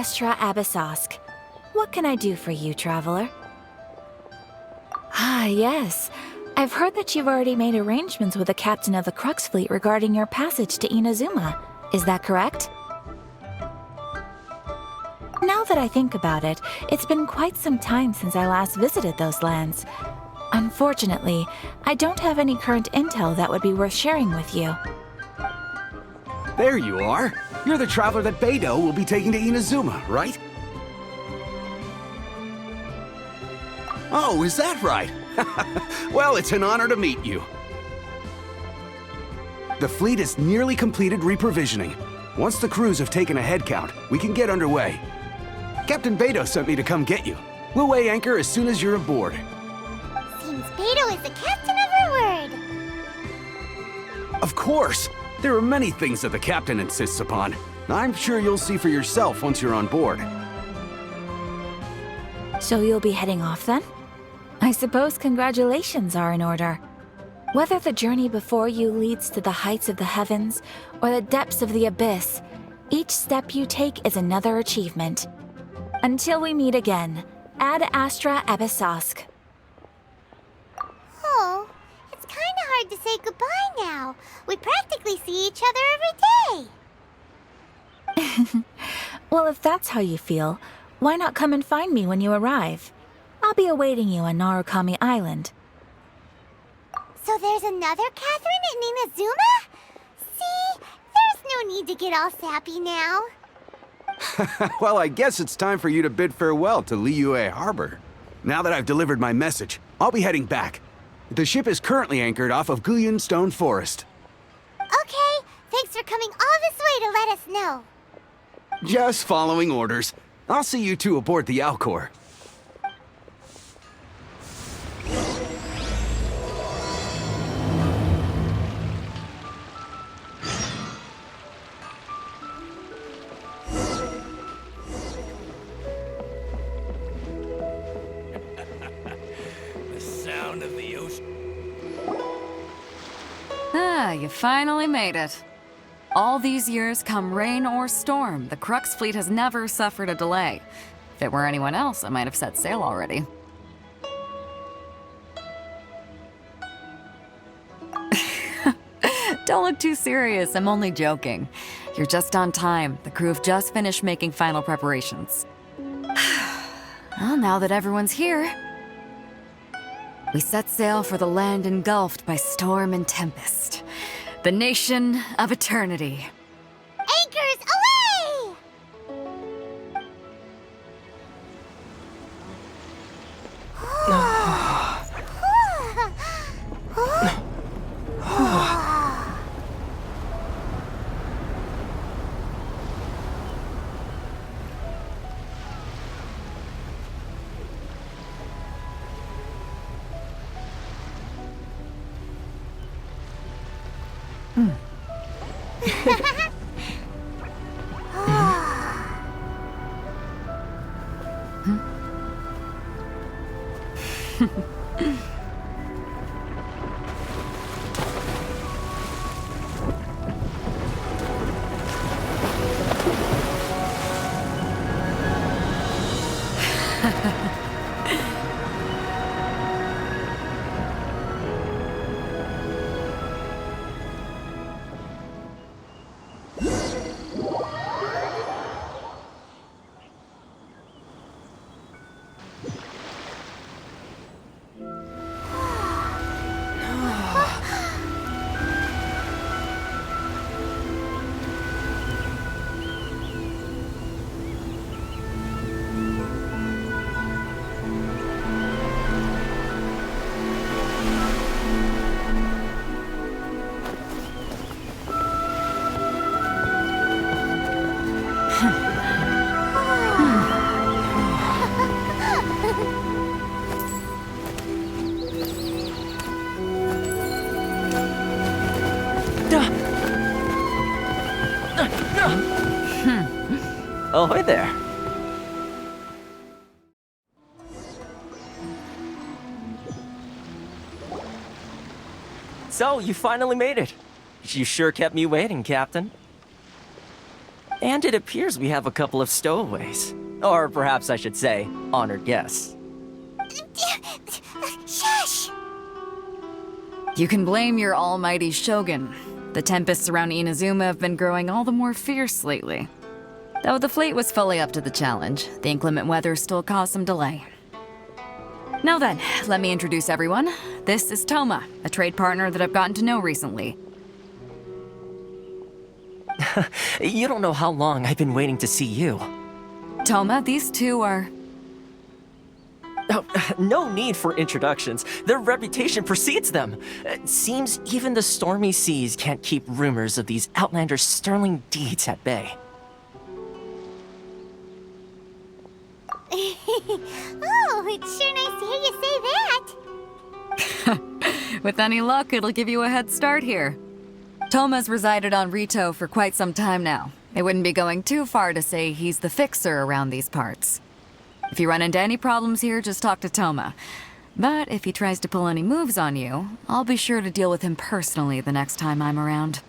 Astra Abyssosk. What can I do for you, traveler? Ah, yes. I've heard that you've already made arrangements with the captain of the Crux fleet regarding your passage to Inazuma. Is that correct? Now that I think about it, it's been quite some time since I last visited those lands. Unfortunately, I don't have any current intel that would be worth sharing with you. There you are. You're the traveler that Beidou will be taking to Inazuma, right? Oh, is that right? Well, it's an honor to meet you. The fleet is nearly completed reprovisioning. Once the crews have taken a head count, we can get underway. Captain Beidou sent me to come get you. We'll weigh anchor as soon as you're aboard. Seems Beidou is the captain of her word. Of course! There are many things that the captain insists upon. I'm sure you'll see for yourself once you're on board. So you'll be heading off then? I suppose congratulations are in order. Whether the journey before you leads to the heights of the heavens or the depths of the abyss, each step you take is another achievement. Until we meet again, Ad Astra Abyssosk. Oh, it's kind of hard to say goodbye now. We practically see each other every day. Well, if that's how you feel, why not come and find me when you arrive? I'll be awaiting you on Narukami Island. So there's another Catherine in Inazuma? See, there's no need to get all sappy now. Well, I guess it's time for you to bid farewell to Liyue Harbor. Now that I've delivered my message, I'll be heading back. The ship is currently anchored off of Guyun Stone Forest. Okay, thanks for coming all this way to let us know. Just following orders. I'll see you two aboard the Alcor. Ah, you finally made it. All these years, come rain or storm, the Crux fleet has never suffered a delay. If it were anyone else, I might have set sail already. Don't look too serious, I'm only joking. You're just on time. The crew have just finished making final preparations. Well, now that everyone's here, we set sail for the land engulfed by storm and tempest. The nation of eternity. Anchors away! Ahoy there. So, you finally made it. You sure kept me waiting, Captain. And it appears we have a couple of stowaways. Or perhaps I should say, honored guests. Shush! You can blame your almighty shogun. The tempests around Inazuma have been growing all the more fierce lately. Though the fleet was fully up to the challenge, the inclement weather still caused some delay. Now then, let me introduce everyone. This is Toma, a trade partner that I've gotten to know recently. You don't know how long I've been waiting to see you. Toma, these two are... Oh, no need for introductions. Their reputation precedes them. It seems even the stormy seas can't keep rumors of these Outlanders' sterling deeds at bay. Oh, it's sure nice to hear you say that. With any luck, it'll give you a head start here. Toma's resided on Rito for quite some time now. It wouldn't be going too far to say he's the fixer around these parts. If you run into any problems here, just talk to Toma. But if he tries to pull any moves on you, I'll be sure to deal with him personally the next time I'm around.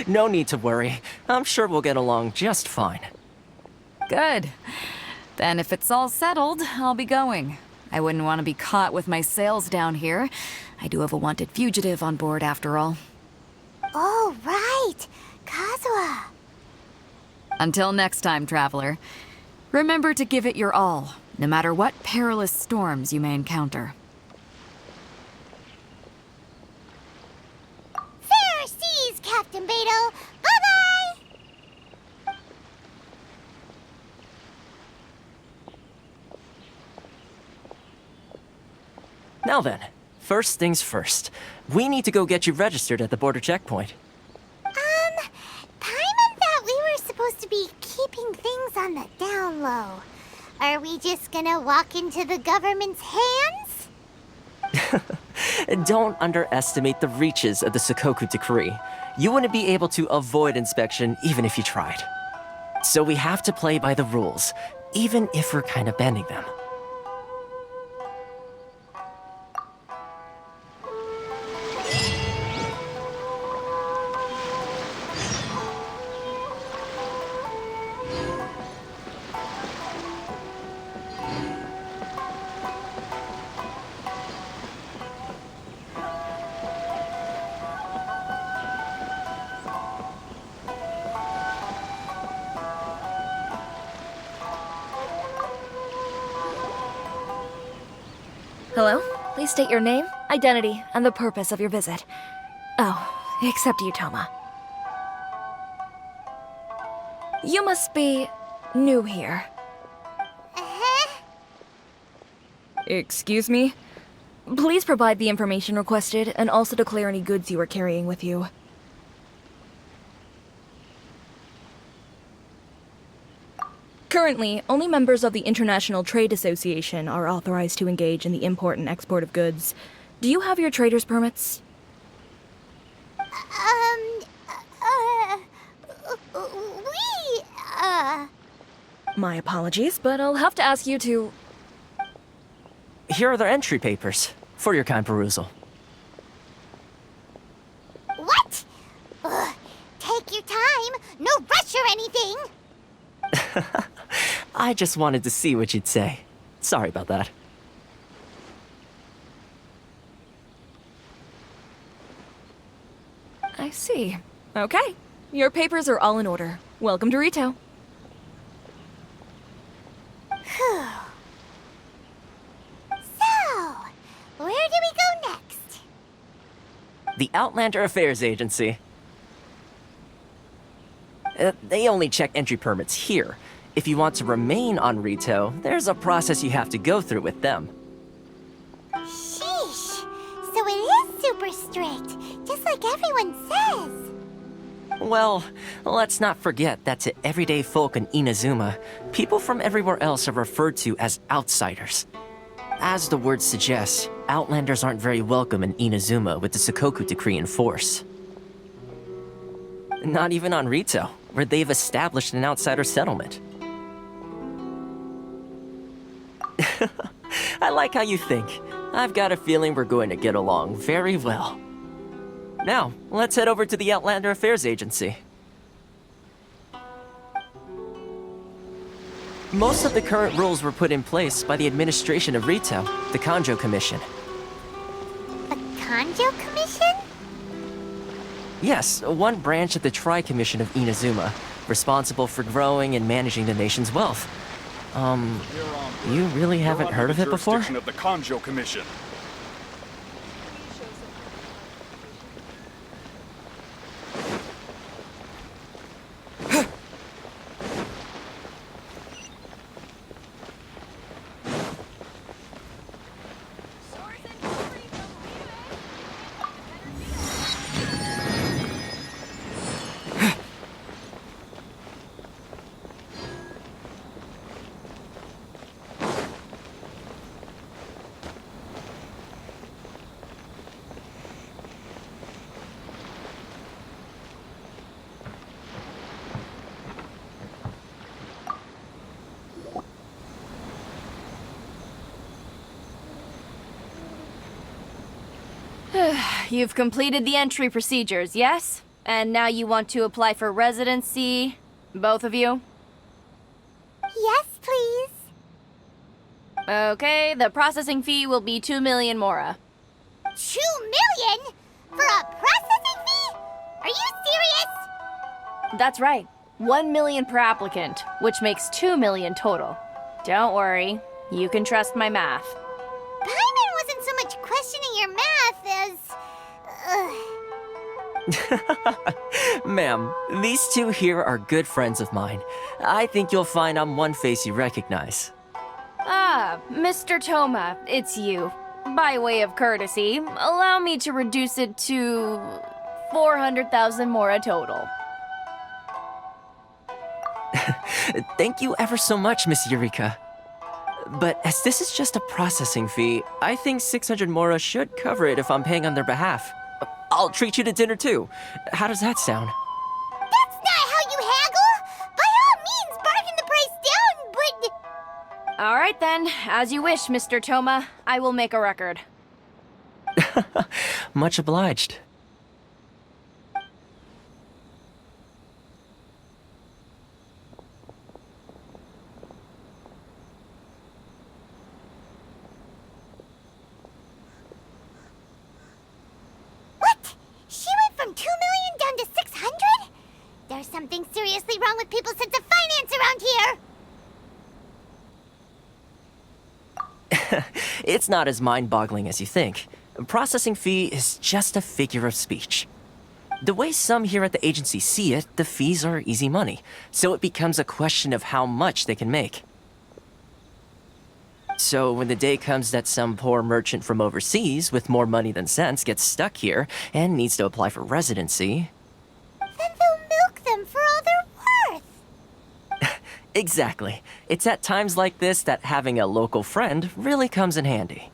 No need to worry. I'm sure we'll get along just fine. Good. Then if it's all settled, I'll be going. I wouldn't want to be caught with my sails down here. I do have a wanted fugitive on board after all. Oh, right. Kazuha. Until next time, traveler. Remember to give it your all, no matter what perilous storms you may encounter. Fair seas, Captain Beto. Bye-bye! Now then, first things first. We need to go get you registered at the border checkpoint. Paimon thought we were supposed to be keeping things on the down low. Are we just gonna walk into the government's hands? Don't underestimate the reaches of the Sakoku Decree. You wouldn't be able to avoid inspection even if you tried. So we have to play by the rules, even if we're kind of bending them. Hello? Please state your name, identity, and the purpose of your visit. Oh, except you, Toma. You must be new here. Uh-huh. Excuse me? Please provide the information requested and also declare any goods you are carrying with you. Currently, only members of the International Trade Association are authorized to engage in the import and export of goods. Do you have your trader's permits? My apologies, but I'll have to ask you to... Here are their entry papers, for your kind perusal. What? Take your time. No rush or anything. I just wanted to see what you'd say. Sorry about that. I see. Okay. Your papers are all in order. Welcome to Rito. Phew. So, where do we go next? The Outlander Affairs Agency. They only check entry permits here. If you want to remain on Rito, there's a process you have to go through with them. Sheesh. So it is super strict, just like everyone says. Well, let's not forget that to everyday folk in Inazuma, people from everywhere else are referred to as outsiders. As the word suggests, Outlanders aren't very welcome in Inazuma with the Sakoku Decree in force. Not even on Rito, where they've established an outsider settlement. I like how you think. I've got a feeling we're going to get along very well. Now, let's head over to the Outlander Affairs Agency. Most of the current rules were put in place by the administration of Rito, the Kanjo Commission. The Kanjo Commission? Yes, one branch of the Tri-Commission of Inazuma, responsible for growing and managing the nation's wealth. You really haven't heard of it before? Jurisdiction of the Kanjo Commission. You've completed the entry procedures, yes? And now you want to apply for residency? Both of you? Yes, please. Okay, the processing fee will be 2 million mora. 2 million? For a processing fee? Are you serious? That's right. 1 million per applicant, which makes 2 million total. Don't worry, you can trust my math. Paimon wasn't so much questioning your math as... Ma'am, these two here are good friends of mine. I think you'll find I'm one face you recognize. Ah, Mr. Toma, it's you. By way of courtesy, allow me to reduce it to 400,000 mora total. Thank you ever so much, Miss Eureka. But as this is just a processing fee, I think 600 mora should cover it if I'm paying on their behalf. I'll treat you to dinner too. How does that sound? That's not how you haggle! By all means, bargain the price down, but... All right then, as you wish, Mr. Toma. I will make a record. Much obliged. What? She went from 2 million down to 600? There's something seriously wrong with people's sense of finance around here! It's not as mind-boggling as you think. Processing fee is just a figure of speech. The way some here at the agency see it, the fees are easy money, so it becomes a question of how much they can make. So when the day comes that some poor merchant from overseas with more money than sense gets stuck here and needs to apply for residency... Then they'll milk them for all they're worth! Exactly. It's at times like this that having a local friend really comes in handy.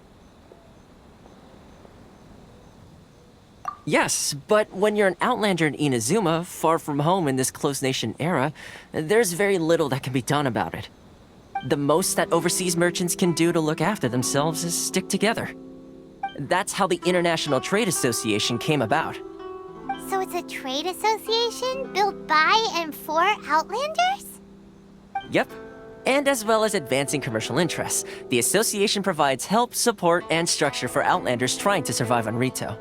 Yes, but when you're an outlander in Inazuma, far from home in this close nation era, there's very little that can be done about it. The most that overseas merchants can do to look after themselves is stick together. That's how the International Trade Association came about. So it's a trade association built by and for Outlanders? Yep. And as well as advancing commercial interests, the association provides help, support, and structure for Outlanders trying to survive on Rito.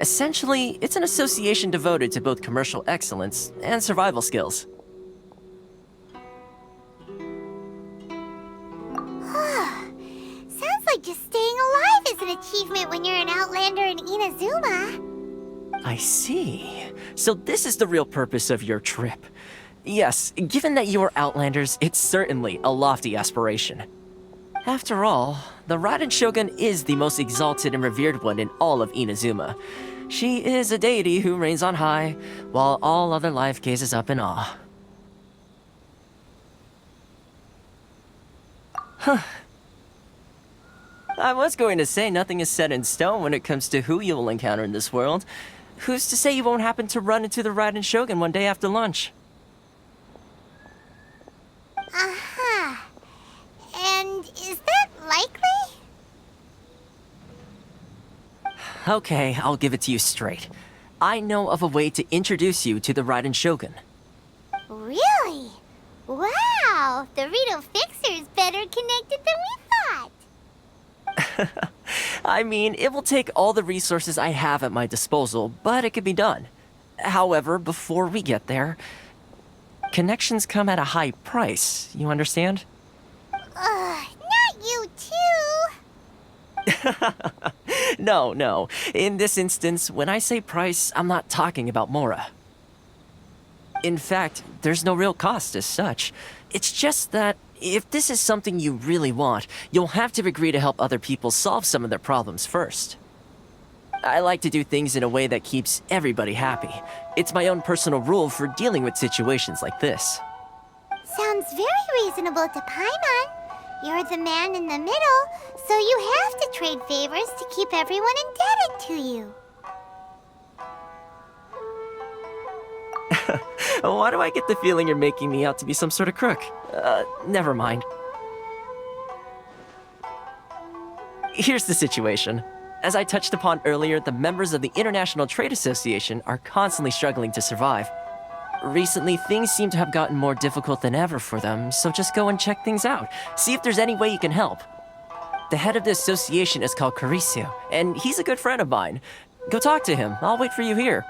Essentially, it's an association devoted to both commercial excellence and survival skills. Sounds like just staying alive is an achievement when you're an Outlander in Inazuma. I see. So this is the real purpose of your trip. Yes, given that you are Outlanders, it's certainly a lofty aspiration. After all, the Raiden Shogun is the most exalted and revered one in all of Inazuma. She is a deity who reigns on high, while all other life gazes up in awe. Huh. I was going to say nothing is set in stone when it comes to who you will encounter in this world. Who's to say you won't happen to run into the Raiden Shogun one day after lunch? Uh-huh. And is that likely? Okay, I'll give it to you straight. I know of a way to introduce you to the Raiden Shogun. Really? Wow! Wow, the Rito Fixer's better connected than we thought. I mean, it will take all the resources I have at my disposal, but it could be done. However, before we get there, connections come at a high price, you understand? Not you too. No. In this instance, when I say price, I'm not talking about Mora. In fact, there's no real cost as such. It's just that if this is something you really want, you'll have to agree to help other people solve some of their problems first. I like to do things in a way that keeps everybody happy. It's my own personal rule for dealing with situations like this. Sounds very reasonable to Paimon. You're the man in the middle, so you have to trade favors to keep everyone indebted to you. Why do I get the feeling you're making me out to be some sort of crook? Never mind. Here's the situation. As I touched upon earlier, the members of the International Trade Association are constantly struggling to survive. Recently, things seem to have gotten more difficult than ever for them, so just go and check things out. See if there's any way you can help. The head of the association is called Caricio, and he's a good friend of mine. Go talk to him. I'll wait for you here.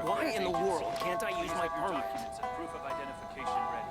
Why in the world can't I use my permit? Proof of identification ready.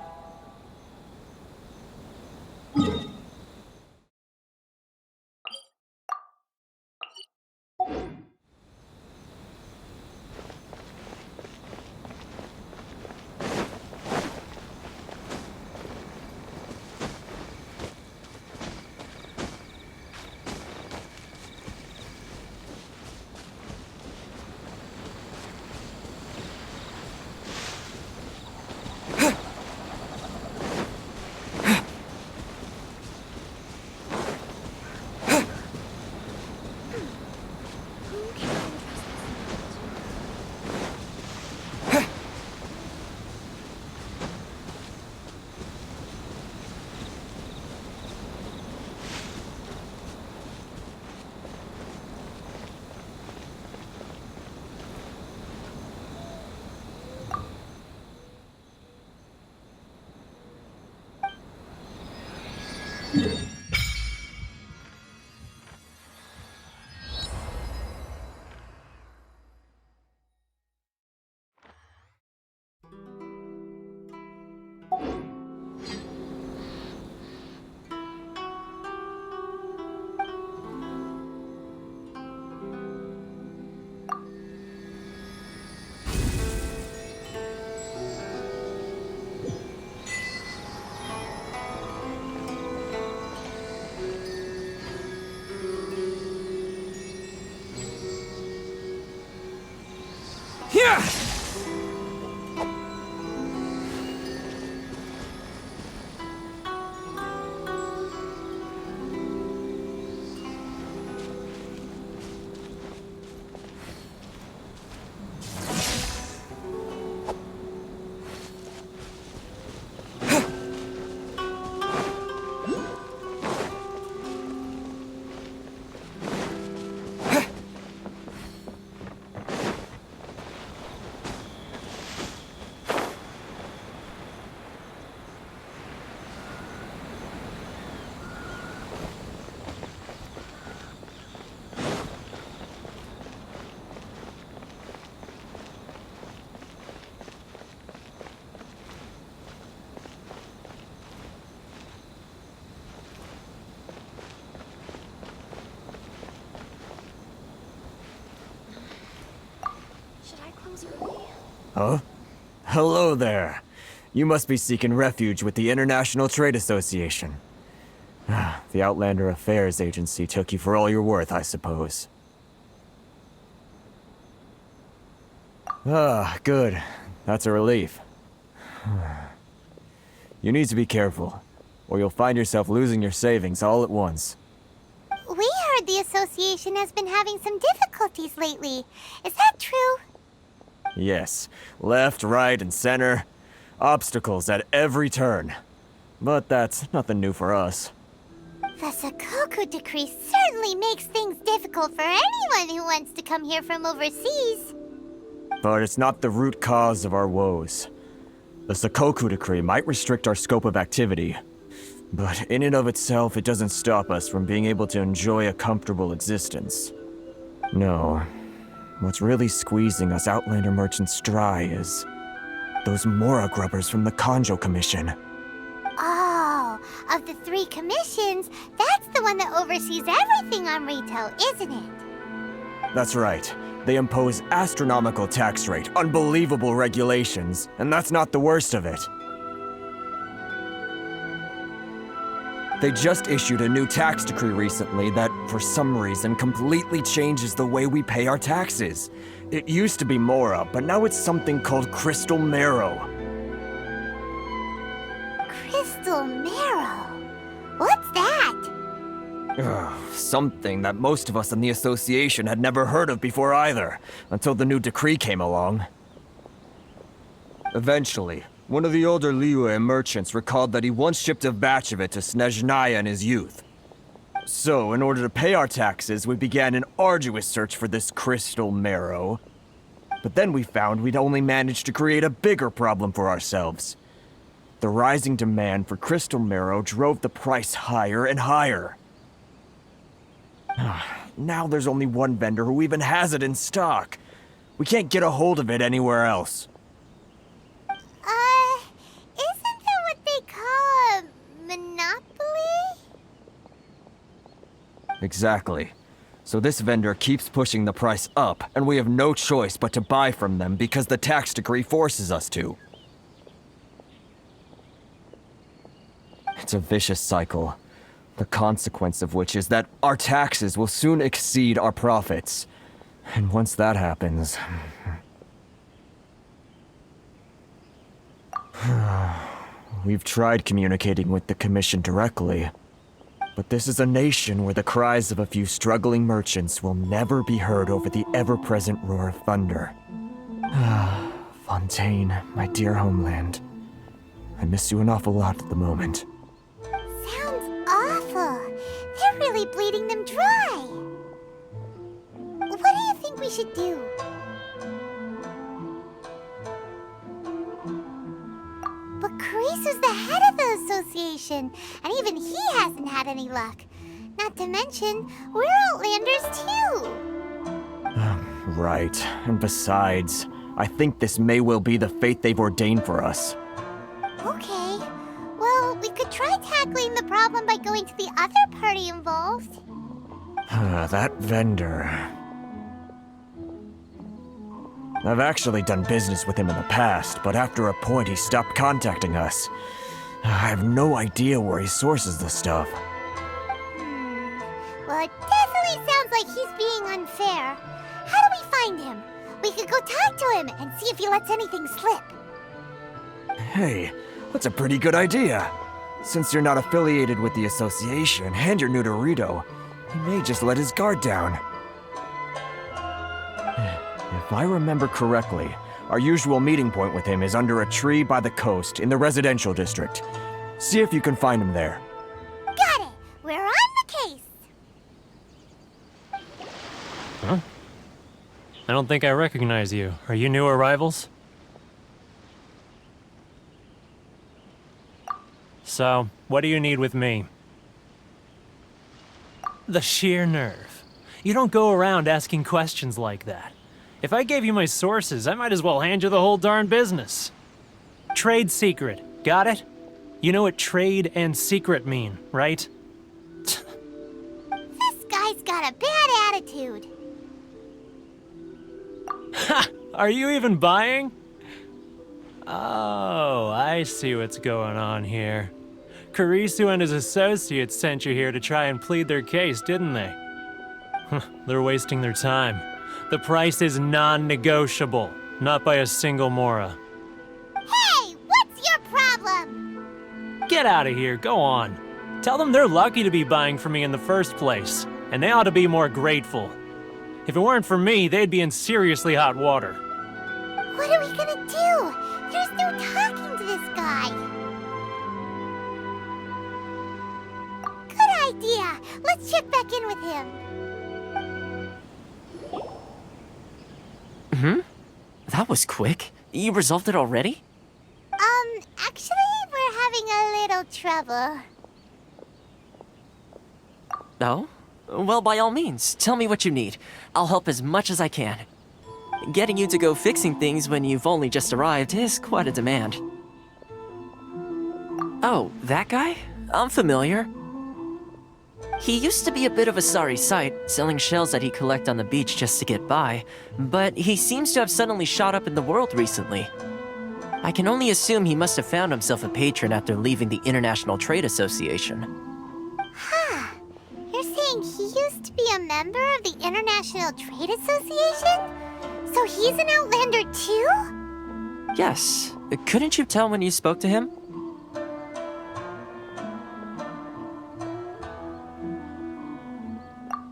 Huh? Hello there. You must be seeking refuge with the International Trade Association. The Outlander Affairs Agency took you for all you're worth, I suppose. Good. That's a relief. You need to be careful, or you'll find yourself losing your savings all at once. We heard the association has been having some difficulties lately. Is that true? Yes. Left, right, and center. Obstacles at every turn. But that's nothing new for us. The Sakoku decree certainly makes things difficult for anyone who wants to come here from overseas. but it's not the root cause of our woes. The Sakoku decree might restrict our scope of activity, but in and of itself, it doesn't stop us from being able to enjoy a comfortable existence. No, what's really squeezing us Outlander merchants dry is those Mora grubbers from the Kanjo Commission. Oh, of the 3 commissions, that's the one that oversees everything on Rito, isn't it? That's right. They impose astronomical tax rate, unbelievable regulations, and that's not the worst of it. They just issued a new tax decree recently that, for some reason, completely changes the way we pay our taxes. It used to be Mora, but now it's something called Crystal Marrow. Crystal Marrow? What's that? Something that most of us in the association had never heard of before either, until the new decree came along. Eventually, one of the older Liyue merchants recalled that he once shipped a batch of it to Snezhnaya in his youth. So, in order to pay our taxes, we began an arduous search for this crystal marrow. But then we found we'd only managed to create a bigger problem for ourselves. The rising demand for crystal marrow drove the price higher and higher. Now there's only one vendor who even has it in stock. We can't get a hold of it anywhere else. Isn't that what they call a monopoly? Exactly. So this vendor keeps pushing the price up, and we have no choice but to buy from them because the tax decree forces us to. It's a vicious cycle. The consequence of which is that our taxes will soon exceed our profits. And once that happens... We've tried communicating with the Commission directly, but this is a nation where the cries of a few struggling merchants will never be heard over the ever-present roar of thunder. Fontaine, my dear homeland. I miss you an awful lot at the moment. Sounds awful. They're really bleeding them dry. What do you think we should do? But Karisu's the head of the association, and even he hasn't had any luck. Not to mention, we're Outlanders too. Right. And besides, I think this may well be the fate they've ordained for us. Okay. Well, we could try tackling the problem by going to the other party involved. That vendor... I've actually done business with him in the past, but after a point he stopped contacting us. I have no idea where he sources the stuff. Well, it definitely sounds like he's being unfair. How do we find him? We could go talk to him and see if he lets anything slip. Hey, that's a pretty good idea. Since you're not affiliated with the association and you're new to Rito, he may just let his guard down. If I remember correctly, our usual meeting point with him is under a tree by the coast in the residential district. See if you can find him there. Got it! We're on the case! Huh? I don't think I recognize you. Are you new arrivals? So, what do you need with me? The sheer nerve. You don't go around asking questions like that. If I gave you my sources, I might as well hand you the whole darn business. Trade secret, got it? You know what trade and secret mean, right? This guy's got a bad attitude. Ha! Are you even buying? Oh, I see what's going on here. Karisu and his associates sent you here to try and plead their case, didn't they? They're wasting their time. The price is non-negotiable, not by a single Mora. Hey, what's your problem? Get out of here, go on. Tell them they're lucky to be buying from me in the first place, and they ought to be more grateful. If it weren't for me, they'd be in seriously hot water. What are we gonna do? There's no talking to this guy. Good idea. Let's check back in with him. That was quick. You resolved it already? Actually, we're having a little trouble. Oh? Well, by all means, tell me what you need. I'll help as much as I can. Getting you to go fixing things when you've only just arrived is quite a demand. Oh, that guy? I'm familiar. He used to be a bit of a sorry sight, selling shells that he collect on the beach just to get by, but he seems to have suddenly shot up in the world recently. I can only assume he must have found himself a patron after leaving the International Trade Association. Huh. You're saying he used to be a member of the International Trade Association? So he's an Outlander too? Yes. Couldn't you tell when you spoke to him?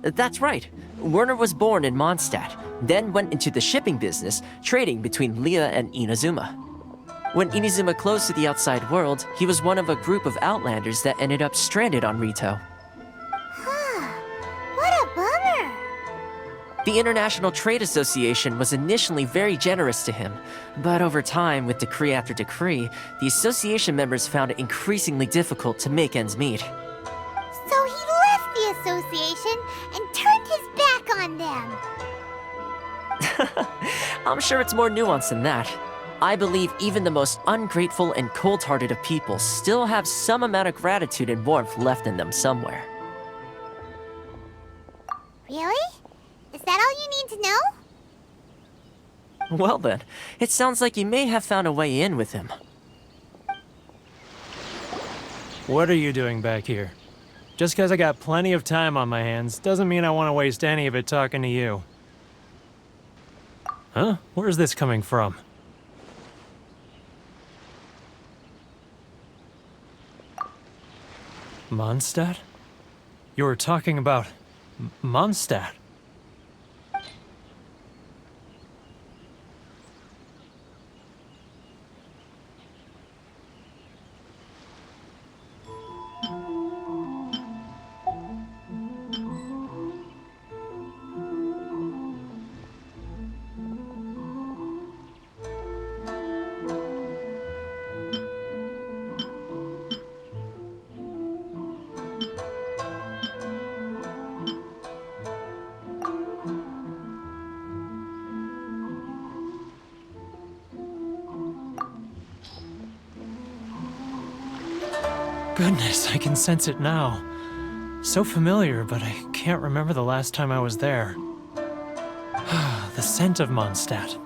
That's right. Werner was born in Mondstadt, then went into the shipping business, trading between Leah and Inazuma. When Inazuma closed to the outside world, he was one of a group of Outlanders that ended up stranded on Rito. Huh. What a bummer. The International Trade Association was initially very generous to him, but over time, with decree after decree, the association members found it increasingly difficult to make ends meet. So he left the association and turned his back on them. I'm sure it's more nuanced than that. I believe even the most ungrateful and cold-hearted of people still have some amount of gratitude and warmth left in them somewhere. Really? Is that all you need to know? Well then, it sounds like you may have found a way in with him. What are you doing back here? Just because I got plenty of time on my hands doesn't mean I want to waste any of it talking to you. Huh? Where's this coming from? Mondstadt? You were talking about Mondstadt. Goodness, I can sense it now. So familiar, but I can't remember the last time I was there. The scent of Mondstadt.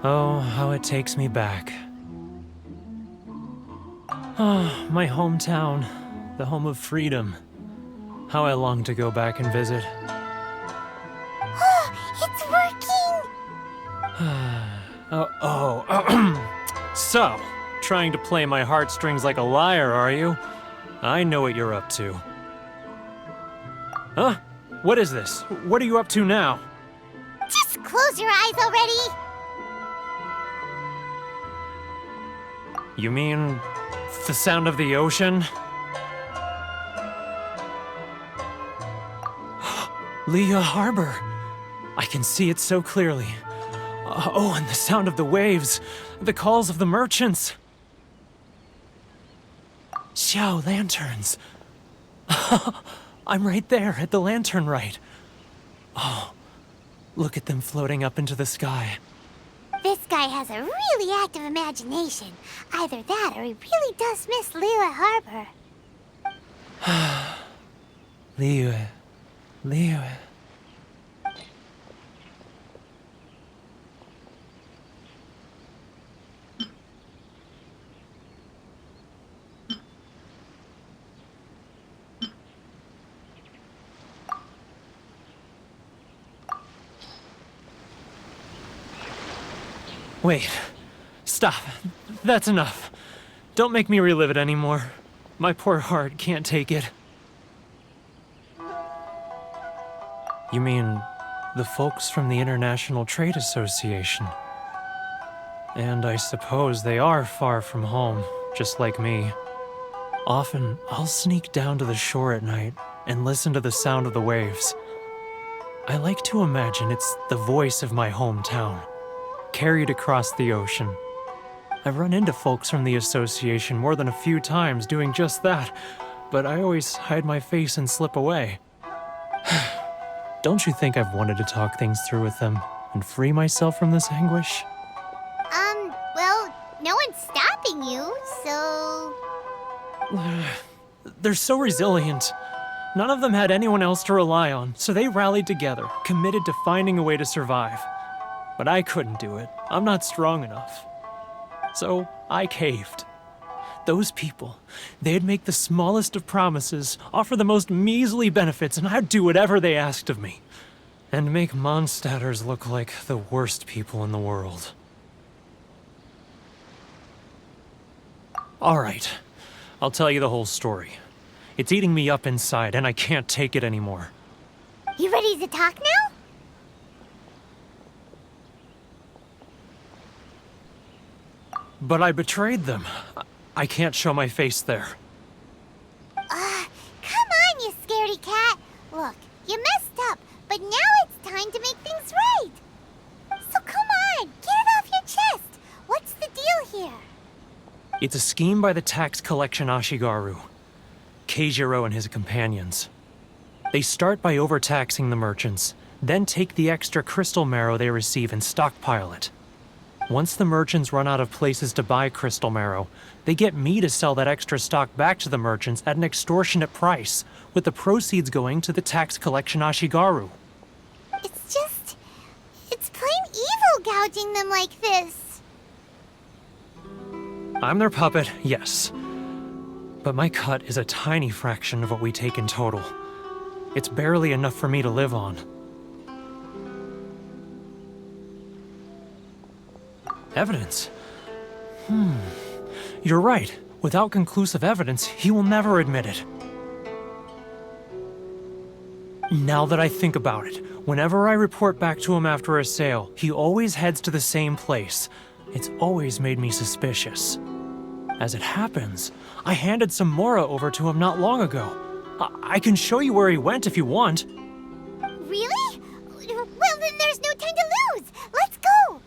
Oh, how it takes me back. Oh, my hometown, the home of freedom. How I long to go back and visit. It's working! So, trying to play my heartstrings like a liar, are you? I know what you're up to. Huh? What is this? What are you up to now? Just close your eyes already! You mean the sound of the ocean? Leah Harbor. I can see it so clearly. Oh, and the sound of the waves. The calls of the merchants. Xiao lanterns. I'm right there at the lantern right. Oh, look at them floating up into the sky. This guy has a really active imagination. Either that or he really does miss Liyue Harbor. Liyue. Wait. Stop. That's enough. Don't make me relive it anymore. My poor heart can't take it. You mean the folks from the International Trade Association? And I suppose they are far from home, just like me. Often, I'll sneak down to the shore at night and listen to the sound of the waves. I like to imagine it's the voice of my hometown. carried across the ocean. I've run into folks from the association more than a few times doing just that, but I always hide my face and slip away. Don't you think I've wanted to talk things through with them and free myself from this anguish? Well, no one's stopping you, so... They're so resilient. None of them had anyone else to rely on, so they rallied together, committed to finding a way to survive. But I couldn't do it. I'm not strong enough. So I caved. Those people, they'd make the smallest of promises, offer the most measly benefits, and I'd do whatever they asked of me. And make Mondstadters look like the worst people in the world. All right, I'll tell you the whole story. It's eating me up inside, and I can't take it anymore. You ready to talk now? But I betrayed them. I can't show my face there. Come on, you scaredy cat. Look, you messed up, but now it's time to make things right. So come on, get it off your chest. What's the deal here? It's a scheme by the tax collection Ashigaru, Keijiro and his companions. They start by overtaxing the merchants, then take the extra crystal marrow they receive and stockpile it. Once the merchants run out of places to buy crystal marrow, they get me to sell that extra stock back to the merchants at an extortionate price, with the proceeds going to the tax collection Ashigaru. It's plain evil gouging them like this. I'm their puppet, yes. But my cut is a tiny fraction of what we take in total. It's barely enough for me to live on. Evidence? You're right. Without conclusive evidence, he will never admit it. Now that I think about it, whenever I report back to him after a sale, he always heads to the same place. It's always made me suspicious. As it happens, I handed some Mora over to him not long ago. I can show you where he went if you want. Really? Well, then there's no time to lose. Let's go.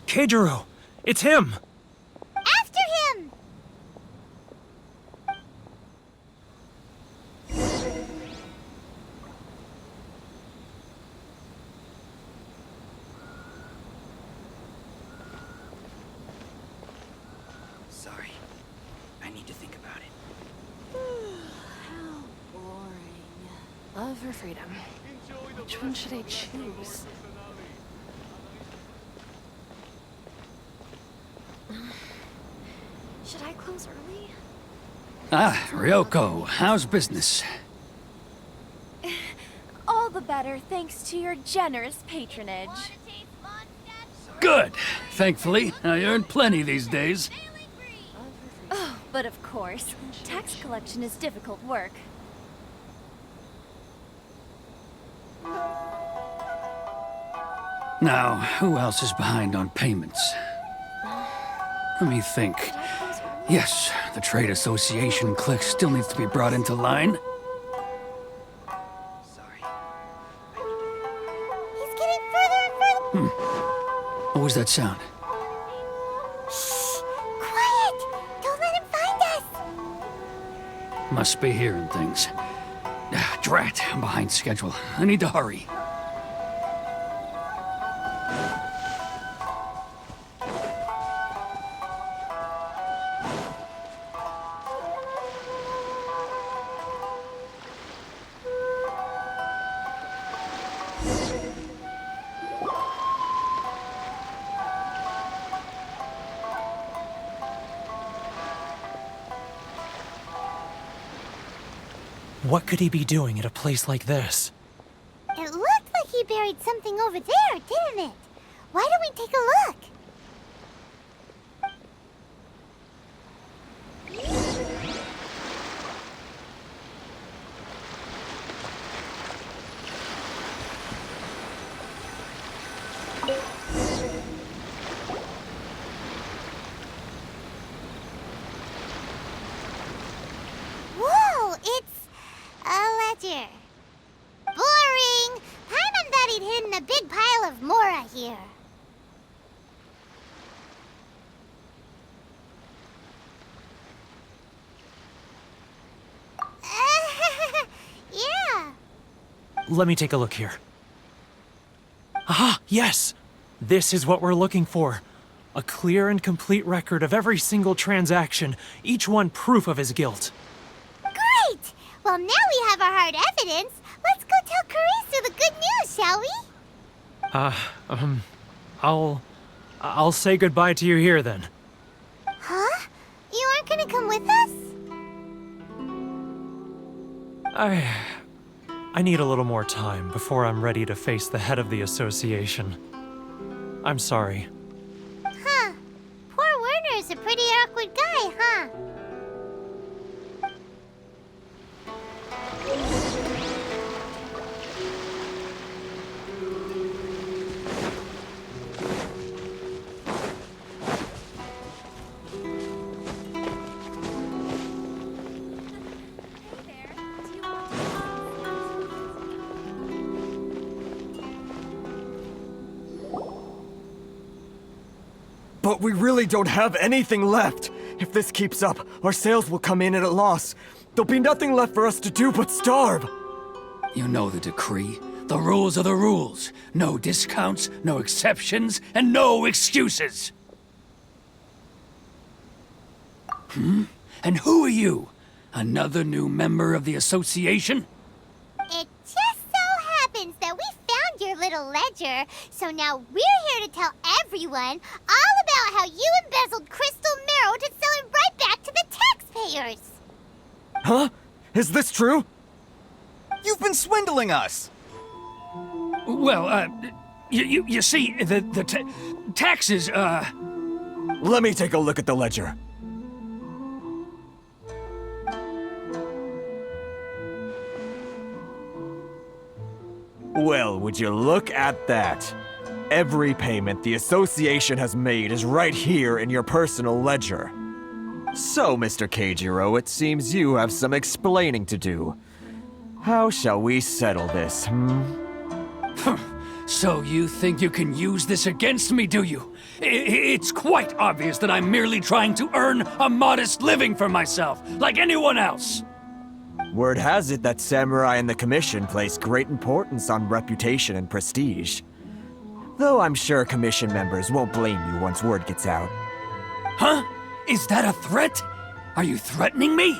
Keijiro! It's him! After him! Sorry. I need to think about it. How boring. Love or freedom? Which one should I choose? Should I close early? Ah, Ryoko, how's business? All the better thanks to your generous patronage. Good. Thankfully, I earn plenty these days. Oh, but of course, tax collection is difficult work. Now, who else is behind on payments? Let me think. Yes, the trade association clique still needs to be brought into line. Sorry. He's getting further and further. What was that sound? Shh! Quiet! Don't let him find us! Must be hearing things. Ah, drat, I'm behind schedule. I need to hurry. What could he be doing at a place like this? It looked like he buried something over there, didn't it? Why don't we take a look? ledger. Boring! Paimon thought he'd hidden a big pile of Mora here. Yeah. Let me take a look here. Ah, yes! This is what we're looking for. A clear and complete record of every single transaction, each one proof of his guilt. Great! Well, now we have our hard evidence. Let's go tell Karisu the good news, shall we? I'll say goodbye to you here then. Huh? You aren't gonna come with us? I need a little more time before I'm ready to face the head of the association. I'm sorry. Huh. Poor Werner's a pretty awkward guy, huh? But we really don't have anything left. If this keeps up, our sales will come in at a loss. There'll be nothing left for us to do but starve. You know the decree. The rules are the rules. No discounts, no exceptions, and no excuses. And who are you? Another new member of the association? It just so happens that we found your little ledger, so now we're here to tell everyone all about how you embezzled crystal marrow to sell it right back to the taxpayers. Huh? Is this true? You've been swindling us! Well, you see, the taxes, Let me take a look at the ledger. Well, would you look at that? Every payment the association has made is right here in your personal ledger. So, Mr. Keijiro, it seems you have some explaining to do. How shall we settle this, So you think you can use this against me, do you? It's quite obvious that I'm merely trying to earn a modest living for myself, like anyone else. Word has it that samurai and the commission place great importance on reputation and prestige. Though I'm sure commission members won't blame you once word gets out. Huh? Is that a threat? Are you threatening me?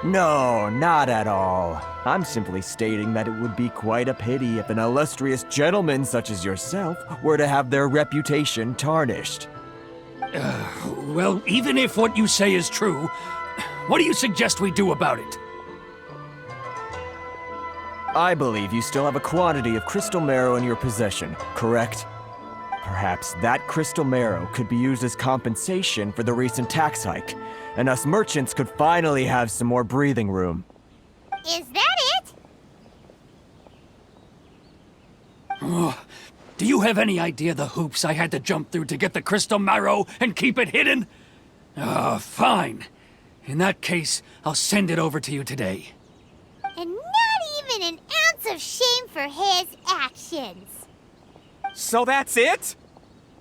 No, not at all. I'm simply stating that it would be quite a pity if an illustrious gentleman such as yourself were to have their reputation tarnished. Well, even if what you say is true, what do you suggest we do about it? I believe you still have a quantity of crystal marrow in your possession, correct? Perhaps that crystal marrow could be used as compensation for the recent tax hike, and us merchants could finally have some more breathing room. Is that it? Do you have any idea the hoops I had to jump through to get the crystal marrow and keep it hidden? Fine. In that case, I'll send it over to you today. And not even an ounce of shame for his actions. So that's it?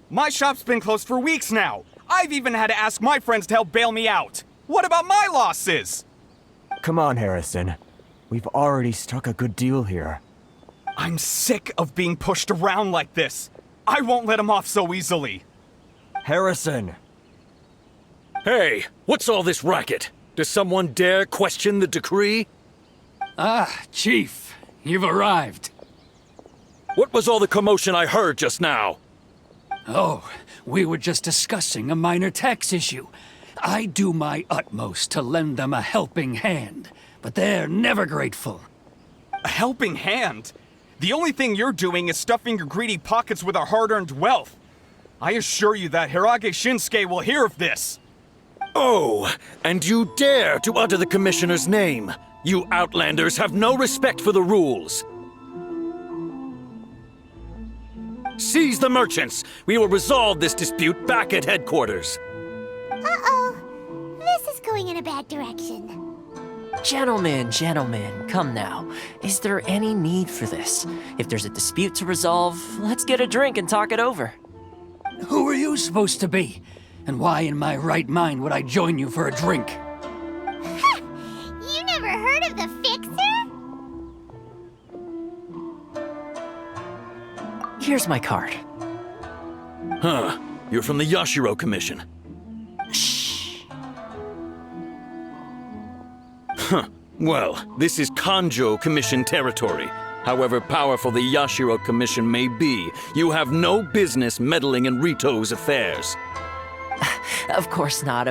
My shop's been closed for weeks now. I've even had to ask my friends to help bail me out. What about my losses? Come on, Harrison. We've already struck a good deal here. I'm sick of being pushed around like this. I won't let him off so easily. Harrison! Hey, what's all this racket? Does someone dare question the decree? Ah, Chief, you've arrived. What was all the commotion I heard just now? Oh, we were just discussing a minor tax issue. I do my utmost to lend them a helping hand, but they're never grateful. A helping hand? The only thing you're doing is stuffing your greedy pockets with our hard-earned wealth. I assure you that Hirage Shinsuke will hear of this. Oh, and you dare to utter the Commissioner's name. You Outlanders have no respect for the rules. Seize the merchants. We will resolve this dispute back at headquarters. Uh-oh. This is going in a bad direction. Gentlemen, come now. Is there any need for this? If there's a dispute to resolve, let's get a drink and talk it over. Who are you supposed to be? And why in my right mind would I join you for a drink? You never heard of the Fixer? Here's my card. Huh. You're from the Yashiro Commission. Shh. Huh. Well, this is Kanjo Commission territory. However powerful the Yashiro Commission may be, you have no business meddling in Rito's affairs. Of course not.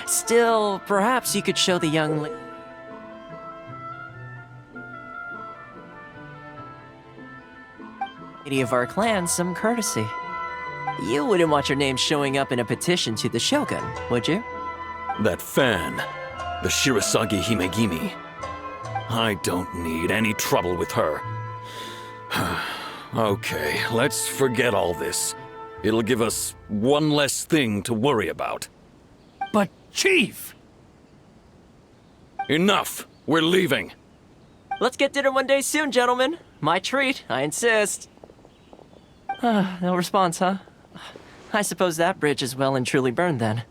Still, perhaps you could show the young lady of our clan some courtesy. You wouldn't want your name showing up in a petition to the Shogun, would you? That fan, the Shirasagi Himegimi. I don't need any trouble with her. Okay, let's forget all this. It'll give us one less thing to worry about. But, Chief! Enough! We're leaving! Let's get dinner one day soon, gentlemen. My treat, I insist. No response, huh? I suppose that bridge is well and truly burned then.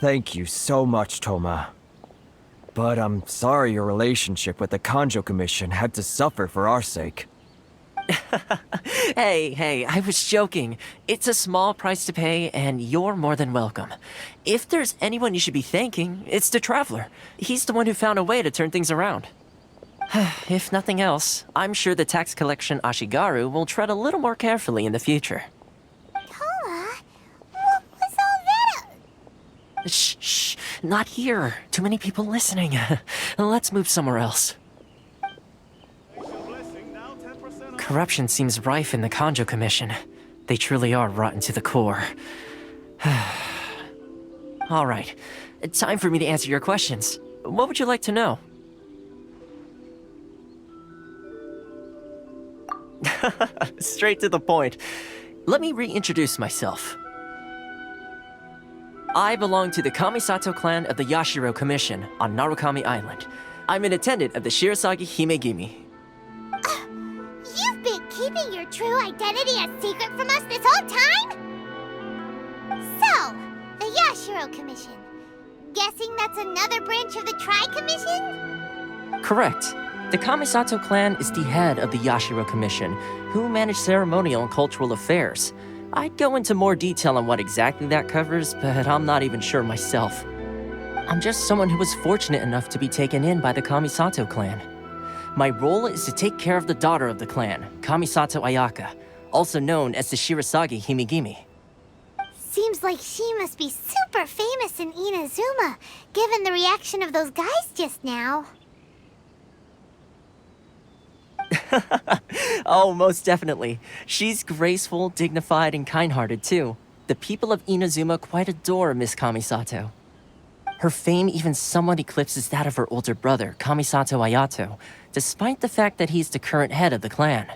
Thank you so much, Toma. But I'm sorry your relationship with the Kanjo Commission had to suffer for our sake. Hey, I was joking. It's a small price to pay, and you're more than welcome. If there's anyone you should be thanking, it's the Traveler. He's the one who found a way to turn things around. If nothing else, I'm sure the tax collection Ashigaru will tread a little more carefully in the future. Toma, what was all that? Shh, not here. Too many people listening. Let's move somewhere else. Corruption seems rife in the Kanjo Commission. They truly are rotten to the core. All right, time for me to answer your questions. What would you like to know? Straight to the point. Let me reintroduce myself. I belong to the Kamisato clan of the Yashiro Commission on Narukami Island. I'm an attendant of the Shirasagi Himegimi. You've been keeping your true identity a secret from us this whole time? So, the Yashiro Commission. Guessing that's another branch of the Tri-Commission? Correct. The Kamisato clan is the head of the Yashiro Commission, who manage ceremonial and cultural affairs. I'd go into more detail on what exactly that covers, but I'm not even sure myself. I'm just someone who was fortunate enough to be taken in by the Kamisato clan. My role is to take care of the daughter of the clan, Kamisato Ayaka, also known as the Shirasagi Himegimi. Seems like she must be super famous in Inazuma, given the reaction of those guys just now. Oh, most definitely. She's graceful, dignified, and kind-hearted too. The people of Inazuma quite adore Miss Kamisato. Her fame even somewhat eclipses that of her older brother, Kamisato Ayato, despite the fact that he's the current head of the clan.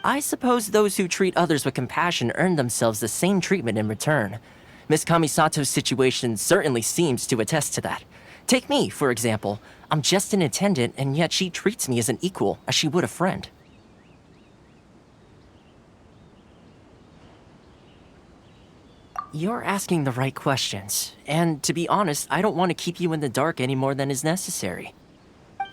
I suppose those who treat others with compassion earn themselves the same treatment in return. Miss Kamisato's situation certainly seems to attest to that. Take me, for example. I'm just an attendant, and yet she treats me as an equal, as she would a friend. You're asking the right questions, and to be honest, I don't want to keep you in the dark any more than is necessary.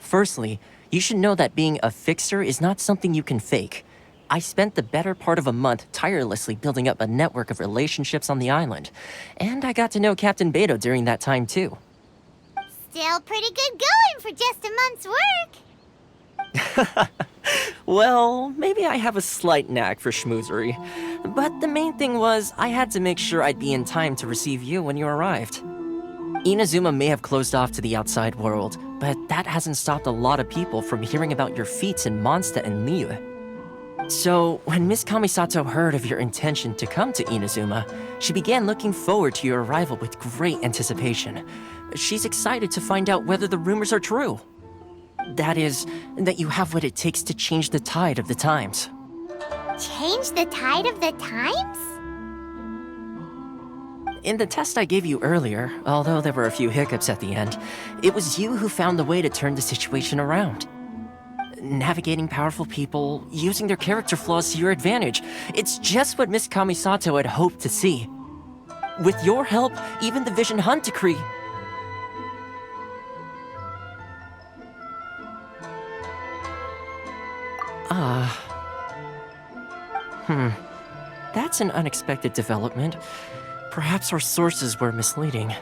Firstly, you should know that being a fixer is not something you can fake. I spent the better part of a month tirelessly building up a network of relationships on the island, and I got to know Captain Beto during that time too. Still pretty good going for just a month's work. Well, maybe I have a slight knack for schmoozery. But the main thing was, I had to make sure I'd be in time to receive you when you arrived. Inazuma may have closed off to the outside world, but that hasn't stopped a lot of people from hearing about your feats in Mondstadt and Liyue. So, when Miss Kamisato heard of your intention to come to Inazuma, she began looking forward to your arrival with great anticipation. She's excited to find out whether the rumors are true. That is, that you have what it takes to change the tide of the times. Change the tide of the times? In the test I gave you earlier, although there were a few hiccups at the end, it was you who found the way to turn the situation around. Navigating powerful people, using their character flaws to your advantage. It's just what Miss Kamisato had hoped to see. With your help, even the Vision Hunt decree... That's an unexpected development. Perhaps our sources were misleading.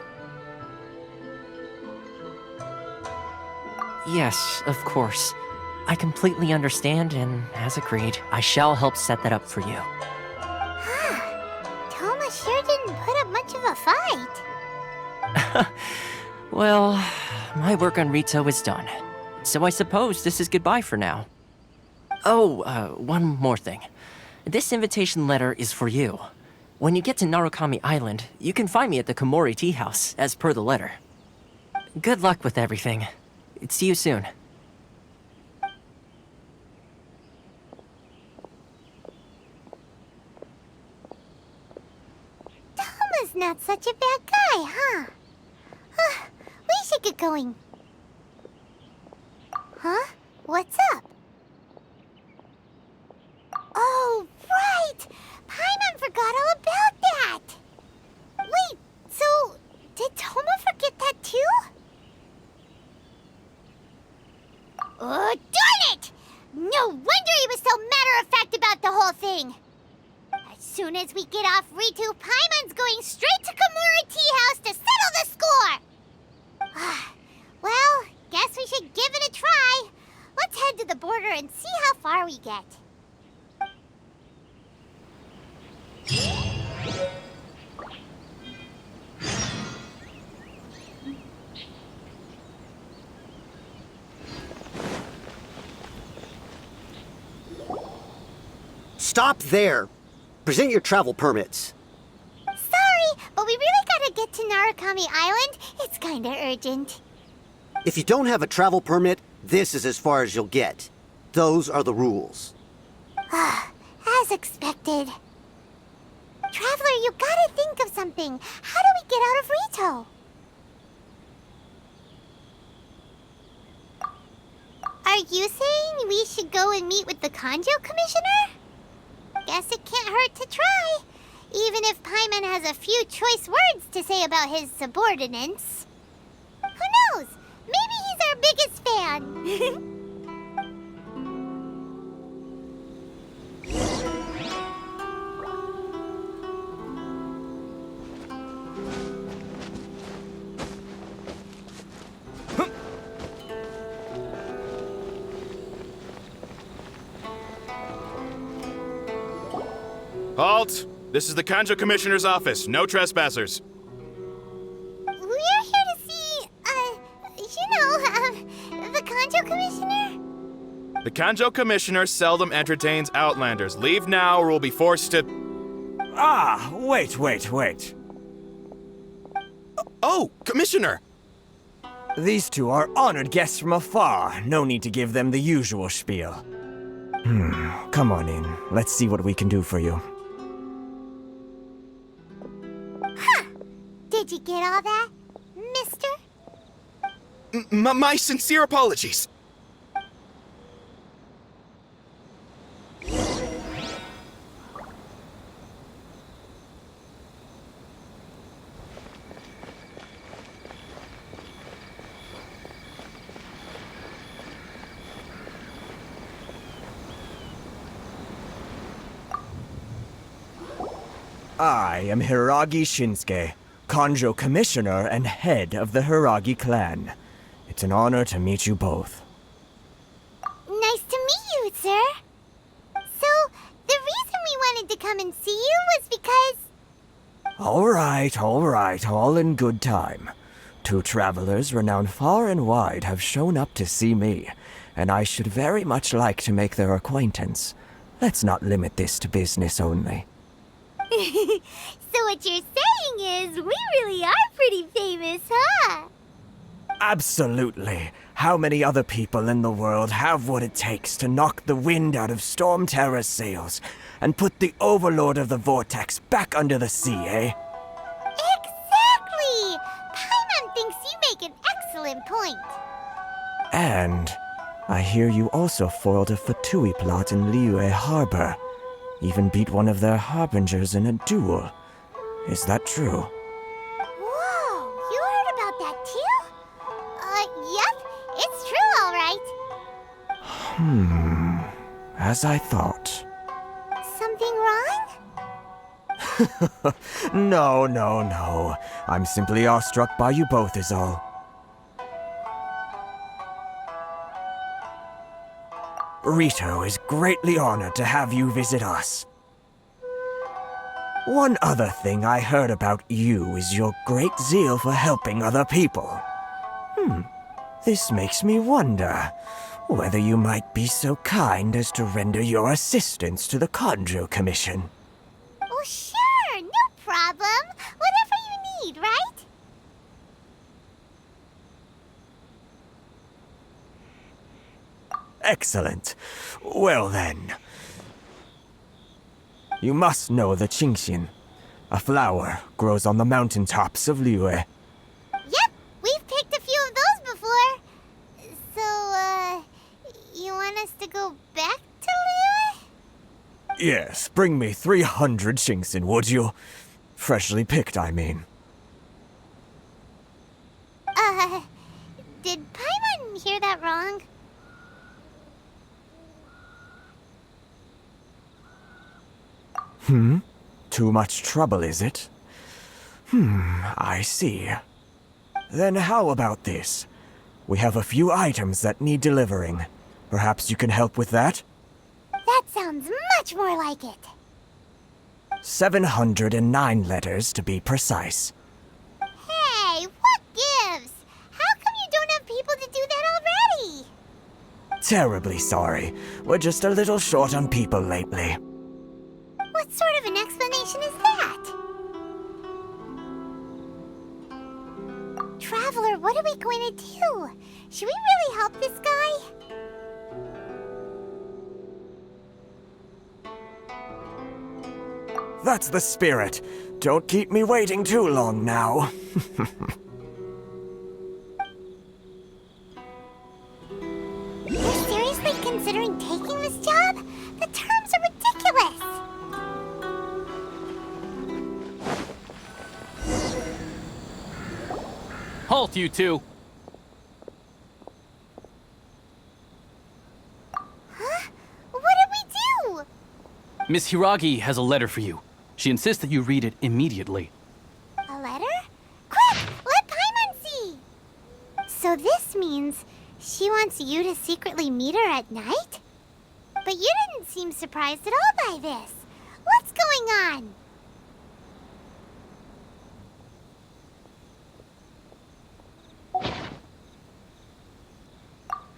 Yes, of course. I completely understand, and as agreed, I shall help set that up for you. Toma sure didn't put up much of a fight. Well, my work on Rito is done. So I suppose this is goodbye for now. Oh, one more thing. This invitation letter is for you. When you get to Narukami Island, you can find me at the Komori Tea House, as per the letter. Good luck with everything. See you soon. Toma's not such a bad guy, huh? We should get going. Huh? What's up? Oh, right! Paimon forgot all about that! Wait, so did Toma forget that too? Oh, darn it! No wonder he was so matter-of-fact about the whole thing! As soon as we get off Ritu, Paimon's going straight to Komori Tea House to settle the score! Well, guess we should give it a try. Let's head to the border and see how far we get. Stop there! Present your travel permits. Sorry, but we really gotta get to Narukami Island. It's kinda urgent. If you don't have a travel permit, this is as far as you'll get. Those are the rules. As expected. Traveler, you gotta think of something. How do we get out of Rito? Are you saying we should go and meet with the Kanjo Commissioner? Guess it can't hurt to try. Even if Paimon has a few choice words to say about his subordinates. Who knows? Maybe he's our biggest fan. Halt! This is the Kanjo Commissioner's office. No trespassers. We're here to see, the Kanjo Commissioner? The Kanjo Commissioner seldom entertains Outlanders. Leave now or we'll be forced to... Wait. Oh, Commissioner! These two are honored guests from afar. No need to give them the usual spiel. Come on in. Let's see what we can do for you. Did you get all that, mister? My sincere apologies. I am Hiragi Shinsuke, Kanjo Commissioner and head of the Hiragi clan. It's an honor to meet you both. Nice to meet you, sir. So, the reason we wanted to come and see you was because... All right, all in good time. Two travelers renowned far and wide have shown up to see me, and I should very much like to make their acquaintance. Let's not limit this to business only. So what you're saying is, we really are pretty famous, huh? Absolutely. How many other people in the world have what it takes to knock the wind out of Storm Terror's sails and put the Overlord of the Vortex back under the sea, eh? excellent point. And I hear you also foiled a Fatui plot in Liyue Harbor. Even beat one of their harbingers in a duel. Is that true? Whoa, you heard about that too? Yep, it's true, all right. As I thought. Something wrong? No. I'm simply awestruck by you both is all. Rito is greatly honored to have you visit us. One other thing I heard about you is your great zeal for helping other people. This makes me wonder whether you might be so kind as to render your assistance to the Conjo Commission. Oh, sure, no problem. Whatever you need, right? Excellent. Well then. You must know the Qingxin. A flower grows on the mountaintops of Liyue. Yep, we've picked a few of those before. So, you want us to go back to Liyue? Yes, bring me 300 Qingxin, would you? Freshly picked, I mean. Did Paimon hear that wrong? Too much trouble, is it? I see. Then how about this? We have a few items that need delivering. Perhaps you can help with that? That sounds much more like it. 709 letters, to be precise. Hey, what gives? How come you don't have people to do that already? Terribly sorry. We're just a little short on people lately. What sort of an explanation is that? Traveler, what are we going to do? Should we really help this guy? That's the spirit. Don't keep me waiting too long now. You're seriously considering taking this job? The terms are ridiculous. Halt, you two! Huh? What did we do? Miss Hiragi has a letter for you. She insists that you read it immediately. A letter? Quick! Let Paimon see! So this means she wants you to secretly meet her at night? But you didn't seem surprised at all by this. What's going on?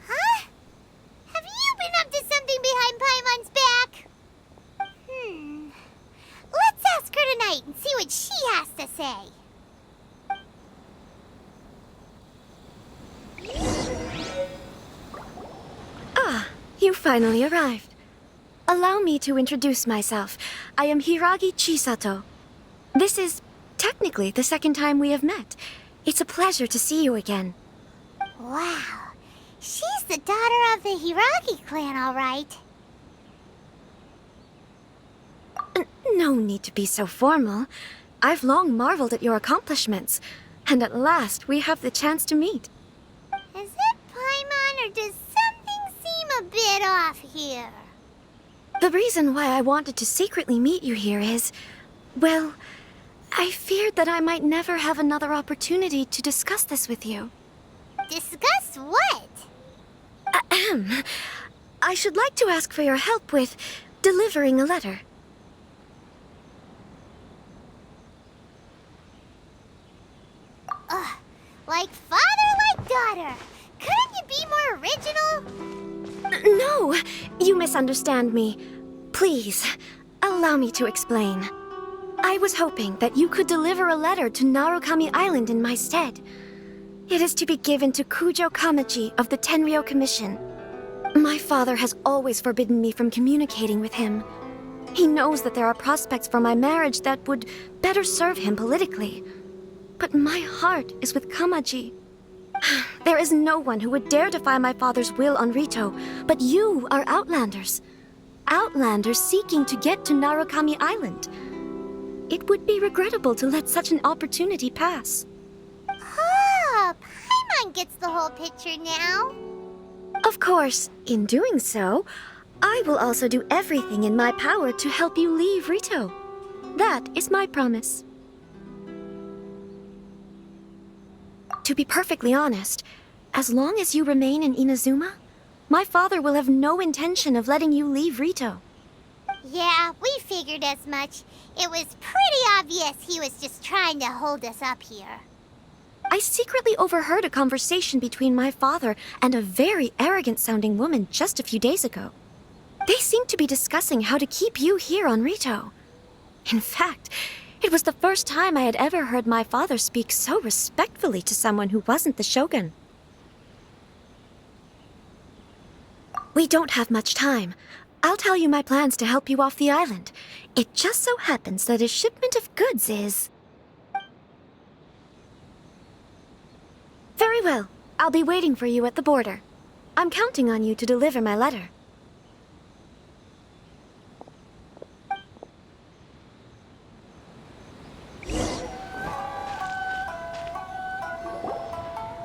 Huh? Have you been up to something behind Paimon's back? Let's ask her tonight and see what she has to say. You finally arrived. Allow me to introduce myself. I am Hiragi Chisato. This is technically the second time we have met. It's a pleasure to see you again. Wow. She's the daughter of the Hiragi clan, all right. No need to be so formal. I've long marveled at your accomplishments, and at last we have the chance to meet. Is it Paimon, or does something seem a bit off here? The reason why I wanted to secretly meet you here is, well, I feared that I might never have another opportunity to discuss this with you. Discuss what? Ahem. I should like to ask for your help with delivering a letter. Like father, like daughter. Couldn't you be more original? No, you misunderstand me. Please, allow me to explain. I was hoping that you could deliver a letter to Narukami Island in my stead. It is to be given to Kujo Kamaji of the Tenryou Commission. My father has always forbidden me from communicating with him. He knows that there are prospects for my marriage that would better serve him politically. But my heart is with Kamaji. There is no one who would dare defy my father's will on Rito, but you are Outlanders. Outlanders seeking to get to Narukami Island. It would be regrettable to let such an opportunity pass. Oh, Paimon gets the whole picture now. Of course, in doing so, I will also do everything in my power to help you leave Rito. That is my promise. To be perfectly honest, as long as you remain in Inazuma, my father will have no intention of letting you leave Rito. Yeah, we figured as much. It was pretty obvious he was just trying to hold us up here. I secretly overheard a conversation between my father and a very arrogant-sounding woman just a few days ago. They seemed to be discussing how to keep you here on Rito. In fact, it was the first time I had ever heard my father speak so respectfully to someone who wasn't the Shogun. We don't have much time. I'll tell you my plans to help you off the island. It just so happens that a shipment of goods is... Very well. I'll be waiting for you at the border. I'm counting on you to deliver my letter.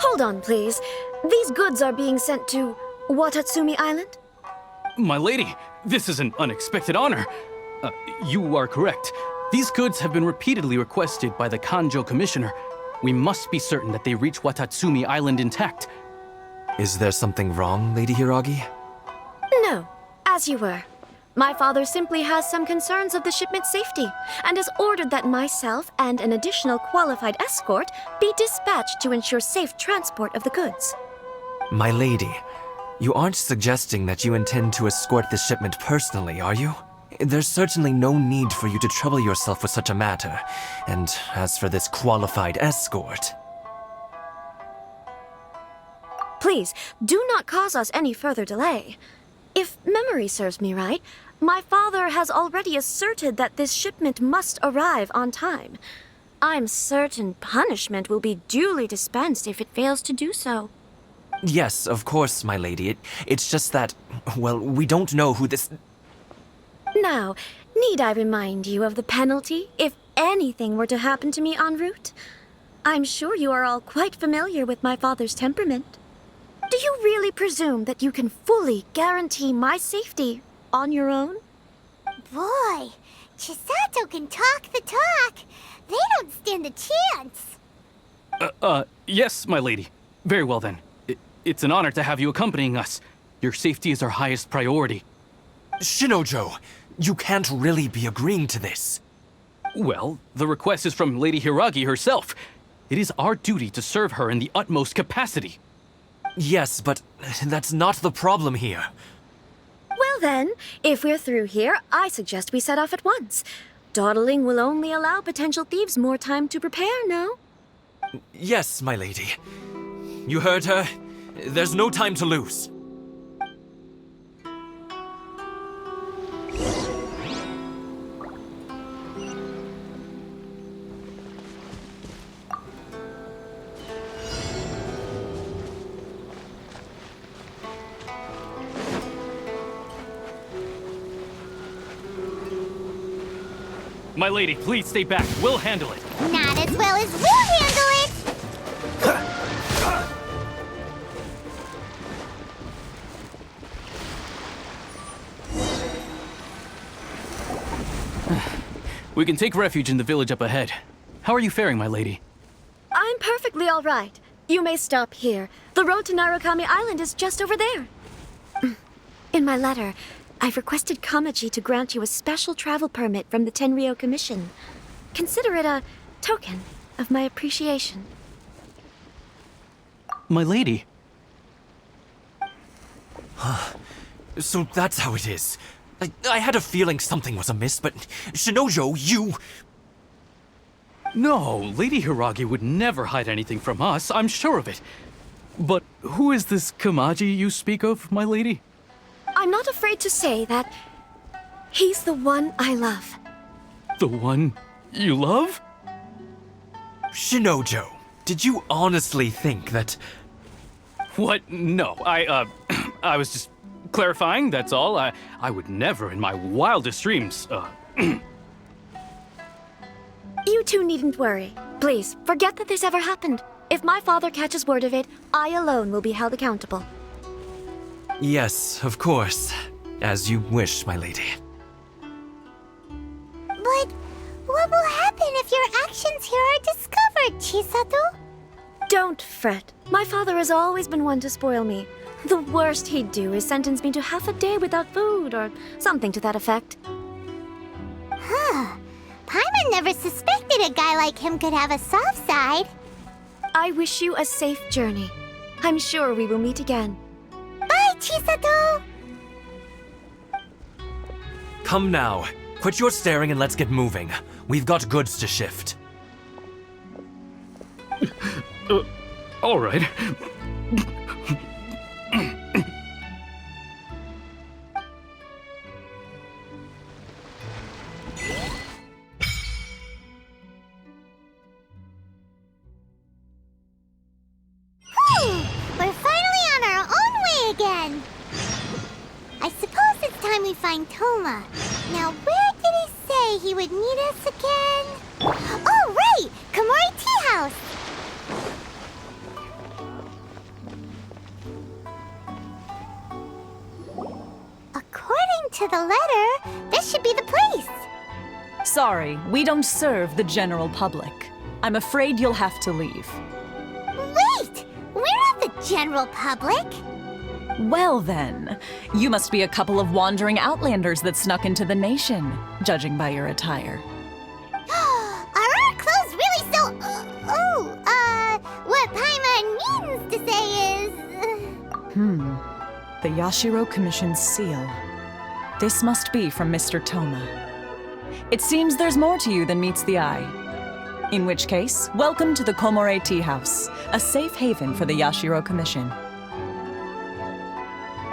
Hold on, please. These goods are being sent to Watatsumi Island? My lady, this is an unexpected honor. You are correct. These goods have been repeatedly requested by the Kanjo Commissioner. We must be certain that they reach Watatsumi Island intact. Is there something wrong, Lady Hiragi? No, as you were. My father simply has some concerns of the shipment's safety, and has ordered that myself and an additional qualified escort be dispatched to ensure safe transport of the goods. My lady, you aren't suggesting that you intend to escort this shipment personally, are you? There's certainly no need for you to trouble yourself with such a matter. And as for this qualified escort... Please, do not cause us any further delay. If memory serves me right, my father has already asserted that this shipment must arrive on time. I'm certain punishment will be duly dispensed if it fails to do so. Yes, of course, my lady. It's just that, well, we don't know who this... Now, need I remind you of the penalty if anything were to happen to me en route? I'm sure you are all quite familiar with my father's temperament. Do you really presume that you can fully guarantee my safety on your own? Boy, Chisato can talk the talk. They don't stand a chance. Yes, my lady. Very well then. It's an honor to have you accompanying us. Your safety is our highest priority. Shinojo, you can't really be agreeing to this. Well, the request is from Lady Hiragi herself. It is our duty to serve her in the utmost capacity. Yes, but that's not the problem here. Well then, if we're through here, I suggest we set off at once. Dawdling will only allow potential thieves more time to prepare, no? Yes, my lady. You heard her. There's no time to lose. My lady, please stay back. We'll handle it. Not as well as we'll handle it! We can take refuge in the village up ahead. How are you faring, my lady? I'm perfectly all right. You may stop here. The road to Narukami Island is just over there. In my letter, I've requested Kamaji to grant you a special travel permit from the Tenryou Commission. Consider it a token of my appreciation. My lady. So that's how it is. I had a feeling something was amiss, but Shinojo, you... No, Lady Hiragi would never hide anything from us, I'm sure of it. But who is this Kamaji you speak of, my lady? I'm not afraid to say that he's the one I love. The one you love? Shinojo, did you honestly think that... What? No, I was just clarifying, that's all. I would never in my wildest dreams, You two needn't worry. Please, forget that this ever happened. If my father catches word of it, I alone will be held accountable. Yes, of course. As you wish, my lady. But what will happen if your actions here are discovered, Chisato? Don't fret. My father has always been one to spoil me. The worst he'd do is sentence me to half a day without food, or something to that effect. Huh. Paimon never suspected a guy like him could have a soft side. I wish you a safe journey. I'm sure we will meet again. Bye, Chisato! Come now. Quit your staring and let's get moving. We've got goods to shift. All right. We're finally on our own way again. I suppose it's time we find Toma. Now, where did he say he would meet us again? Oh, right! Komori Tea House! According to the letter, this should be the place. Sorry, we don't serve the general public. I'm afraid you'll have to leave. Wait! We're not the general public. Well then, you must be a couple of wandering outlanders that snuck into the nation, judging by your attire. Are our clothes really so... what Paimon means to say is... The Yashiro Commission's seal. This must be from Mr. Toma. It seems there's more to you than meets the eye. In which case, welcome to the Komore Tea House, a safe haven for the Yashiro Commission.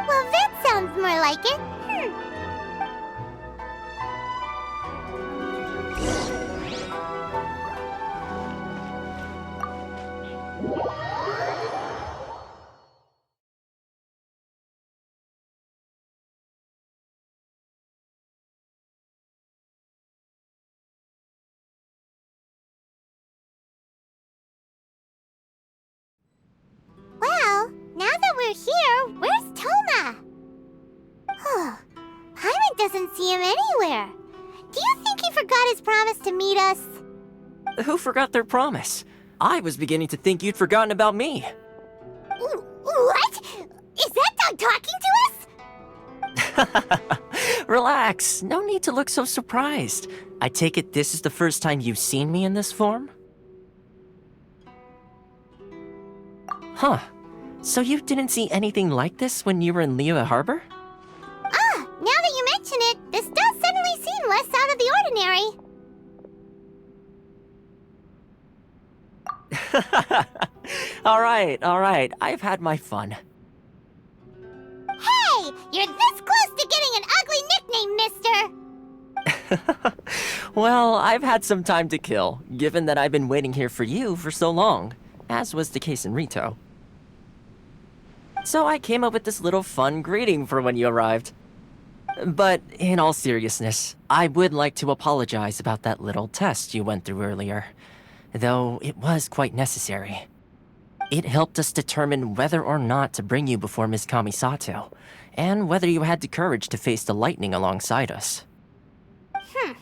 Well, that sounds more like it. Well, now that we're here, where's Toma? Paimon doesn't see him anywhere. Do you think he forgot his promise to meet us? Who forgot their promise? I was beginning to think you'd forgotten about me. What? Is that dog talking to us? Relax. No need to look so surprised. I take it this is the first time you've seen me in this form? Huh. So you didn't see anything like this when you were in Liyue Harbor? Now that you mention it, this does suddenly seem less out of the ordinary. All right. I've had my fun. Hey! You're this close to getting an ugly nickname, mister! Well, I've had some time to kill, given that I've been waiting here for you for so long, as was the case in Rito. So I came up with this little fun greeting for when you arrived. But in all seriousness, I would like to apologize about that little test you went through earlier, though it was quite necessary. It helped us determine whether or not to bring you before Ms. Kamisato, and whether you had the courage to face the lightning alongside us. Don't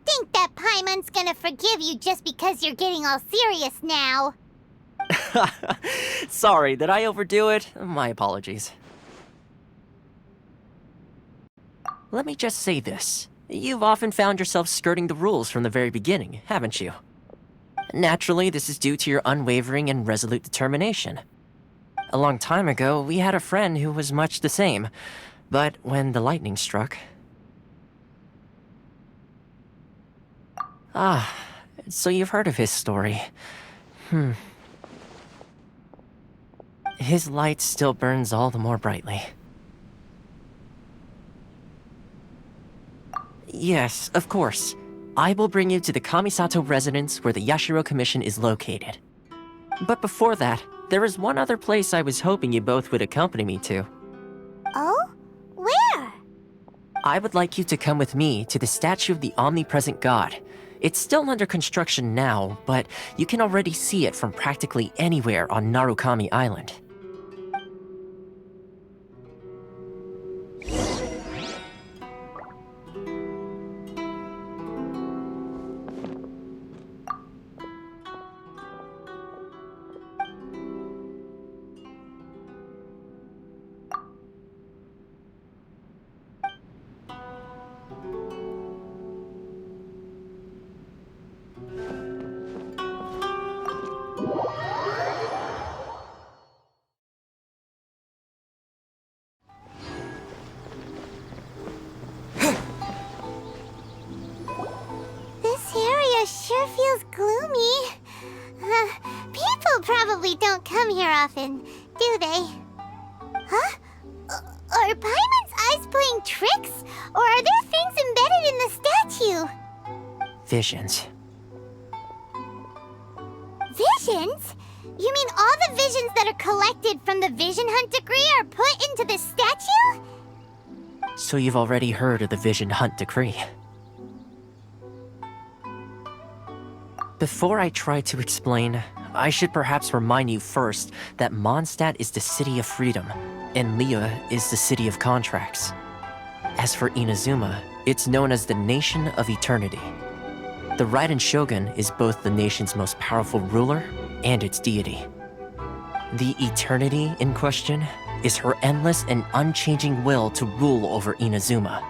think that Paimon's gonna forgive you just because you're getting all serious now. Sorry, did I overdo it? My apologies. Let me just say this. You've often found yourself skirting the rules from the very beginning, haven't you? Naturally, this is due to your unwavering and resolute determination. A long time ago, we had a friend who was much the same, but when the lightning struck... so you've heard of his story. His light still burns all the more brightly. Yes, of course. I will bring you to the Kamisato residence where the Yashiro Commission is located. But before that, there is one other place I was hoping you both would accompany me to. Oh? Where? I would like you to come with me to the statue of the omnipresent god. It's still under construction now, but you can already see it from practically anywhere on Narukami Island. This area sure feels gloomy. People probably don't come here often, do they? Huh? Are Paimon's eyes playing tricks? Or are there things embedded in the statue? Visions. Visions? You mean all the visions that are collected from the Vision Hunt decree are put into the statue? So you've already heard of the Vision Hunt decree. Before I try to explain, I should perhaps remind you first that Mondstadt is the city of freedom, and Liyue is the city of contracts. As for Inazuma, it's known as the Nation of Eternity. The Raiden Shogun is both the nation's most powerful ruler and its deity. The Eternity in question is her endless and unchanging will to rule over Inazuma.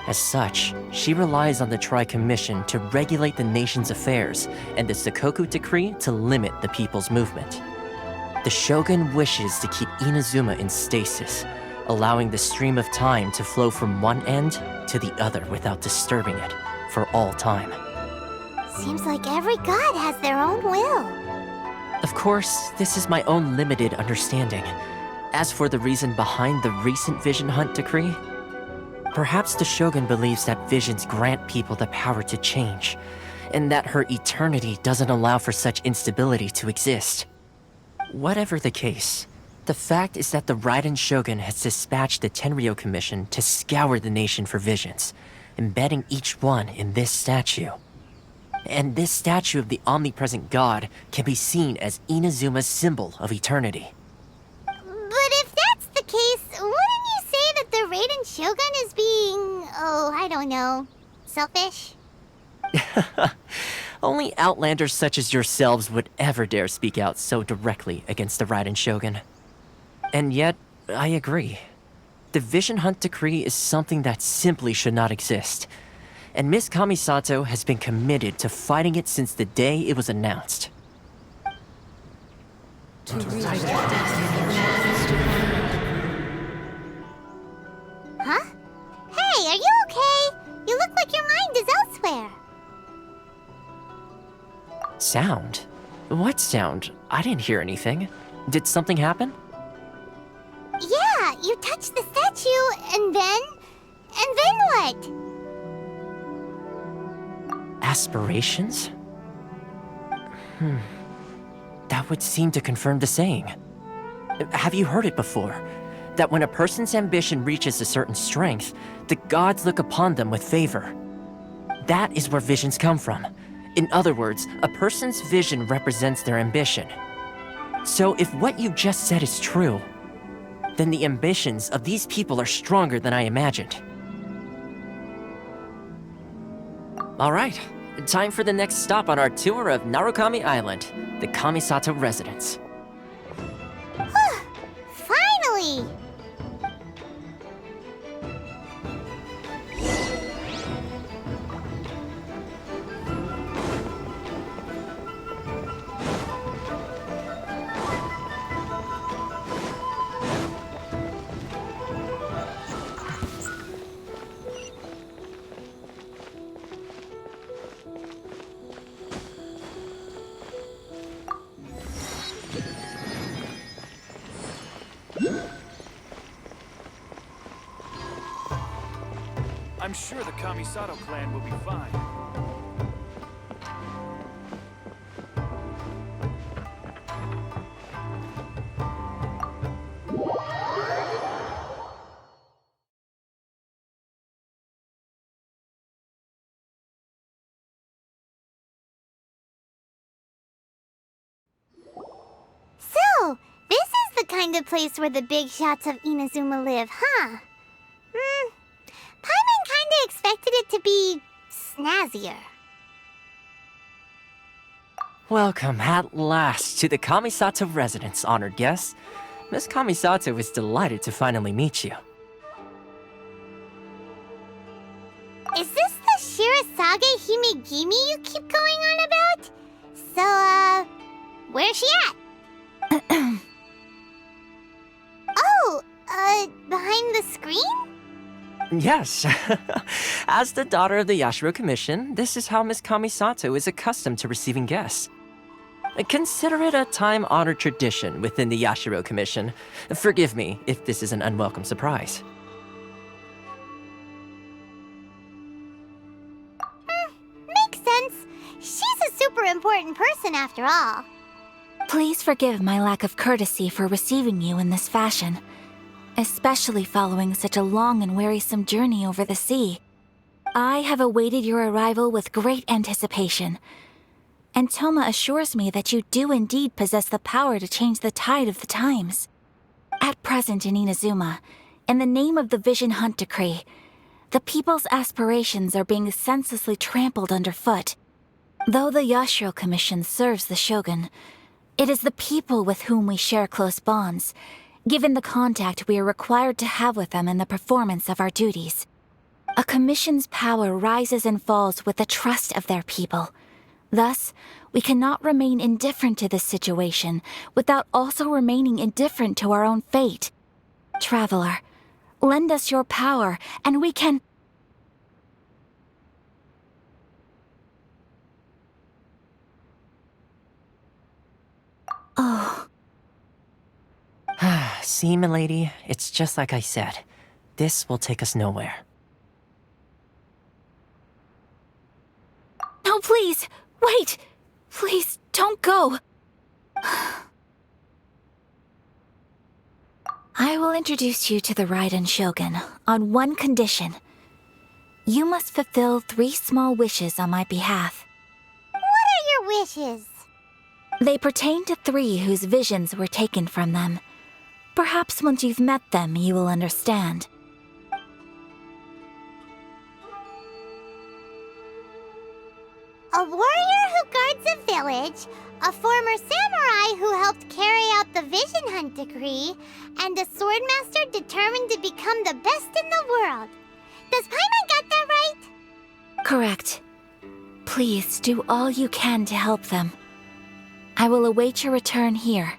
As such, she relies on the Tri-Commission to regulate the nation's affairs and the Sakoku Decree to limit the people's movement. The Shogun wishes to keep Inazuma in stasis, allowing the stream of time to flow from one end to the other without disturbing it for all time. Seems like every god has their own will. Of course, this is my own limited understanding. As for the reason behind the recent Vision Hunt decree, perhaps the Shogun believes that visions grant people the power to change, and that her eternity doesn't allow for such instability to exist. Whatever the case, the fact is that the Raiden Shogun has dispatched the Tenryou Commission to scour the nation for visions, embedding each one in this statue. And this statue of the omnipresent god can be seen as Inazuma's symbol of eternity. But if that's the case, wouldn't you say that the Raiden Shogun is being, I don't know, selfish? Only outlanders such as yourselves would ever dare speak out so directly against the Raiden Shogun. And yet, I agree. The Vision Hunt decree is something that simply should not exist. And Miss Kamisato has been committed to fighting it since the day it was announced. Huh? Hey, are you okay? You look like your mind is elsewhere. Sound? What sound? I didn't hear anything. Did something happen? Yeah, you touched the statue, and then what? Aspirations? That would seem to confirm the saying. Have you heard it before? That when a person's ambition reaches a certain strength, the gods look upon them with favor. That is where visions come from. In other words, a person's vision represents their ambition. So if what you just said is true, then the ambitions of these people are stronger than I imagined. All right, time for the next stop on our tour of Narukami Island, the Kamisato residence. Finally! I'm sure the Kamisato clan will be fine. kind of place where the big shots of Inazuma live, huh? Paimon kinda expected it to be snazzier. Welcome at last to the Kamisato residence, honored guests. Miss Kamisato is delighted to finally meet you. Is this the Shirasage Himegimi you keep going on about? So, where's she at? Behind the screen? Yes. As the daughter of the Yashiro Commission, this is how Miss Kamisato is accustomed to receiving guests. Consider it a time-honored tradition within the Yashiro Commission. Forgive me if this is an unwelcome surprise. Makes sense. She's a super important person after all. Please forgive my lack of courtesy for receiving you in this fashion, especially following such a long and wearisome journey over the sea. I have awaited your arrival with great anticipation, and Toma assures me that you do indeed possess the power to change the tide of the times. At present in Inazuma, in the name of the Vision Hunt Decree, the people's aspirations are being senselessly trampled underfoot. Though the Yashiro Commission serves the Shogun, it is the people with whom we share close bonds, given the contact we are required to have with them in the performance of our duties. A commission's power rises and falls with the trust of their people. Thus, we cannot remain indifferent to this situation without also remaining indifferent to our own fate. Traveler, lend us your power, and we can... Oh. See, milady, it's just like I said. This will take us nowhere. No, please! Wait! Please, don't go! I will introduce you to the Raiden Shogun on one condition. You must fulfill 3 small wishes on my behalf. What are your wishes? They pertain to 3 whose visions were taken from them. Perhaps once you've met them, you will understand. A warrior who guards a village, a former samurai who helped carry out the Vision Hunt Decree, and a swordmaster determined to become the best in the world. Does Paimon get that right? Correct. Please do all you can to help them. I will await your return here.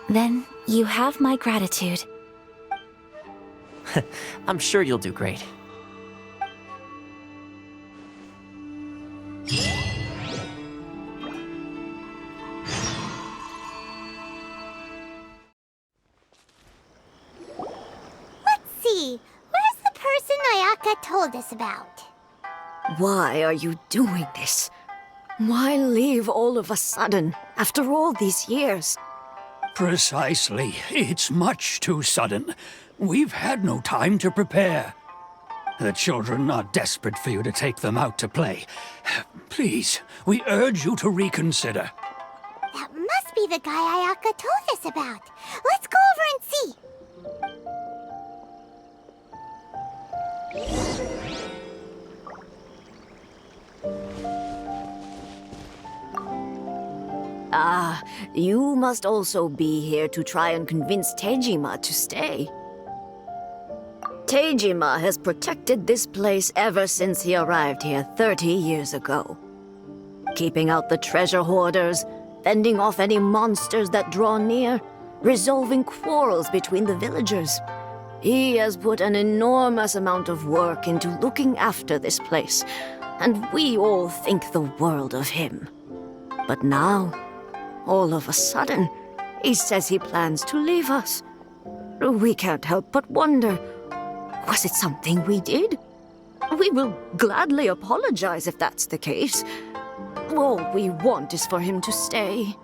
Then you have my gratitude. I'm sure you'll do great. Let's see. Where's the person Ayaka told us about? Why are you doing this? Why leave all of a sudden, after all these years? Precisely. It's much too sudden. We've had no time to prepare. The children are desperate for you to take them out to play. Please, we urge you to reconsider. That must be the guy Ayaka told us about. Let's go over and see. Ah, you must also be here to try and convince Tejima to stay. Tejima has protected this place ever since he arrived here 30 years ago. Keeping out the treasure hoarders, fending off any monsters that draw near, resolving quarrels between the villagers. He has put an enormous amount of work into looking after this place, and we all think the world of him. But now, all of a sudden, he says he plans to leave us. We can't help but wonder, was it something we did? We will gladly apologize if that's the case. All we want is for him to stay.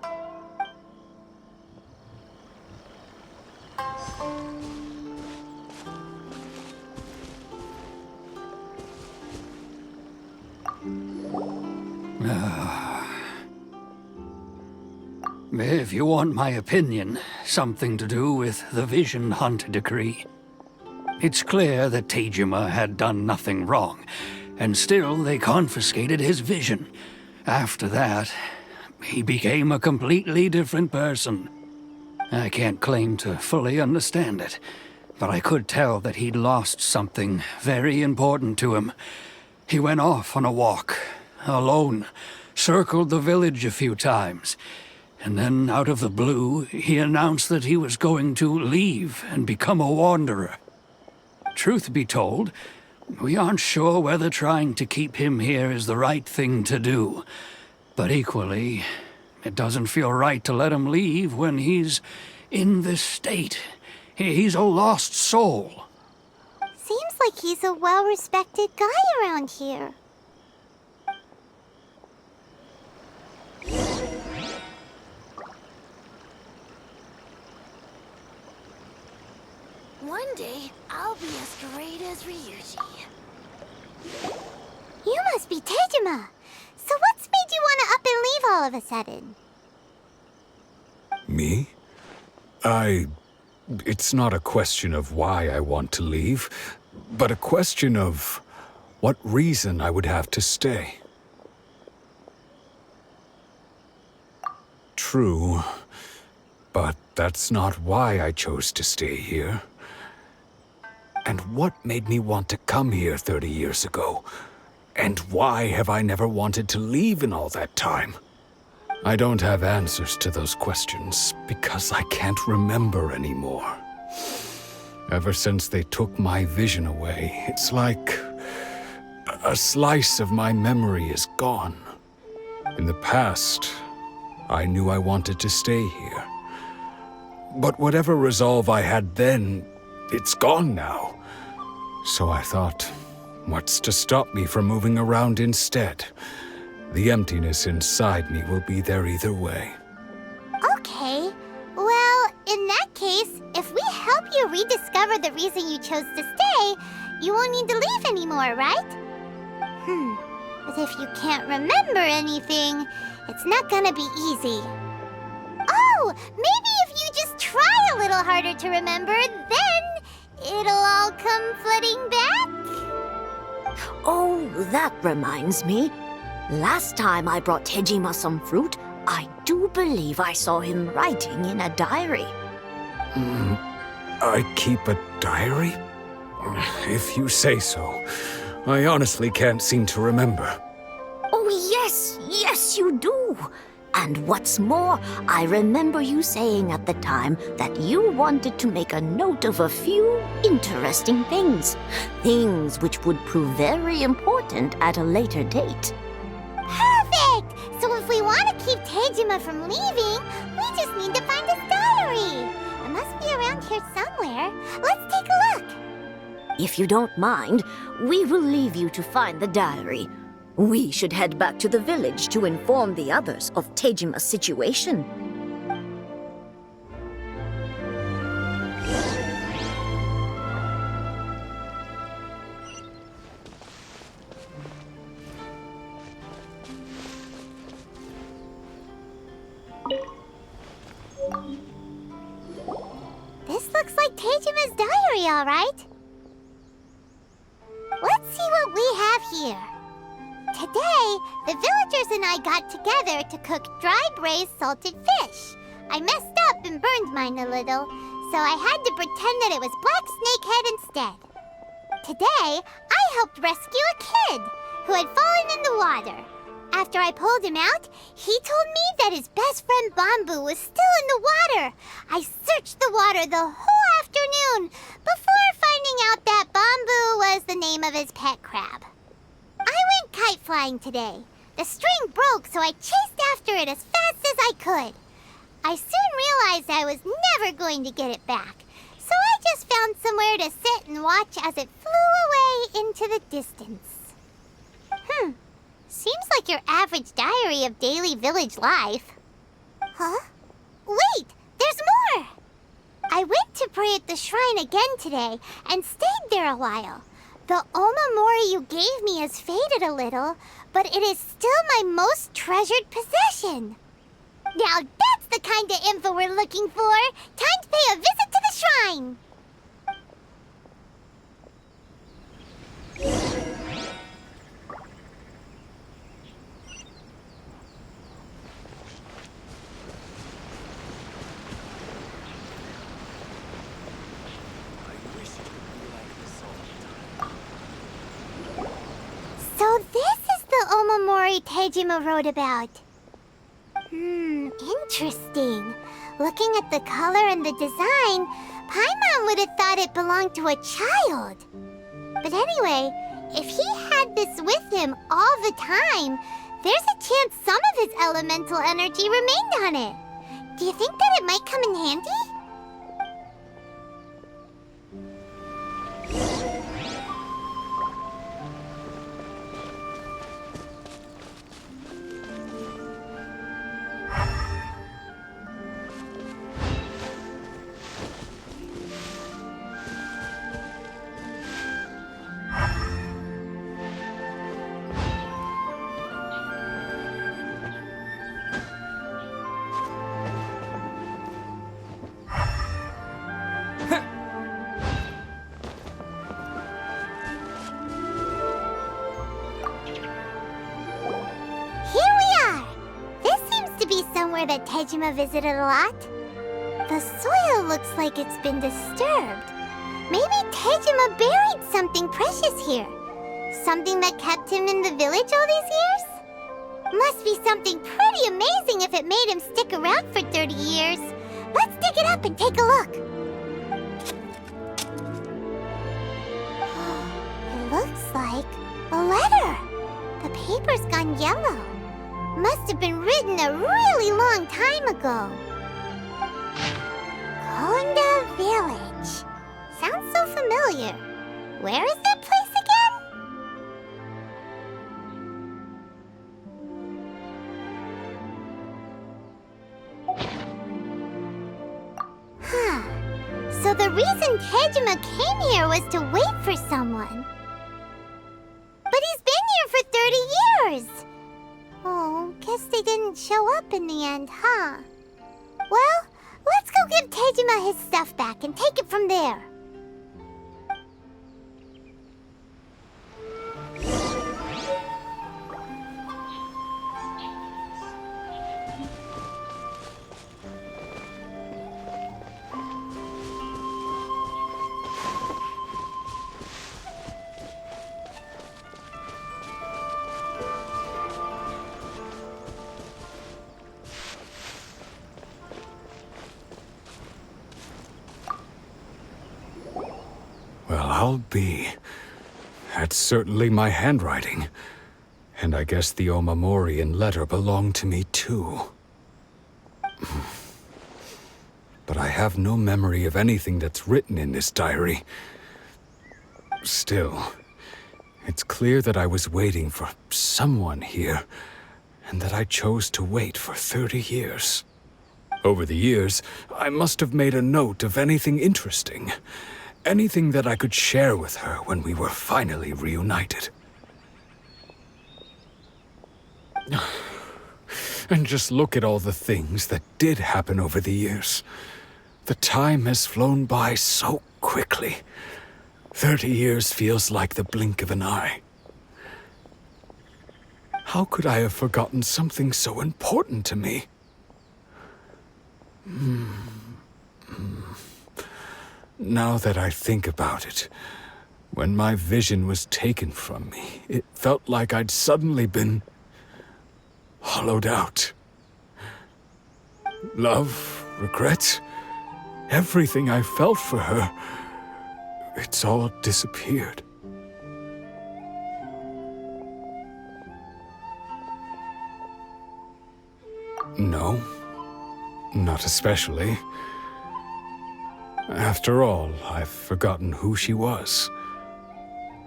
If you want my opinion, something to do with the Vision Hunt decree. It's clear that Tejima had done nothing wrong, and still they confiscated his vision. After that, he became a completely different person. I can't claim to fully understand it, but I could tell that he'd lost something very important to him. He went off on a walk, alone, circled the village a few times, and then out of the blue, he announced that he was going to leave and become a wanderer. Truth be told, we aren't sure whether trying to keep him here is the right thing to do. But equally, it doesn't feel right to let him leave when he's in this state. He's a lost soul. Seems like he's a well-respected guy around here. One day, I'll be as great as Ryuji. You must be Tejima. So what's made you want to up and leave all of a sudden? Me? It's not a question of why I want to leave, but a question of what reason I would have to stay. True, but that's not why I chose to stay here. And what made me want to come here 30 years ago? And why have I never wanted to leave in all that time? I don't have answers to those questions because I can't remember anymore. Ever since they took my vision away, it's like a slice of my memory is gone. In the past, I knew I wanted to stay here. But whatever resolve I had then, it's gone now. So I thought, what's to stop me from moving around instead? The emptiness inside me will be there either way. Okay. Well, in that case, if we help you rediscover the reason you chose to stay, you won't need to leave anymore, right? But if you can't remember anything, it's not gonna be easy. Oh, maybe if you just try a little harder to remember, then it'll all come flooding back? Oh, that reminds me. Last time I brought Tejima some fruit, I do believe I saw him writing in a diary. I keep a diary? If you say so. I honestly can't seem to remember. Oh, yes, you do. And what's more, I remember you saying at the time that you wanted to make a note of a few interesting things. Things which would prove very important at a later date. Perfect! So if we want to keep Tejima from leaving, we just need to find his diary. It must be around here somewhere. Let's take a look. If you don't mind, we will leave you to find the diary. We should head back to the village to inform the others of Tejima's situation. This looks like Tejima's diary, all right. Let's see what we have here. Today, the villagers and I got together to cook dry braised salted fish. I messed up and burned mine a little, so I had to pretend that it was black snakehead instead. Today, I helped rescue a kid who had fallen in the water. After I pulled him out, he told me that his best friend Bamboo was still in the water. I searched the water the whole afternoon before finding out that Bamboo was the name of his pet crab. I went kite flying today. The string broke, so I chased after it as fast as I could. I soon realized I was never going to get it back, so I just found somewhere to sit and watch as it flew away into the distance. Seems like your average diary of daily village life. Huh? Wait, there's more! I went to pray at the shrine again today and stayed there a while. The Omamori you gave me has faded a little, but it is still my most treasured possession. Now that's the kind of info we're looking for. Time to pay a visit to the shrine. So this is the Omamori Tejima wrote about. Interesting. Looking at the color and the design, Paimon would have thought it belonged to a child. But anyway, if he had this with him all the time, there's a chance some of his elemental energy remained on it. Do you think that it might come in handy? That Tejima visited a lot. The soil looks like it's been disturbed. Maybe Tejima buried something precious here. Something that kept him in the village all these years? Must be something pretty amazing if it made him stick around for 30 years. Let's dig it up and take a look. It looks like a letter. The paper's gone yellow. Must have been written a really long time ago. Konda Village. Sounds so familiar. Where is that place again? So the reason Tejima came here was to wait for someone. But he's been here for 30 years! Oh, guess they didn't show up in the end, huh? Well, let's go give Tejima his stuff back and take it from there. Well, I'll be. That's certainly my handwriting. And I guess the Omamorian letter belonged to me too. But I have no memory of anything that's written in this diary. Still, it's clear that I was waiting for someone here, and that I chose to wait for 30 years. Over the years, I must have made a note of anything interesting. Anything that I could share with her when we were finally reunited. And just look at all the things that did happen over the years. The time has flown by so quickly. 30 years feels like the blink of an eye. How could I have forgotten something so important to me? Now that I think about it, when my vision was taken from me, it felt like I'd suddenly been hollowed out. Love, regret, everything I felt for her, it's all disappeared. No, not especially. After all, I've forgotten who she was.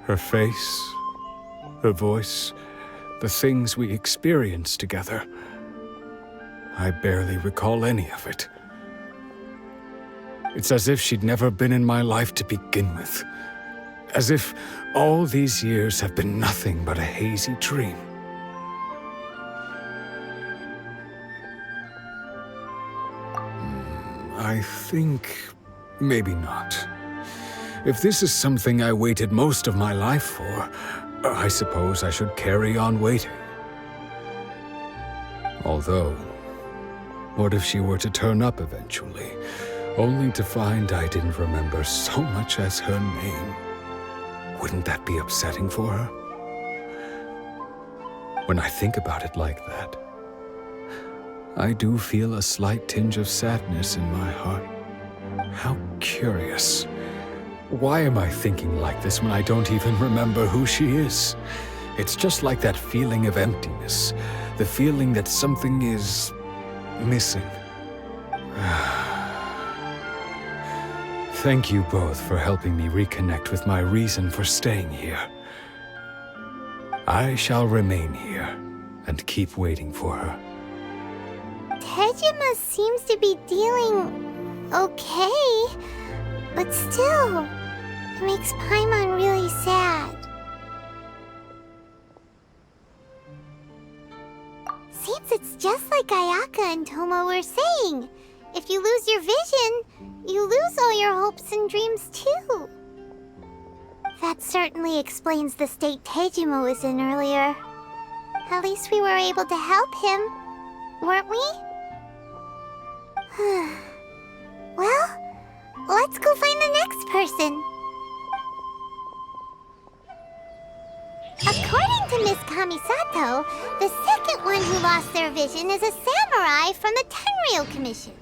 Her face, her voice, the things we experienced together. I barely recall any of it. It's as if she'd never been in my life to begin with. As if all these years have been nothing but a hazy dream. I think maybe not. If this is something I waited most of my life for, I suppose I should carry on waiting. Although, what if she were to turn up eventually, only to find I didn't remember so much as her name? Wouldn't that be upsetting for her? When I think about it like that, I do feel a slight tinge of sadness in my heart. How curious. Why am I thinking like this when I don't even remember who she is? It's just like that feeling of emptiness, the feeling that something is missing. Thank you both for helping me reconnect with my reason for staying here. I shall remain here and keep waiting for her. Tejima seems to be dealing okay, but still, it makes Paimon really sad. Seems it's just like Ayaka and Toma were saying. If you lose your vision, you lose all your hopes and dreams too. That certainly explains the state Tejima was in earlier. At least we were able to help him, weren't we? Well, let's go find the next person. According to Miss Kamisato, the second one who lost their vision is a samurai from the Tenryou Commission.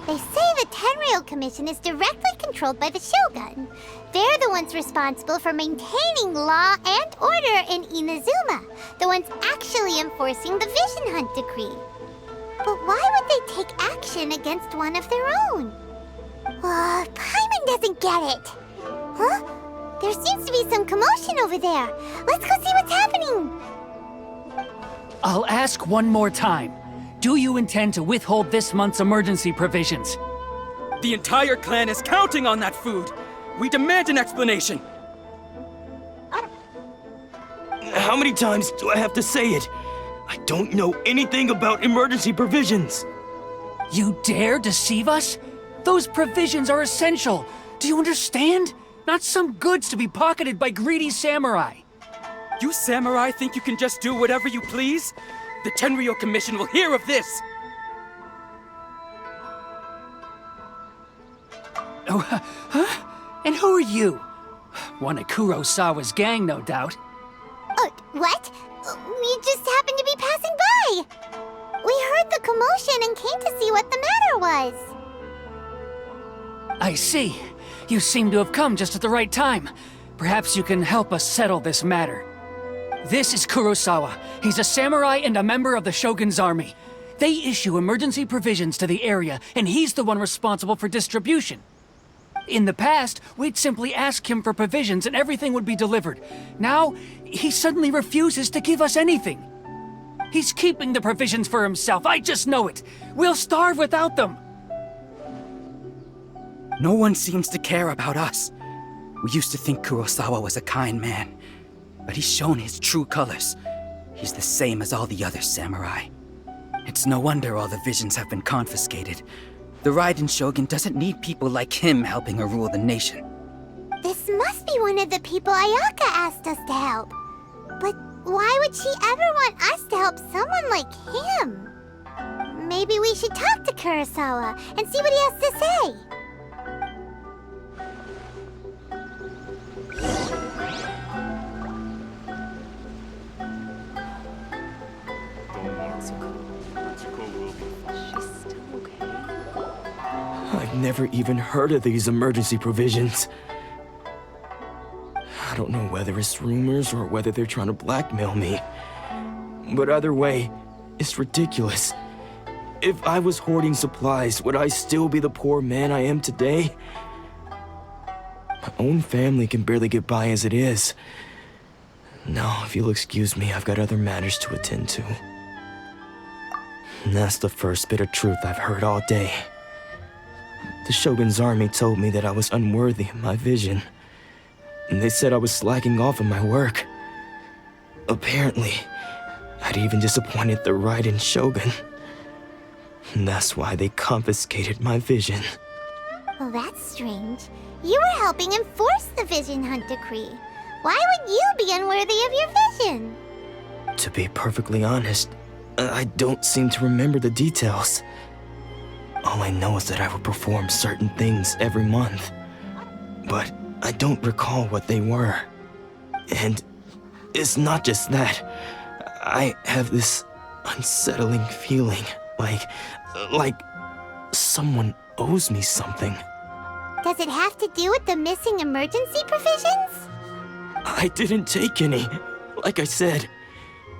They say the Tenryou Commission is directly controlled by the Shogun. They're the ones responsible for maintaining law and order in Inazuma, the ones actually enforcing the Vision Hunt decree. But why would they take action against one of their own? Paimon doesn't get it. Huh? There seems to be some commotion over there. Let's go see what's happening. I'll ask one more time. Do you intend to withhold this month's emergency provisions? The entire clan is counting on that food! We demand an explanation! How many times do I have to say it? I don't know anything about emergency provisions! You dare deceive us? Those provisions are essential! Do you understand? Not some goods to be pocketed by greedy samurai! You samurai think you can just do whatever you please? The Tenryou Commission will hear of this! Oh, huh? And who are you? One of Kurosawa's gang, no doubt. What? We just happened to be passing by! We heard the commotion and came to see what the matter was. I see. You seem to have come just at the right time. Perhaps you can help us settle this matter. This is Kurosawa. He's a samurai and a member of the Shogun's army. They issue emergency provisions to the area, and he's the one responsible for distribution. In the past, we'd simply ask him for provisions and everything would be delivered. Now, he suddenly refuses to give us anything. He's keeping the provisions for himself, I just know it. We'll starve without them. No one seems to care about us. We used to think Kurosawa was a kind man, but he's shown his true colors. He's the same as all the other samurai. It's no wonder all the visions have been confiscated. The Raiden Shogun doesn't need people like him helping her rule the nation. This must be one of the people Ayaka asked us to help. But why would she ever want us to help someone like him? Maybe we should talk to Kurosawa and see what he has to say. I've never even heard of these emergency provisions. I don't know whether it's rumors or whether they're trying to blackmail me. But either way, it's ridiculous. If I was hoarding supplies, would I still be the poor man I am today? My own family can barely get by as it is. Now, if you'll excuse me, I've got other matters to attend to. And that's the first bit of truth I've heard all day. The Shogun's army told me that I was unworthy of my vision. And they said I was slacking off in my work. Apparently, I'd even disappointed the Raiden Shogun. And that's why they confiscated my vision. Well, that's strange. You were helping enforce the Vision Hunt Decree. Why would you be unworthy of your vision? To be perfectly honest, I don't seem to remember the details. All I know is that I would perform certain things every month. But I don't recall what they were. And it's not just that. I have this unsettling feeling, like someone owes me something. Does it have to do with the missing emergency provisions? I didn't take any. Like I said,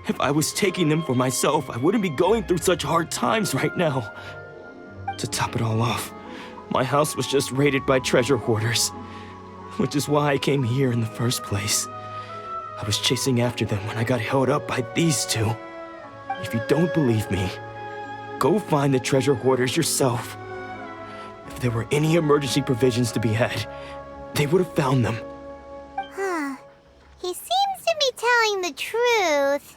if I was taking them for myself, I wouldn't be going through such hard times right now. To top it all off, my house was just raided by treasure hoarders, which is why I came here in the first place. I was chasing after them when I got held up by these two. If you don't believe me, go find the treasure hoarders yourself. If there were any emergency provisions to be had, they would have found them. Huh. He seems to be telling the truth.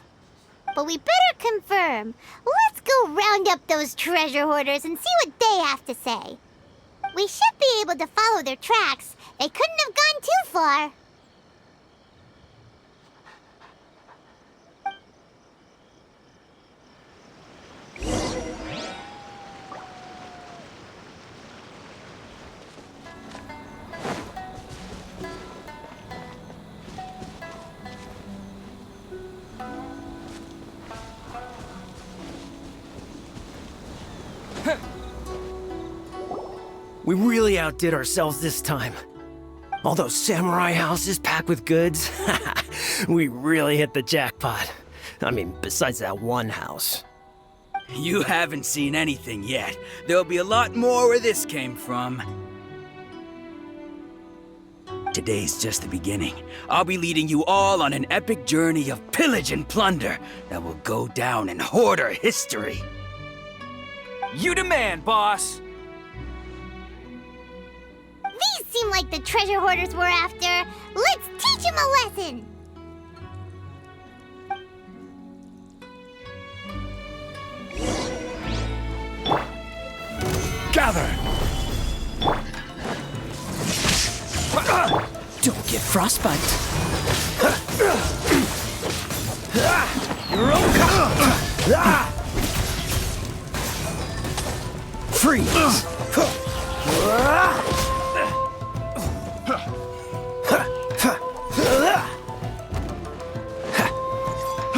But we better confirm. Let's go round up those treasure hoarders and see what they have to say. We should be able to follow their tracks. They couldn't have gone too far. We really outdid ourselves this time. All those samurai houses packed with goods, we really hit the jackpot. I mean, besides that one house. You haven't seen anything yet. There'll be a lot more where this came from. Today's just the beginning. I'll be leading you all on an epic journey of pillage and plunder that will go down in hoarder history. You demand, boss! These seem like the treasure hoarders we're after. Let's teach them a lesson! Gather! Don't get frostbite. Your own freeze!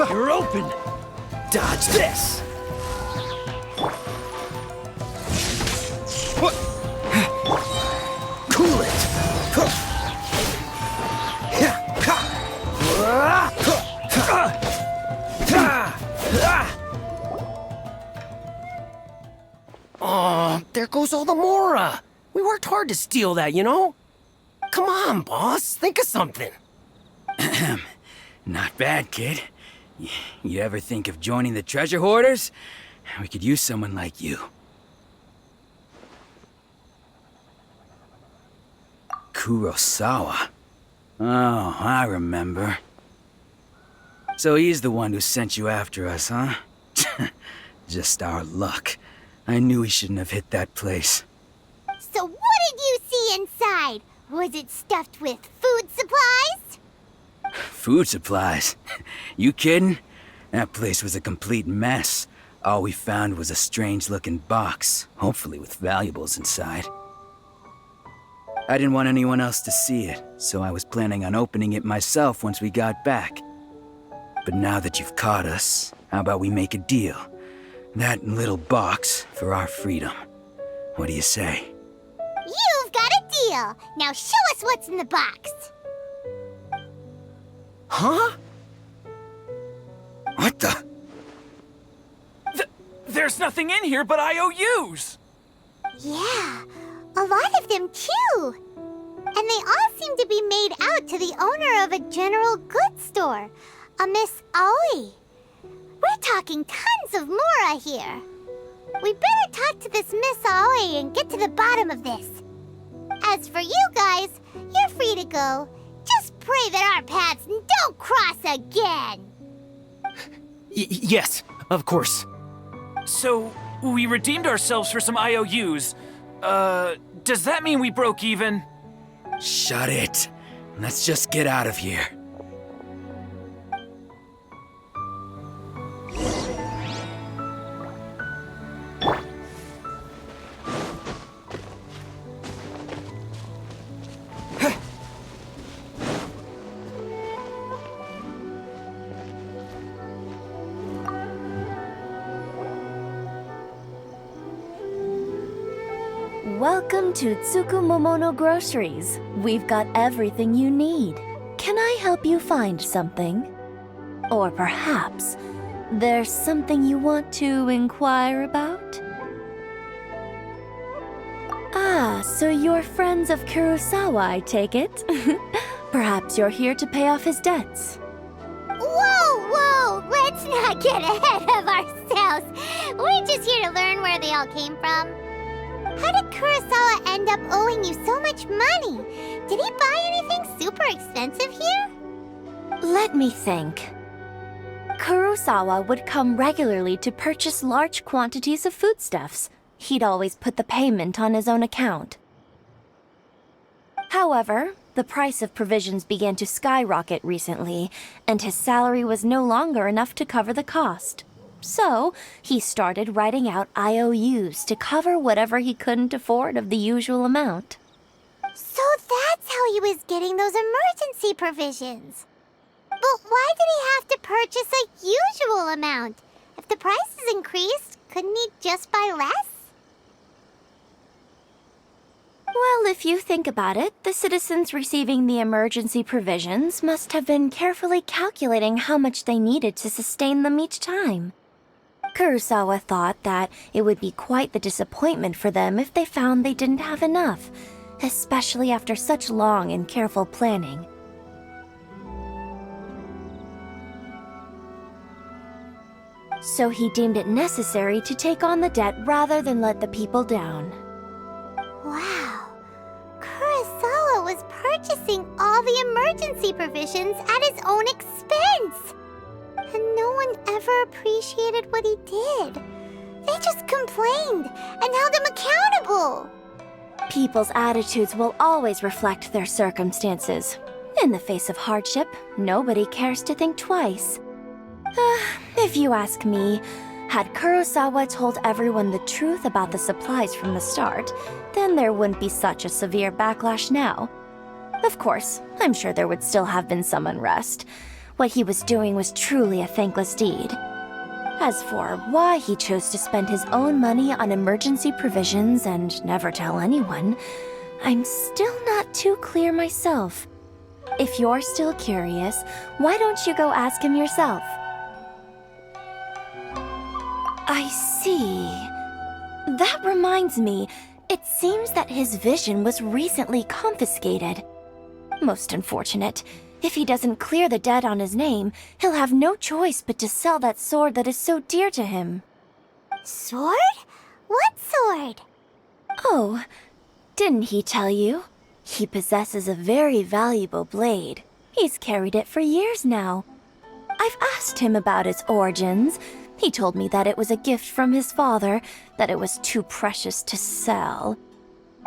You're open! Dodge this! Cool it! Oh, there goes all the Mora! We worked hard to steal that, you know? Come on, boss, think of something. Not bad, kid. You ever think of joining the treasure hoarders? We could use someone like you. Kurosawa. Oh, I remember. So he's the one who sent you after us, huh? Just our luck. I knew he shouldn't have hit that place. So what did you see inside? Was it stuffed with food supplies? Food supplies? You kidding? That place was a complete mess. All we found was a strange-looking box, hopefully with valuables inside. I didn't want anyone else to see it, so I was planning on opening it myself once we got back. But now that you've caught us, how about we make a deal? That little box for our freedom. What do you say? You've got a deal! Now show us what's in the box! Huh? What the? There's nothing in here but IOUs! Yeah, a lot of them too. And they all seem to be made out to the owner of a general goods store, a Miss Aoi. We're talking tons of Mora here. We better talk to this Miss Aoi and get to the bottom of this. As for you guys, you're free to go. Just pray that our paths don't cross again. Yes, of course. So, we redeemed ourselves for some IOUs. Does that mean we broke even? Shut it. Let's just get out of here. Welcome to Tsukumomono Groceries. We've got everything you need. Can I help you find something? Or perhaps there's something you want to inquire about? Ah, so you're friends of Kurosawa, I take it? Perhaps you're here to pay off his debts. Whoa! Let's not get ahead of ourselves. We're just here to learn where they all came from. How did Kurosawa end up owing you so much money? Did he buy anything super expensive here? Let me think. Kurosawa would come regularly to purchase large quantities of foodstuffs. He'd always put the payment on his own account. However, the price of provisions began to skyrocket recently, and his salary was no longer enough to cover the cost. So, he started writing out IOUs to cover whatever he couldn't afford of the usual amount. So that's how he was getting those emergency provisions. But why did he have to purchase a usual amount? If the prices increased, couldn't he just buy less? Well, if you think about it, the citizens receiving the emergency provisions must have been carefully calculating how much they needed to sustain them each time. Kurosawa thought that it would be quite the disappointment for them if they found they didn't have enough, especially after such long and careful planning. So he deemed it necessary to take on the debt rather than let the people down. Wow. Kurosawa was purchasing all the emergency provisions at his own expense. And no one ever appreciated what he did. They just complained and held him accountable. People's attitudes will always reflect their circumstances. In the face of hardship, nobody cares to think twice. If you ask me, had Kurosawa told everyone the truth about the supplies from the start, then there wouldn't be such a severe backlash now. Of course, I'm sure there would still have been some unrest. What he was doing was truly a thankless deed. As for why he chose to spend his own money on emergency provisions and never tell anyone, I'm still not too clear myself. If you're still curious, why don't you go ask him yourself? I see. That reminds me, it seems that his vision was recently confiscated. Most unfortunate. If he doesn't clear the debt on his name, he'll have no choice but to sell that sword that is so dear to him. Sword? What sword? Oh, didn't he tell you? He possesses a very valuable blade. He's carried it for years now. I've asked him about its origins. He told me that it was a gift from his father, that it was too precious to sell.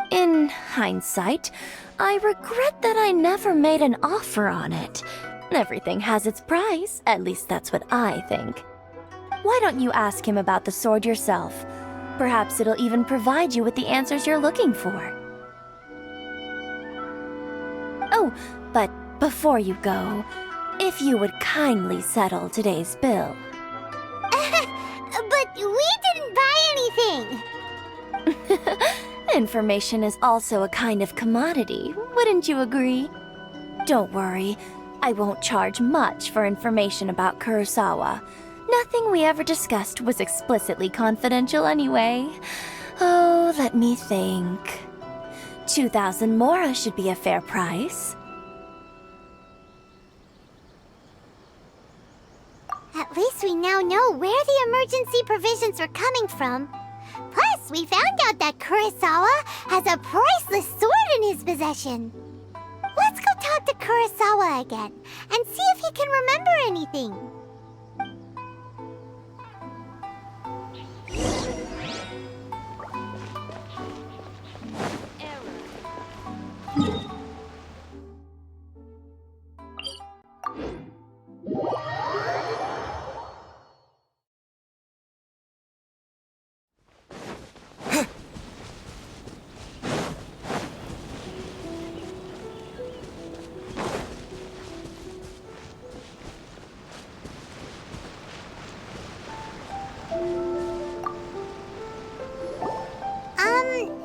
In hindsight, I regret that I never made an offer on it. Everything has its price, at least that's what I think. Why don't you ask him about the sword yourself? Perhaps it'll even provide you with the answers you're looking for. Oh, but before you go, if you would kindly settle today's bill. But we didn't buy anything! Information is also a kind of commodity, wouldn't you agree? Don't worry, I won't charge much for information about Kurosawa. Nothing we ever discussed was explicitly confidential anyway. Oh, let me think. 2,000 mora should be a fair price. At least we now know where the emergency provisions were coming from. Plus, we found out that Kurosawa has a priceless sword in his possession. Let's go talk to Kurosawa again and see if he can remember anything.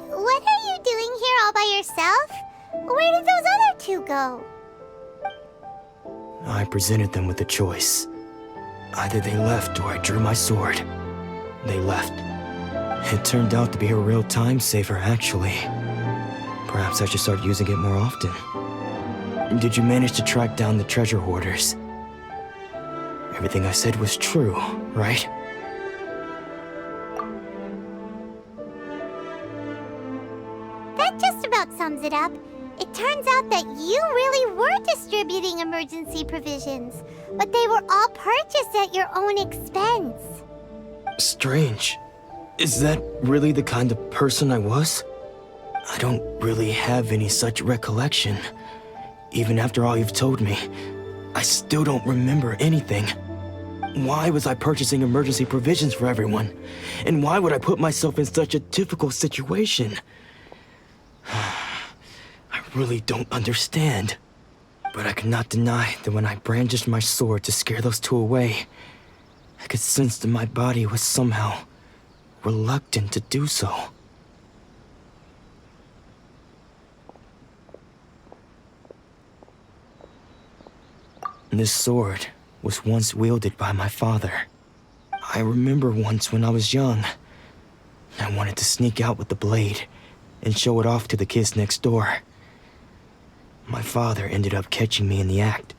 What are you doing here all by yourself? Where did those other two go? I presented them with a choice. Either they left or I drew my sword. They left. It turned out to be a real time saver, actually. Perhaps I should start using it more often. Did you manage to track down the treasure hoarders? Everything I said was true, right? That just about sums it up. It turns out that you really were distributing emergency provisions, but they were all purchased at your own expense. Strange. Is that really the kind of person I was? I don't really have any such recollection. Even after all you've told me, I still don't remember anything. Why was I purchasing emergency provisions for everyone? And why would I put myself in such a difficult situation? I really don't understand. But I cannot deny that when I brandished my sword to scare those two away, I could sense that my body was somehow reluctant to do so. This sword was once wielded by my father. I remember once when I was young, I wanted to sneak out with the blade and show it off to the kids next door. My father ended up catching me in the act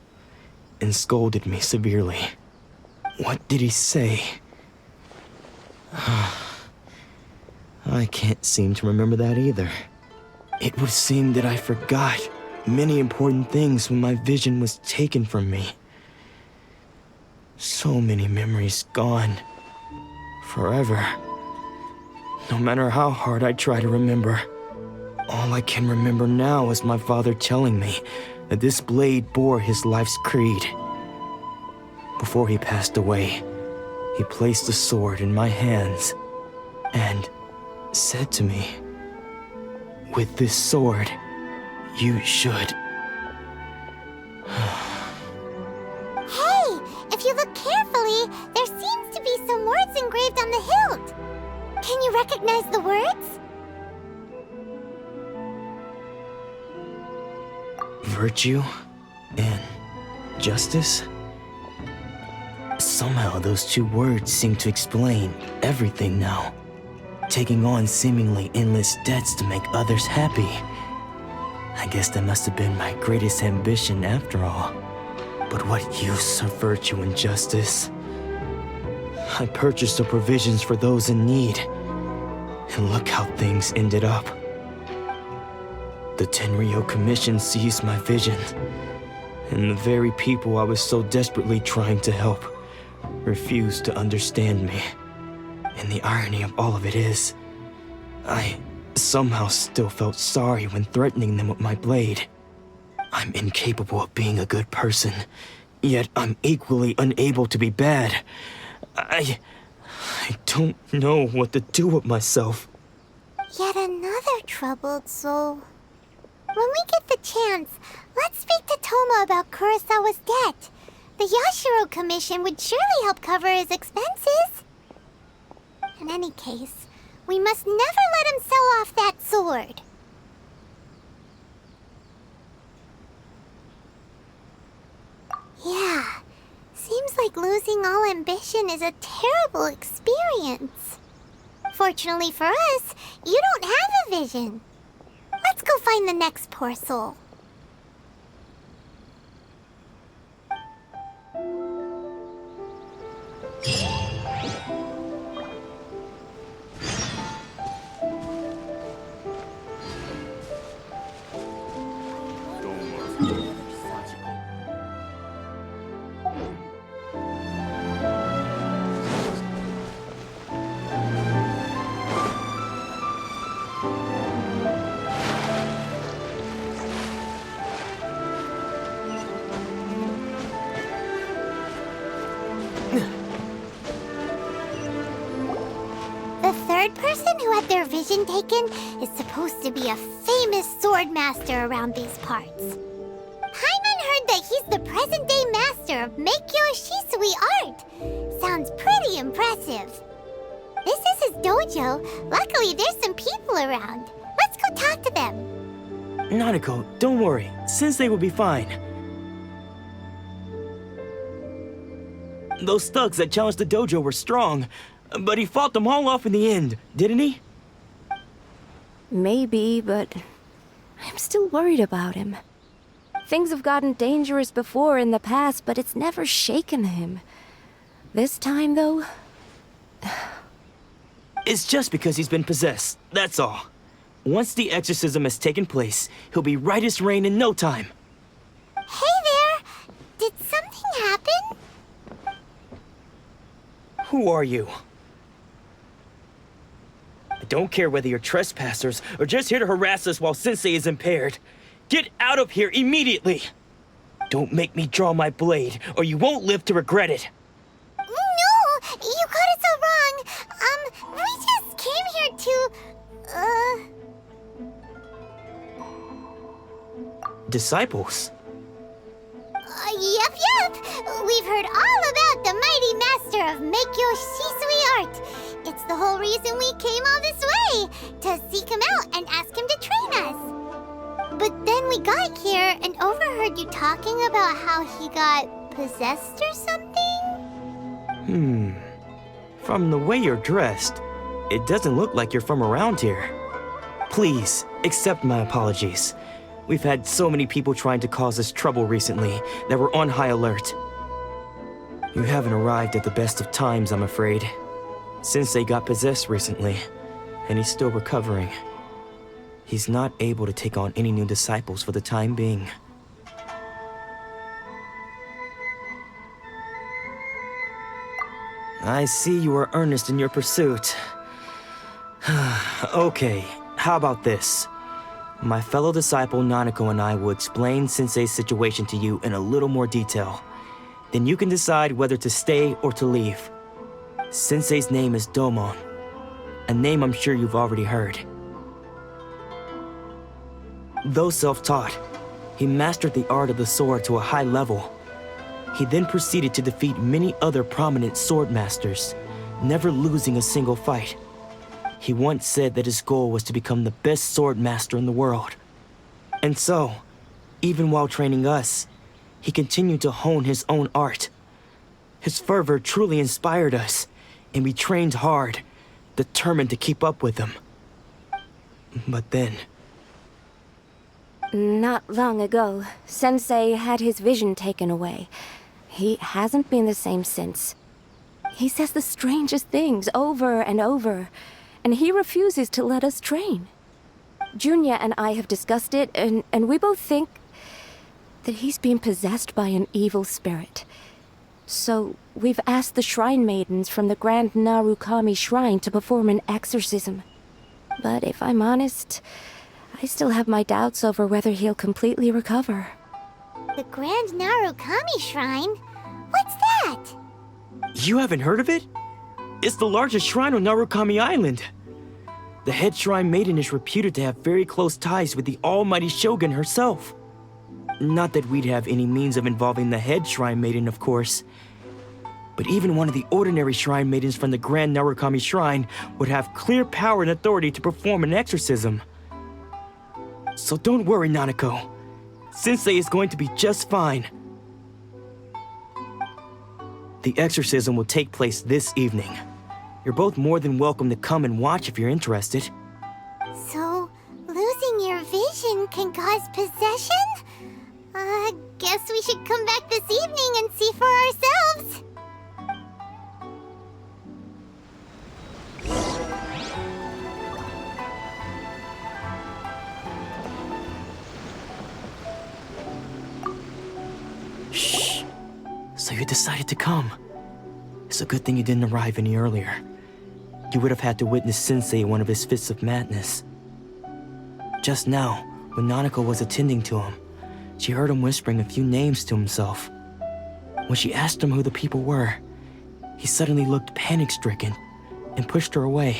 and scolded me severely. What did he say? I can't seem to remember that either. It would seem that I forgot many important things when my vision was taken from me. So many memories gone. Forever. No matter how hard I try to remember, all I can remember now is my father telling me that this blade bore his life's creed. Before he passed away, he placed the sword in my hands and said to me, "With this sword, you should..." Hey, if you look carefully, there seems to be some words engraved on the hilt. Can you recognize the words? Virtue and justice? Somehow those two words seem to explain everything now. Taking on seemingly endless debts to make others happy. I guess that must have been my greatest ambition after all. But what use of virtue and justice? I purchased the provisions for those in need. And look how things ended up. The Tenryo Commission seized my vision. And the very people I was so desperately trying to help refused to understand me. And the irony of all of it is, I somehow still felt sorry when threatening them with my blade. I'm incapable of being a good person, yet I'm equally unable to be bad. I don't know what to do with myself. Yet another troubled soul. When we get the chance, let's speak to Toma about Kurosawa's debt. The Yashiro Commission would surely help cover his expenses. In any case, we must never let him sell off that sword. Yeah, seems like losing losing all ambition is a terrible experience. Fortunately for us, you don't have a vision. Let's go find the next poor soul. The third person who had their vision taken is supposed to be a famous sword master around these parts. Paimon heard that he's the present-day master of Meikyo Shisui art. Sounds pretty impressive. This is his dojo. Luckily, there's some people around. Let's go talk to them. Nanako, don't worry. Sensei will be fine. Those thugs that challenged the dojo were strong, but he fought them all off in the end, didn't he? Maybe, but I'm still worried about him. Things have gotten dangerous before in the past, but it's never shaken him. This time, though... It's just because he's been possessed, that's all. Once the exorcism has taken place, he'll be right as rain in no time. Hey there! Did something happen? Who are you? I don't care whether you're trespassers or just here to harass us while Sensei is impaired. Get out of here immediately! Don't make me draw my blade, or you won't live to regret it. No! You got it so wrong! We just came here to... Disciples? Yep. We've heard all about the mighty master of Meikyo Shisui art. It's the whole reason we came all this way, to seek him out and ask him to train us. But then we got here and overheard you talking about how he got possessed or something? From the way you're dressed, it doesn't look like you're from around here. Please, accept my apologies. We've had so many people trying to cause us trouble recently that we're on high alert. You haven't arrived at the best of times, I'm afraid. Sensei got possessed recently, and he's still recovering. He's not able to take on any new disciples for the time being. I see you are earnest in your pursuit. Okay, how about this? My fellow disciple Nanako and I will explain Sensei's situation to you in a little more detail. Then you can decide whether to stay or to leave. Sensei's name is Domon, a name I'm sure you've already heard. Though self-taught, he mastered the art of the sword to a high level. He then proceeded to defeat many other prominent sword masters, never losing a single fight. He once said that his goal was to become the best sword master in the world. And so, even while training us, he continued to hone his own art. His fervor truly inspired us, and we trained hard, determined to keep up with him. But then... Not long ago, Sensei had his vision taken away. He hasn't been the same since. He says the strangest things over and over, and he refuses to let us train. Junya and I have discussed it, and we both think that he's being possessed by an evil spirit. So we've asked the shrine maidens from the Grand Narukami Shrine to perform an exorcism. But if I'm honest, I still have my doubts over whether he'll completely recover. The Grand Narukami Shrine? What's that? You haven't heard of it? It's the largest shrine on Narukami Island. The head shrine maiden is reputed to have very close ties with the almighty Shogun herself. Not that we'd have any means of involving the head shrine maiden, of course. But even one of the ordinary shrine maidens from the Grand Narukami Shrine would have clear power and authority to perform an exorcism. So don't worry, Nanako. Sensei is going to be just fine. The exorcism will take place this evening. You're both more than welcome to come and watch if you're interested. So, losing your vision can cause possession? Guess we should come back this evening and see for ourselves. Shh. So you decided to come. It's a good thing you didn't arrive any earlier. You would have had to witness Sensei in one of his fits of madness. Just now, when Nanako was attending to him, she heard him whispering a few names to himself. When she asked him who the people were, he suddenly looked panic-stricken and pushed her away.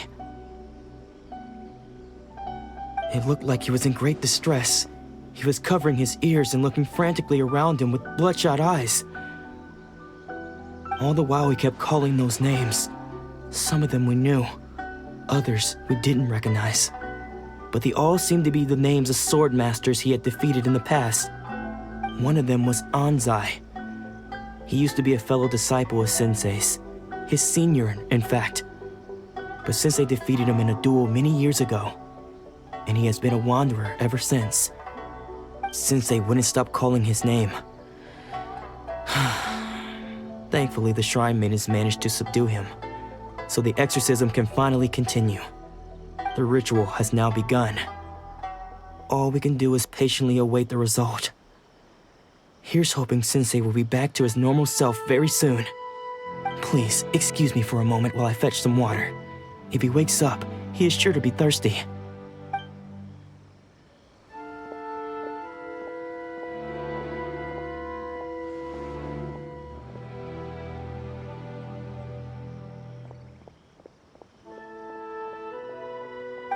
It looked like he was in great distress. He was covering his ears and looking frantically around him with bloodshot eyes. All the while he kept calling those names. Some of them we knew, others we didn't recognize. But they all seemed to be the names of sword masters he had defeated in the past. One of them was Anzai. He used to be a fellow disciple of Sensei's, his senior, in fact. But Sensei defeated him in a duel many years ago, and he has been a wanderer ever since. Sensei wouldn't stop calling his name. Thankfully, the shrine maidens managed to subdue him, so the exorcism can finally continue. The ritual has now begun. All we can do is patiently await the result. Here's hoping Sensei will be back to his normal self very soon. Please, excuse me for a moment while I fetch some water. If he wakes up, he is sure to be thirsty.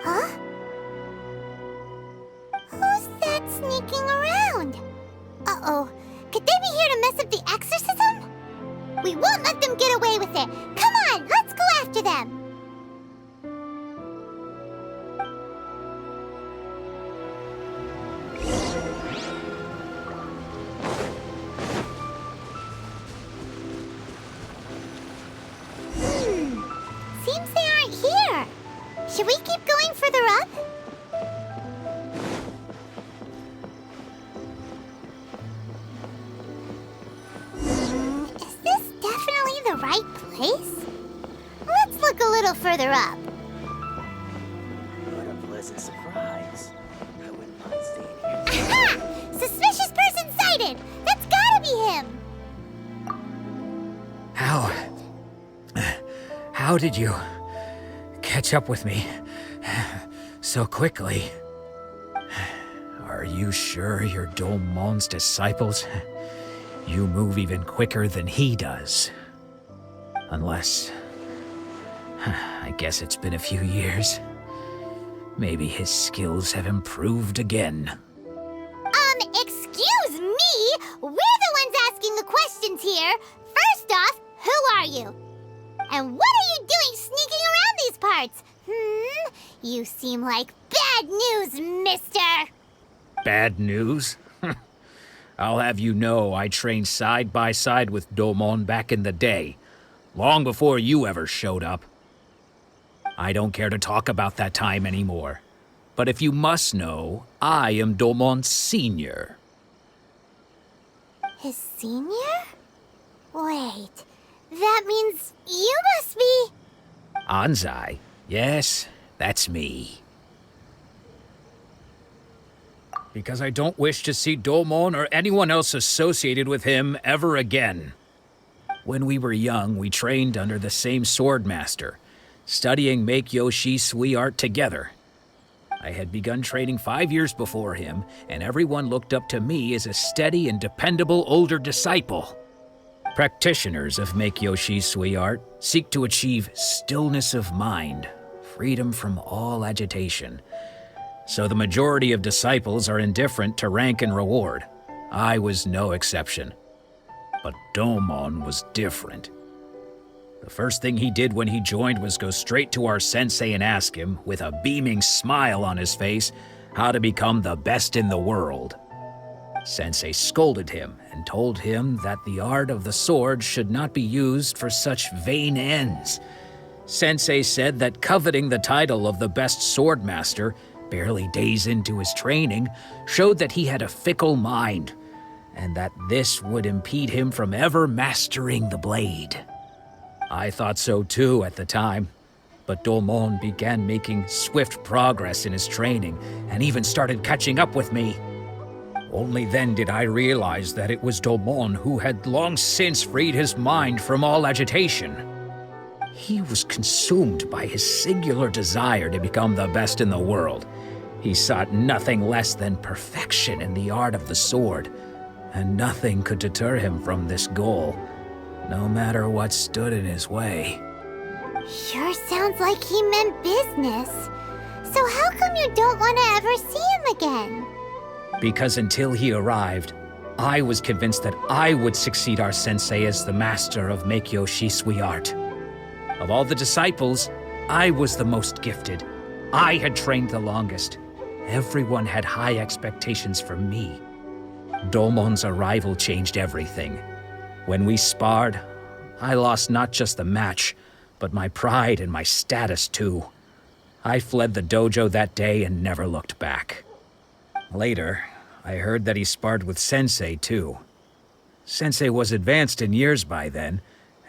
Huh? Who's that sneaking around? Uh-oh. Could they be here to mess up the exorcism? We won't let them get away with it. Come on, let's go after them. Seems they aren't here. Should we keep going further up? Is this definitely the right place? Let's look a little further up. What a pleasant surprise. I wouldn't mind staying here. Aha! Suspicious person sighted! That's gotta be him! How did you catch up with me so quickly? Are you sure you're Domon's disciples? You move even quicker than he does. Unless... I guess it's been a few years. Maybe his skills have improved again. Excuse me? We're the ones asking the questions here. First off, who are you? And what are you doing sneaking around these parts? You seem like bad news, mister! Bad news? I'll have you know I trained side by side with Domon back in the day, long before you ever showed up. I don't care to talk about that time anymore. But if you must know, I am Domon's senior. His senior? Wait, that means you must be... Anzai? Yes, that's me. Because I don't wish to see Domon or anyone else associated with him ever again. When we were young, we trained under the same sword master, studying Make-Yoshi Sui art together. I had begun training 5 years before him, and everyone looked up to me as a steady and dependable older disciple. Practitioners of Make-Yoshi Sui art seek to achieve stillness of mind, freedom from all agitation. So the majority of disciples are indifferent to rank and reward. I was no exception. But Domon was different. The first thing he did when he joined was go straight to our sensei and ask him, with a beaming smile on his face, how to become the best in the world. Sensei scolded him and told him that the art of the sword should not be used for such vain ends. Sensei said that coveting the title of the best sword master, barely days into his training, showed that he had a fickle mind, and that this would impede him from ever mastering the blade. I thought so too at the time, but Domon began making swift progress in his training and even started catching up with me. Only then did I realize that it was Domon who had long since freed his mind from all agitation. He was consumed by his singular desire to become the best in the world. He sought nothing less than perfection in the art of the sword, and nothing could deter him from this goal, no matter what stood in his way. Sure sounds like he meant business. So how come you don't want to ever see him again? Because until he arrived, I was convinced that I would succeed our sensei as the master of Meikyo Shisui art. Of all the disciples, I was the most gifted. I had trained the longest. Everyone had high expectations for me. Domon's arrival changed everything. When we sparred, I lost not just the match, but my pride and my status too. I fled the dojo that day and never looked back. Later, I heard that he sparred with Sensei too. Sensei was advanced in years by then,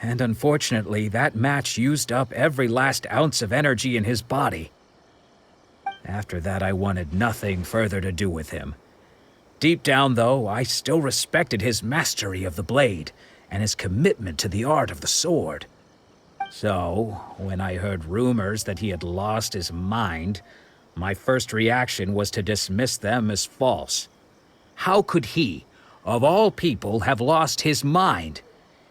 and unfortunately that match used up every last ounce of energy in his body. After that, I wanted nothing further to do with him. Deep down, though, I still respected his mastery of the blade and his commitment to the art of the sword. So, when I heard rumors that he had lost his mind, my first reaction was to dismiss them as false. How could he, of all people, have lost his mind?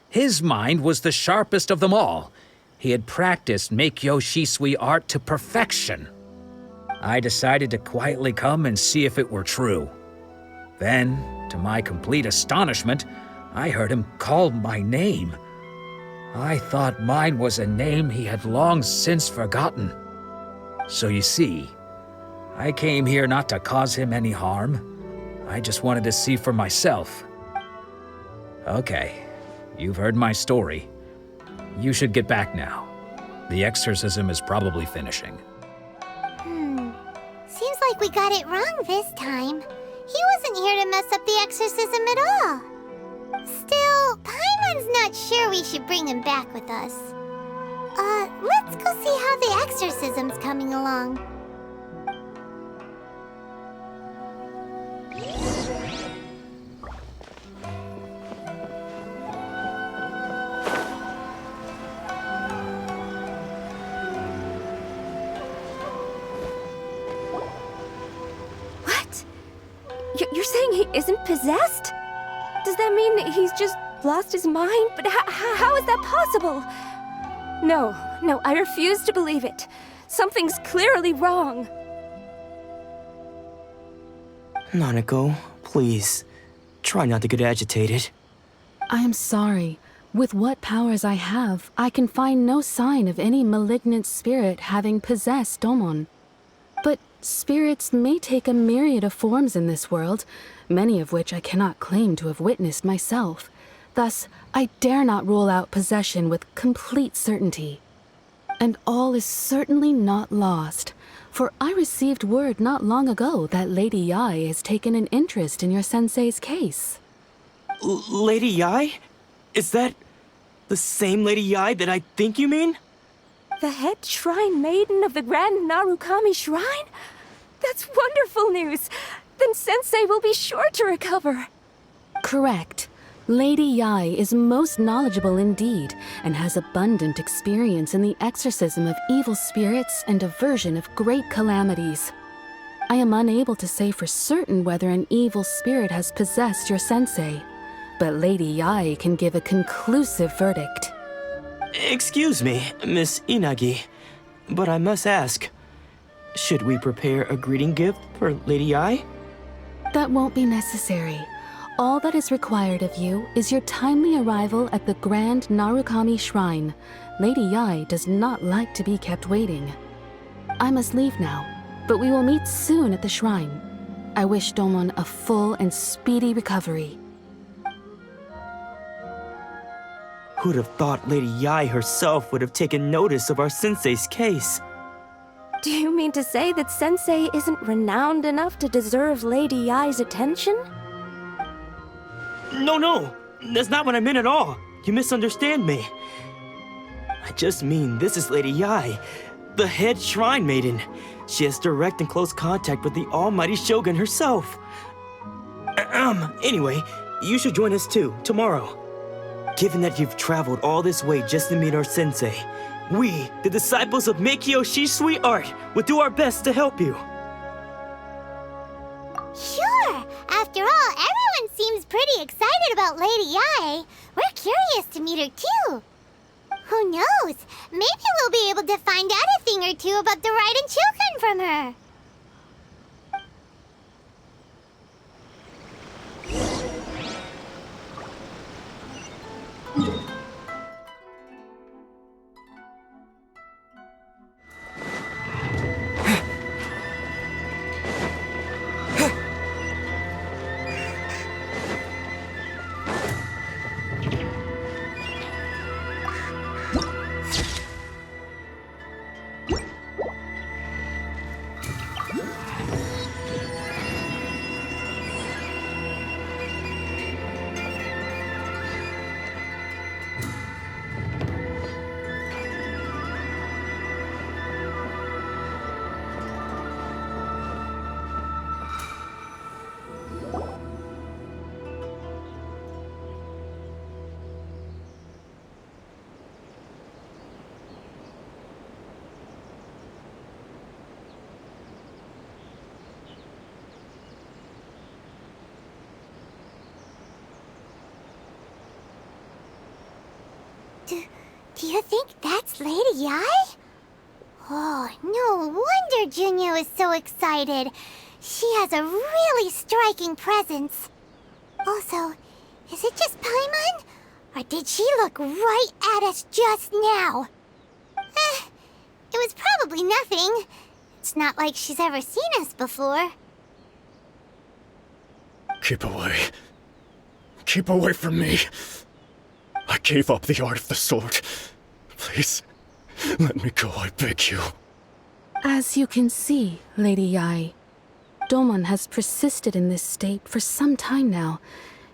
His mind was the sharpest of them all. He had practiced Meikyo Shisui art to perfection. I decided to quietly come and see if it were true. Then, to my complete astonishment, I heard him call my name. I thought mine was a name he had long since forgotten. So you see, I came here not to cause him any harm. I just wanted to see for myself. Okay, you've heard my story. You should get back now. The exorcism is probably finishing. Seems like we got it wrong this time. He wasn't here to mess up the exorcism at all. Still, Paimon's not sure we should bring him back with us. Let's go see how the exorcism's coming along. What? You're saying he isn't possessed? Does that mean that he's just lost his mind? But how is that possible? No, I refuse to believe it. Something's clearly wrong. Nanako, please, try not to get agitated. I am sorry. With what powers I have, I can find no sign of any malignant spirit having possessed Domon. But spirits may take a myriad of forms in this world, many of which I cannot claim to have witnessed myself. Thus, I dare not rule out possession with complete certainty. And all is certainly not lost, for I received word not long ago that Lady Yai has taken an interest in your sensei's case. Lady Yai? Is that the same Lady Yai that I think you mean? The head shrine maiden of the Grand Narukami Shrine? That's wonderful news! Then Sensei will be sure to recover. Correct. Lady Yai is most knowledgeable indeed, and has abundant experience in the exorcism of evil spirits and aversion of great calamities. I am unable to say for certain whether an evil spirit has possessed your sensei, but Lady Yai can give a conclusive verdict. Excuse me, Miss Inagi, but I must ask, should we prepare a greeting gift for Lady Yai? That won't be necessary. All that is required of you is your timely arrival at the Grand Narukami Shrine. Lady Yai does not like to be kept waiting. I must leave now, but we will meet soon at the shrine. I wish Domon a full and speedy recovery. Who'd have thought Lady Yai herself would have taken notice of our sensei's case? Do you mean to say that Sensei isn't renowned enough to deserve Lady Yai's attention? No, that's not what I meant at all. You misunderstand me. I just mean this is Lady Yai, the head shrine maiden. She has direct and close contact with the almighty Shogun herself. Anyway, you should join us too, tomorrow. Given that you've traveled all this way just to meet our sensei, we, the disciples of Meikyo Shisui Art, will do our best to help you. Sure! After all, everyone seems pretty excited about Lady Yai. We're curious to meet her too. Who knows? Maybe we'll be able to find out a thing or two about the Raiden children from her. Do you think that's Lady Yai? Oh, no wonder Junya is so excited. She has a really striking presence. Also, is it just Paimon? Or did she look right at us just now? It was probably nothing. It's not like she's ever seen us before. Keep away. Keep away from me. I gave up the art of the sword. Please, let me go, I beg you. As you can see, Lady Yai, Domon has persisted in this state for some time now.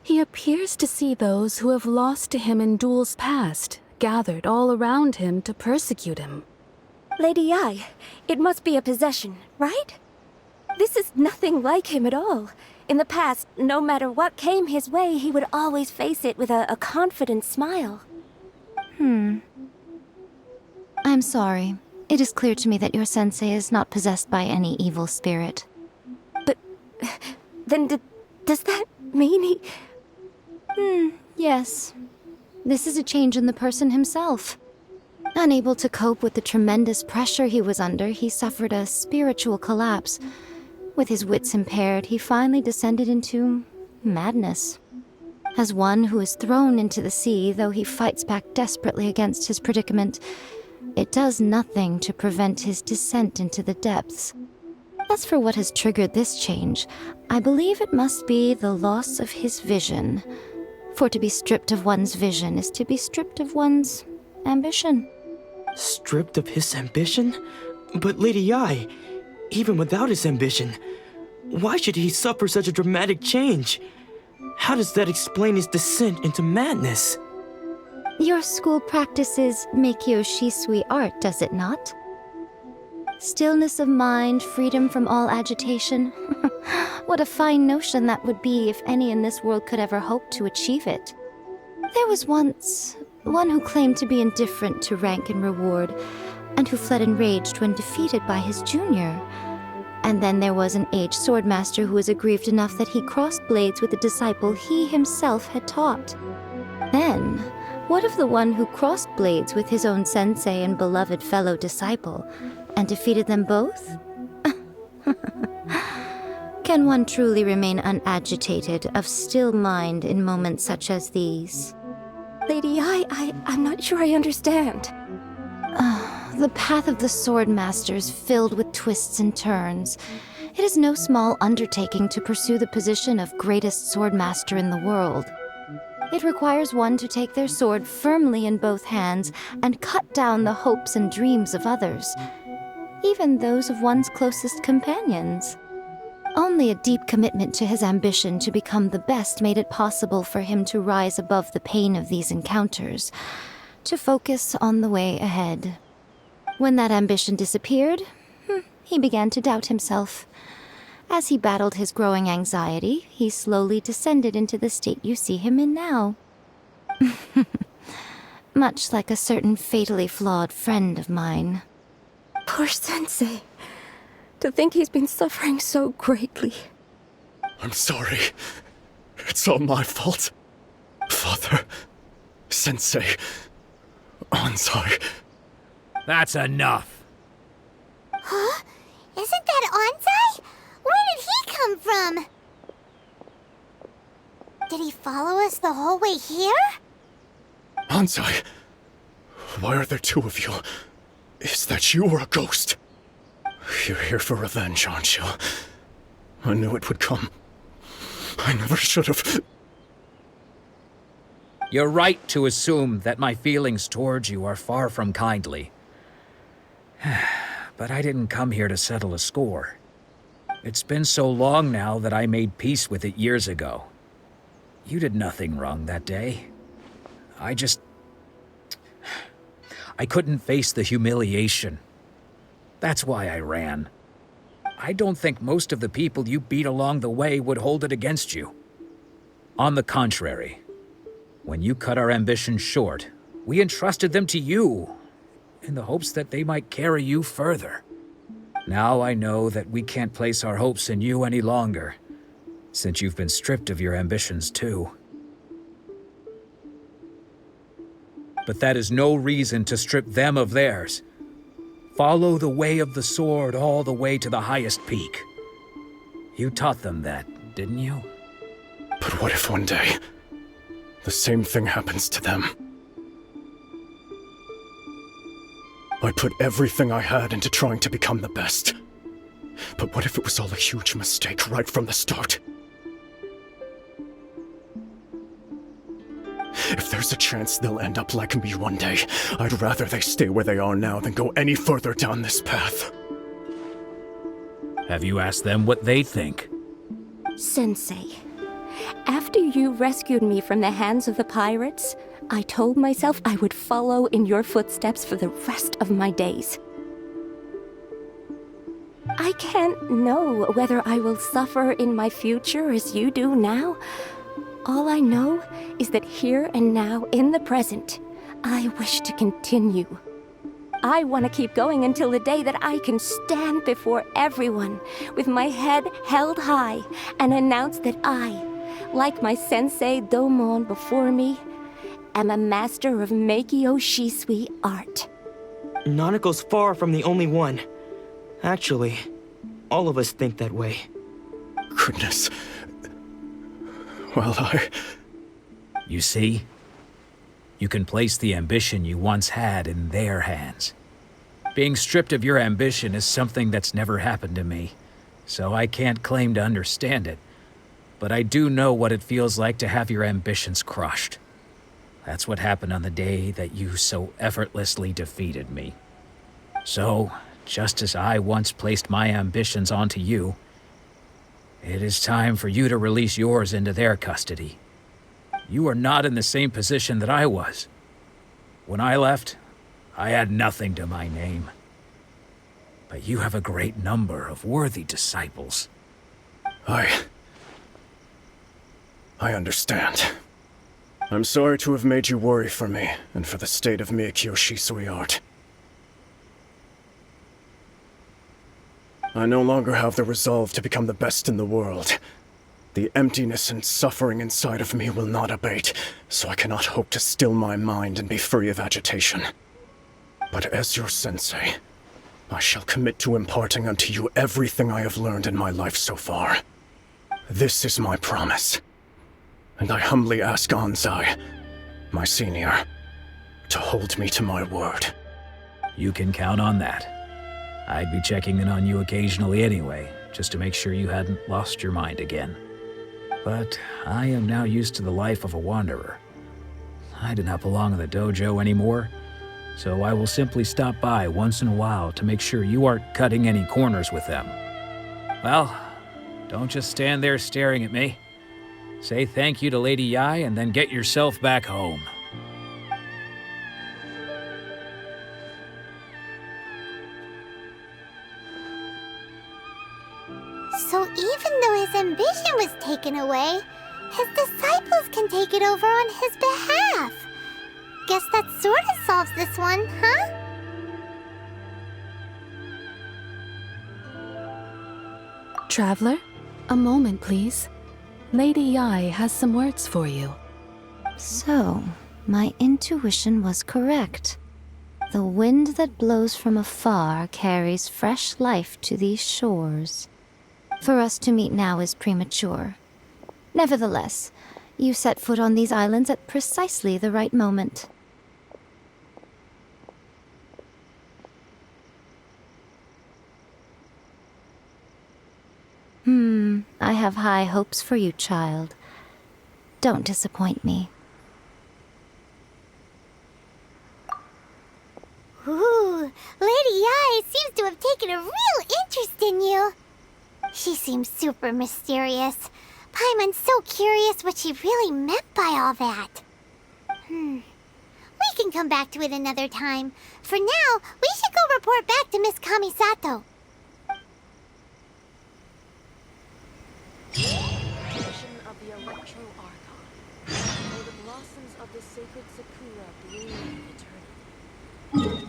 He appears to see those who have lost to him in duels past, gathered all around him to persecute him. Lady Yai, it must be a possession, right? This is nothing like him at all. In the past, no matter what came his way, he would always face it with a confident smile. I'm sorry. It is clear to me that your sensei is not possessed by any evil spirit. But then does that mean he... Yes. This is a change in the person himself. Unable to cope with the tremendous pressure he was under, he suffered a spiritual collapse. With his wits impaired, he finally descended into madness. As one who is thrown into the sea, though he fights back desperately against his predicament, it does nothing to prevent his descent into the depths. As for what has triggered this change, I believe it must be the loss of his vision. For to be stripped of one's vision is to be stripped of one's ambition. Stripped of his ambition? But Lady Yai, even without his ambition, why should he suffer such a dramatic change? How does that explain his descent into madness? Your school practices Meikyo Shisui art, does it not? Stillness of mind, freedom from all agitation. What a fine notion that would be if any in this world could ever hope to achieve it. There was once one who claimed to be indifferent to rank and reward, and who fled enraged when defeated by his junior. And then there was an aged swordmaster who was aggrieved enough that he crossed blades with a disciple he himself had taught. Then, what of the one who crossed blades with his own sensei and beloved fellow disciple, and defeated them both? Can one truly remain unagitated, of still mind in moments such as these? Lady Yai, I'm not sure I understand. The path of the sword master is filled with twists and turns. It is no small undertaking to pursue the position of greatest swordmaster in the world. It requires one to take their sword firmly in both hands and cut down the hopes and dreams of others, even those of one's closest companions. Only a deep commitment to his ambition to become the best made it possible for him to rise above the pain of these encounters, to focus on the way ahead. When that ambition disappeared, he began to doubt himself. As he battled his growing anxiety, he slowly descended into the state you see him in now. Much like a certain fatally flawed friend of mine. Poor Sensei. To think he's been suffering so greatly. I'm sorry. It's all my fault. Father, Sensei, Anzai. That's enough. Huh? Isn't that Anzai? Where did he come from? Did he follow us the whole way here? Anzai, why are there two of you? Is that you or a ghost? You're here for revenge, aren't you? I knew it would come. I never should have. You're right to assume that my feelings towards you are far from kindly. But I didn't come here to settle a score. It's been so long now that I made peace with it years ago. You did nothing wrong that day. I couldn't face the humiliation. That's why I ran. I don't think most of the people you beat along the way would hold it against you. On the contrary, when you cut our ambitions short, we entrusted them to you, in the hopes that they might carry you further. Now I know that we can't place our hopes in you any longer, since you've been stripped of your ambitions too. But that is no reason to strip them of theirs. Follow the way of the sword all the way to the highest peak. You taught them that, didn't you? But what if one day, the same thing happens to them? I put everything I had into trying to become the best. But what if it was all a huge mistake right from the start? If there's a chance they'll end up like me one day, I'd rather they stay where they are now than go any further down this path. Have you asked them what they think? Sensei, after you rescued me from the hands of the pirates, I told myself I would follow in your footsteps for the rest of my days. I can't know whether I will suffer in my future as you do now. All I know is that here and now, in the present, I wish to continue. I want to keep going until the day that I can stand before everyone with my head held high and announce that I, like my sensei Domon before me, am a master of Meikyo Shisui art. Nanako's far from the only one. Actually, all of us think that way. Goodness. Well, You see? You can place the ambition you once had in their hands. Being stripped of your ambition is something that's never happened to me, so I can't claim to understand it. But I do know what it feels like to have your ambitions crushed. That's what happened on the day that you so effortlessly defeated me. So, just as I once placed my ambitions onto you, it is time for you to release yours into their custody. You are not in the same position that I was. When I left, I had nothing to my name. But you have a great number of worthy disciples. I understand. I'm sorry to have made you worry for me, and for the state of Meikyo Shisui art. I no longer have the resolve to become the best in the world. The emptiness and suffering inside of me will not abate, so I cannot hope to still my mind and be free of agitation. But as your sensei, I shall commit to imparting unto you everything I have learned in my life so far. This is my promise. And I humbly ask Anzai, my senior, to hold me to my word. You can count on that. I'd be checking in on you occasionally anyway, just to make sure you hadn't lost your mind again. But I am now used to the life of a wanderer. I do not belong in the dojo anymore, so I will simply stop by once in a while to make sure you aren't cutting any corners with them. Well, don't just stand there staring at me. Say thank you to Lady Yai and then get yourself back home. So even though his ambition was taken away, his disciples can take it over on his behalf. Guess that sort of solves this one, huh? Traveler, a moment, please. Lady Yai has some words for you. So, my intuition was correct. The wind that blows from afar carries fresh life to these shores. For us to meet now is premature. Nevertheless, you set foot on these islands at precisely the right moment. I have high hopes for you, child. Don't disappoint me. Ooh, Lady Yai seems to have taken a real interest in you. She seems super mysterious. Paimon's so curious what she really meant by all that. We can come back to it another time. For now, we should go report back to Miss Kamisato. Of the Archon, or the blossoms of the sacred sakura bloom eternally.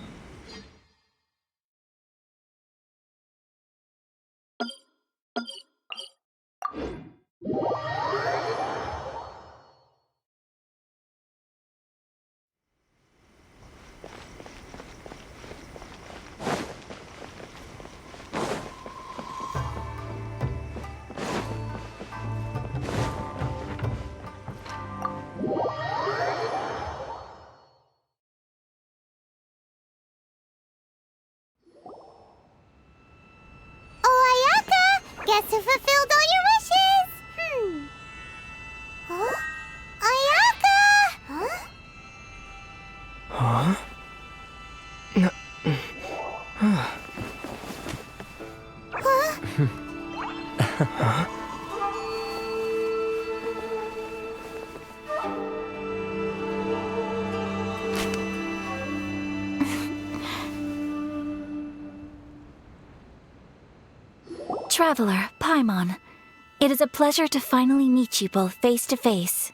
Guess who fulfilled all your wishes? Huh? Ayaka! Huh? Huh? Huh? Traveler, Paimon, it is a pleasure to finally meet you both face to face.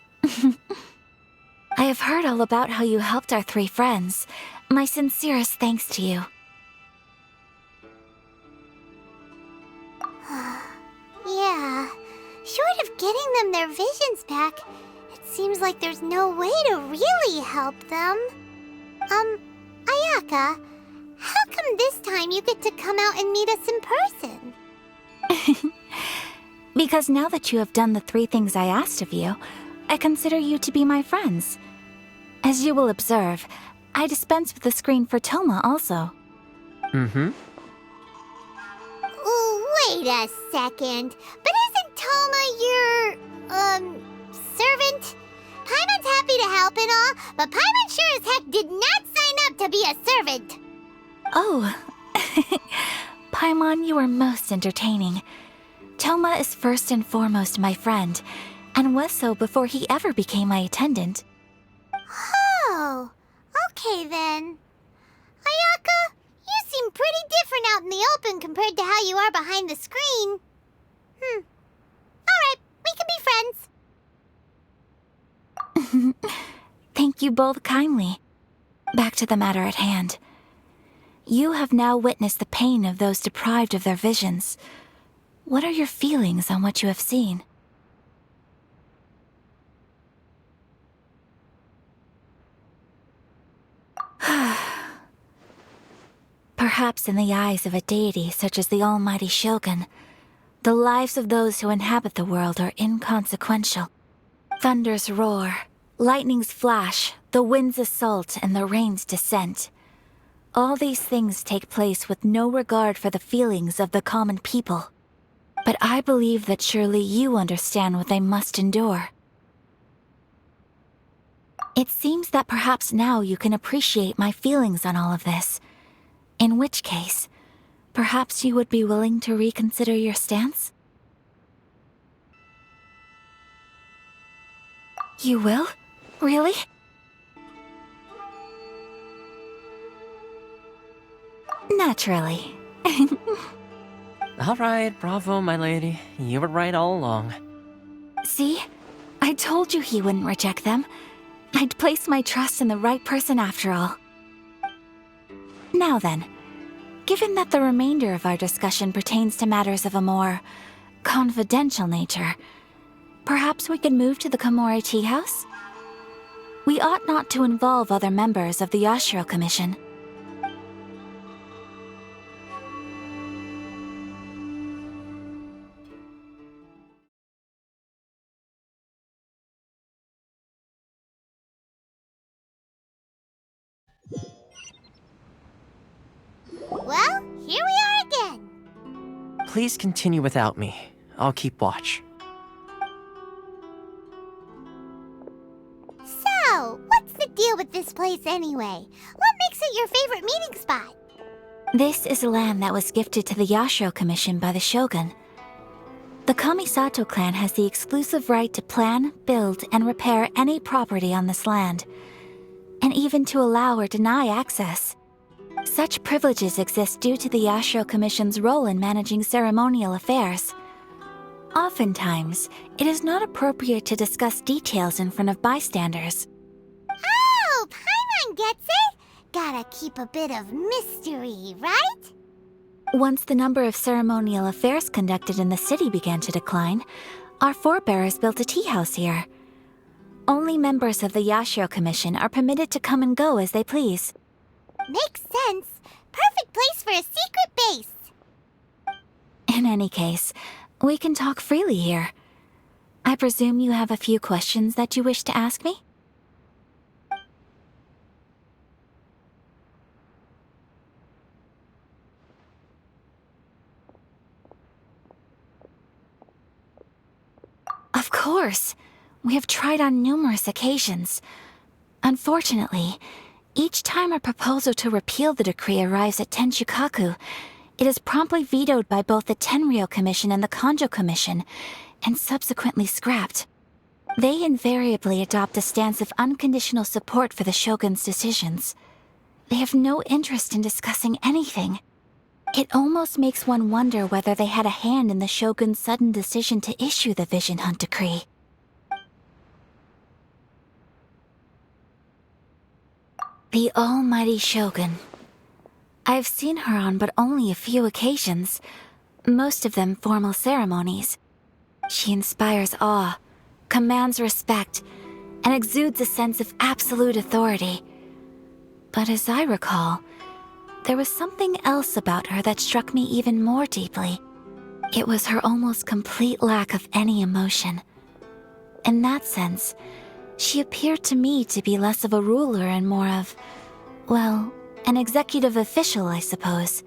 I have heard all about how you helped our three friends. My sincerest thanks to you. Yeah, short of getting them their visions back, it seems like there's no way to really help them. Ayaka, how come this time you get to come out and meet us in person? Because now that you have done the 3 things I asked of you, I consider you to be my friends. As you will observe, I dispense with the screen for Toma also. Wait a second. But isn't Toma your, servant? Paimon's happy to help and all, but Paimon sure as heck did not sign up to be a servant. Oh. Paimon, you are most entertaining. Toma is first and foremost my friend, and was so before he ever became my attendant. Oh, okay then. Ayaka, you seem pretty different out in the open compared to how you are behind the screen. Alright, we can be friends. Thank you both kindly. Back to the matter at hand. You have now witnessed the pain of those deprived of their visions. What are your feelings on what you have seen? Perhaps in the eyes of a deity such as the almighty Shogun, the lives of those who inhabit the world are inconsequential. Thunders roar, lightnings flash, the winds assault, and the rains descent. All these things take place with no regard for the feelings of the common people. But I believe that surely you understand what they must endure. It seems that perhaps now you can appreciate my feelings on all of this. In which case, perhaps you would be willing to reconsider your stance? You will? Really? Naturally. All right, bravo, my lady. You were right all along. See? I told you he wouldn't reject them. I'd placed my trust in the right person after all. Now then, given that the remainder of our discussion pertains to matters of a more confidential nature, perhaps we could move to the Komori Tea House? We ought not to involve other members of the Yashiro Commission. Well, here we are again. Please continue without me. I'll keep watch. So, what's the deal with this place anyway? What makes it your favorite meeting spot? This is land that was gifted to the Yashiro Commission by the Shogun. The Kamisato clan has the exclusive right to plan, build, and repair any property on this land, and even to allow or deny access. Such privileges exist due to the Yashiro Commission's role in managing ceremonial affairs. Oftentimes, it is not appropriate to discuss details in front of bystanders. Oh, Paimon gets it! Gotta keep a bit of mystery, right? Once the number of ceremonial affairs conducted in the city began to decline, our forebears built a tea house here. Only members of the Yashiro Commission are permitted to come and go as they please. Makes sense. Perfect place for a secret base. In any case, we can talk freely here. I presume you have a few questions that you wish to ask me? Of course. We have tried on numerous occasions. Unfortunately, each time a proposal to repeal the decree arrives at Tenshukaku, it is promptly vetoed by both the Tenryou Commission and the Kanjo Commission, and subsequently scrapped. They invariably adopt a stance of unconditional support for the Shogun's decisions. They have no interest in discussing anything. It almost makes one wonder whether they had a hand in the Shogun's sudden decision to issue the Vision Hunt decree. The almighty Shogun. I've seen her on but only a few occasions, most of them formal ceremonies. She inspires awe, commands respect, and exudes a sense of absolute authority. But as I recall, there was something else about her that struck me even more deeply. It was her almost complete lack of any emotion. In that sense, she appeared to me to be less of a ruler and more of, well, an executive official, I suppose.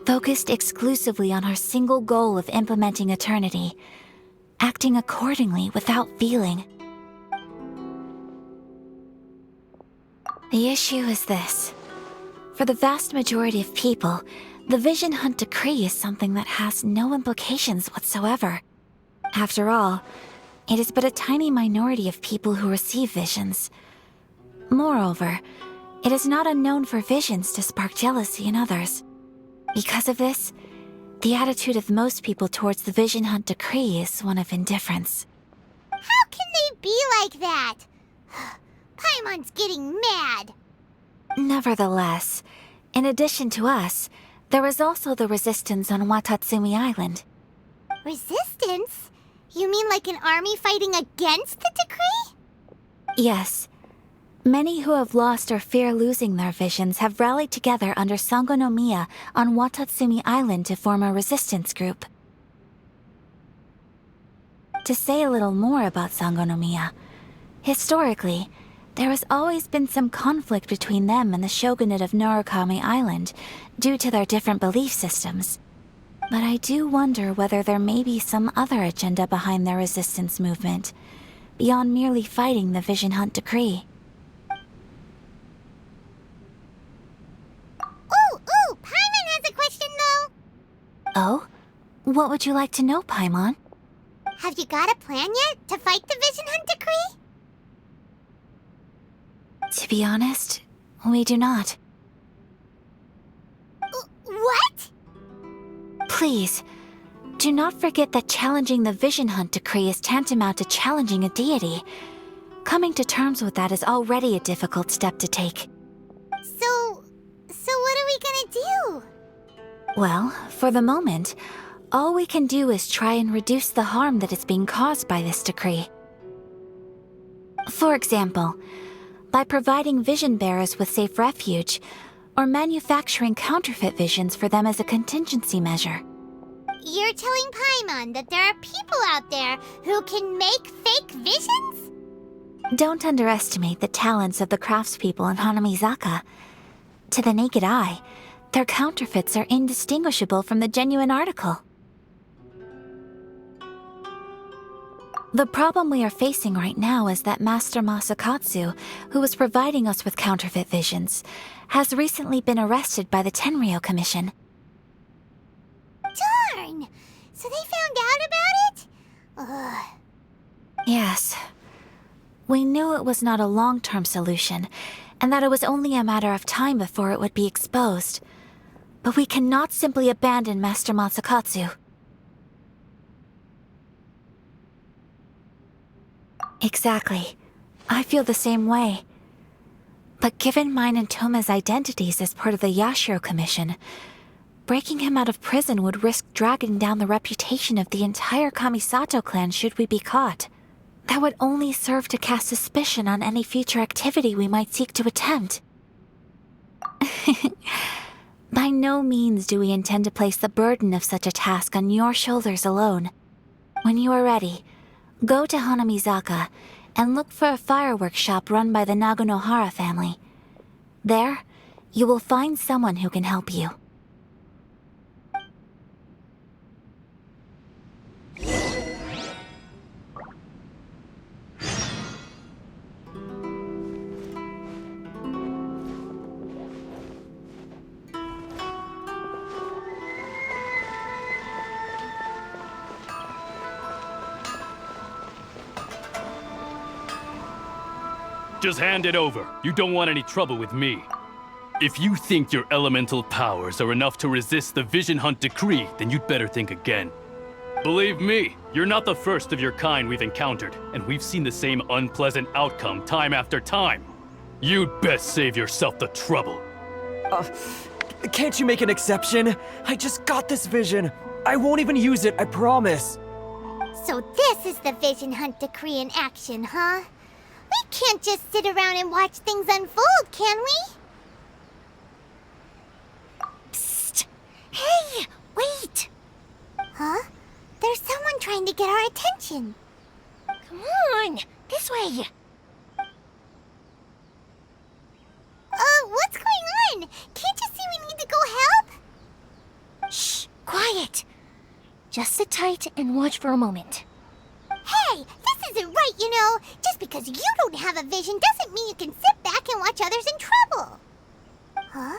Focused exclusively on her single goal of implementing eternity, acting accordingly without feeling. The issue is this. For the vast majority of people, the Vision Hunt decree is something that has no implications whatsoever. After all, it is but a tiny minority of people who receive visions. Moreover, it is not unknown for visions to spark jealousy in others. Because of this, the attitude of most people towards the Vision Hunt decree is one of indifference. How can they be like that? Paimon's getting mad. Nevertheless, in addition to us, there is also the resistance on Watatsumi Island. Resistance? You mean like an army fighting against the decree? Yes. Many who have lost or fear losing their visions have rallied together under Sangonomiya on Watatsumi Island to form a resistance group. To say a little more about Sangonomiya, historically, there has always been some conflict between them and the shogunate of Narukami Island due to their different belief systems. But I do wonder whether there may be some other agenda behind their resistance movement, beyond merely fighting the Vision Hunt decree. Ooh, Paimon has a question though. Oh? What would you like to know, Paimon? Have you got a plan yet to fight the Vision Hunt decree? To be honest, we do not. What? Please, do not forget that challenging the Vision Hunt decree is tantamount to challenging a deity. Coming to terms with that is already a difficult step to take. So what are we gonna do? Well, for the moment, all we can do is try and reduce the harm that is being caused by this decree. For example, by providing vision bearers with safe refuge, or manufacturing counterfeit visions for them as a contingency measure. You're telling Paimon that there are people out there who can make fake visions? Don't underestimate the talents of the craftspeople in Hanamizaka. To the naked eye, their counterfeits are indistinguishable from the genuine article. The problem we are facing right now is that Master Masakatsu, who was providing us with counterfeit visions, has recently been arrested by the Tenryou Commission. Darn! So they found out about it? Ugh. Yes. We knew it was not a long-term solution, and that it was only a matter of time before it would be exposed. But we cannot simply abandon Master Masakatsu. Exactly. I feel the same way. But given mine and Toma's identities as part of the Yashiro Commission, breaking him out of prison would risk dragging down the reputation of the entire Kamisato clan should we be caught. That would only serve to cast suspicion on any future activity we might seek to attempt. By no means do we intend to place the burden of such a task on your shoulders alone. When you are ready, go to Hanamizaka and look for a fireworks shop run by the Nagonohara family. There, you will find someone who can help you. Just hand it over. You don't want any trouble with me. If you think your elemental powers are enough to resist the Vision Hunt decree, then you'd better think again. Believe me, you're not the first of your kind we've encountered, and we've seen the same unpleasant outcome time after time. You'd best save yourself the trouble. Can't you make an exception? I just got this vision. I won't even use it, I promise. So this is the Vision Hunt decree in action, huh? We can't just sit around and watch things unfold, can we? Psst! Hey, wait! Huh? There's someone trying to get our attention. Come on, this way. What's going on? Can't you see we need to go help? Shh, quiet. Just sit tight and watch for a moment. Hey, this isn't right, you know. Just because you don't have a vision doesn't mean you can sit back and watch others in trouble. Huh?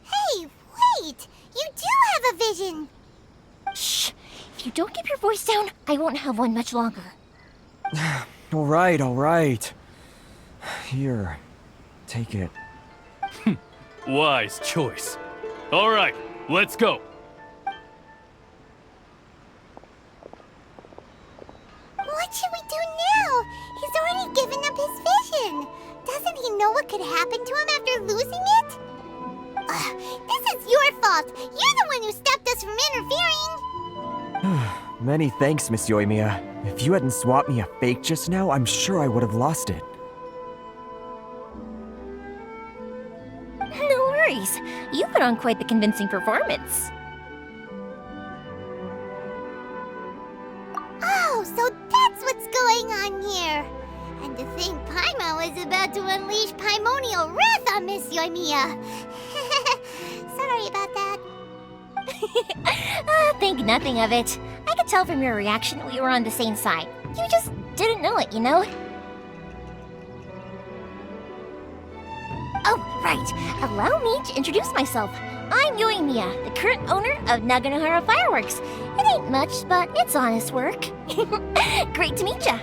Hey, wait! You do have a vision! Shh! If you don't keep your voice down, I won't have one much longer. All right. Here, take it. Wise choice. All right, let's go. What should we do now? He's already given up his vision. Doesn't he know what could happen to him after losing it? This is your fault. You're the one who stopped us from interfering. Many thanks, Miss Euthymia. If you hadn't swapped me a fake just now, I'm sure I would have lost it. No worries. You put on quite the convincing performance. Oh, so that's what's going on here. And to think Paimon was about to unleash Paimonial wrath on Miss Euthymia. Sorry about that. Think nothing of it. I could tell from your reaction we were on the same side. You just didn't know it, you know? Oh, right. Allow me to introduce myself. I'm Euthymia, the current owner of Naganohara Fireworks. It ain't much, but it's honest work. Great to meet ya.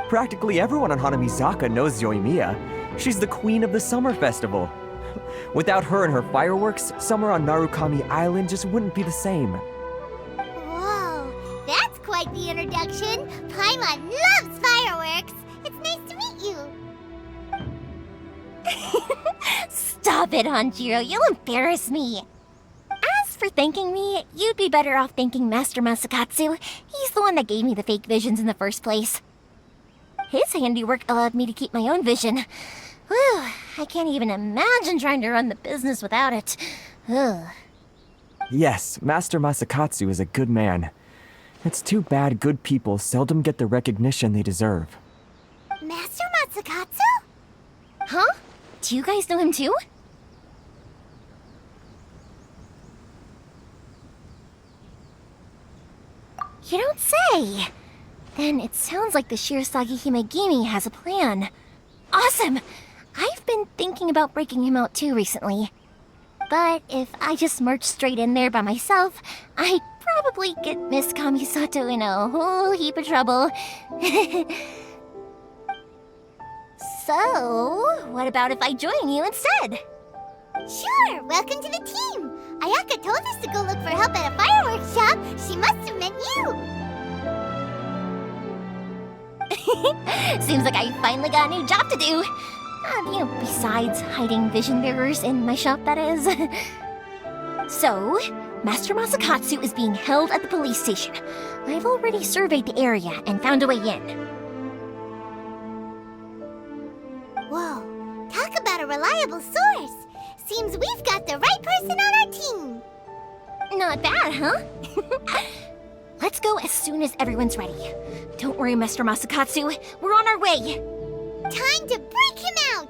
Practically everyone on Hanamizaka knows Euthymia. She's the queen of the summer festival. Without her and her fireworks, summer on Narukami Island just wouldn't be the same. Whoa, that's quite the introduction. Paimon loves fireworks. It's nice to meet you. Stop it, Hanjiro. You'll embarrass me. As for thanking me, you'd be better off thanking Master Masakatsu. He's the one that gave me the fake visions in the first place. His handiwork allowed me to keep my own vision. Whew, I can't even imagine trying to run the business without it. Ugh. Yes, Master Masakatsu is a good man. It's too bad good people seldom get the recognition they deserve. Master Masakatsu? Huh? Do you guys know him too? You don't say! Then it sounds like the Shirasagi Himegimi has a plan. Awesome! I've been thinking about breaking him out too recently. But if I just march straight in there by myself, I'd probably get Miss Kamisato in a whole heap of trouble. So, what about if I join you instead? Sure, welcome to the team. Ayaka told us to go look for help at a fireworks shop. She must have meant you. Seems like I finally got a new job to do. Besides hiding vision bearers in my shop, that is. So, Master Masakatsu is being held at the police station. I've already surveyed the area and found a way in. Whoa, talk about a reliable source. Seems we've got the right person on our team. Not bad, huh? Let's go as soon as everyone's ready. Don't worry, Master Masakatsu. We're on our way. Time to break him out!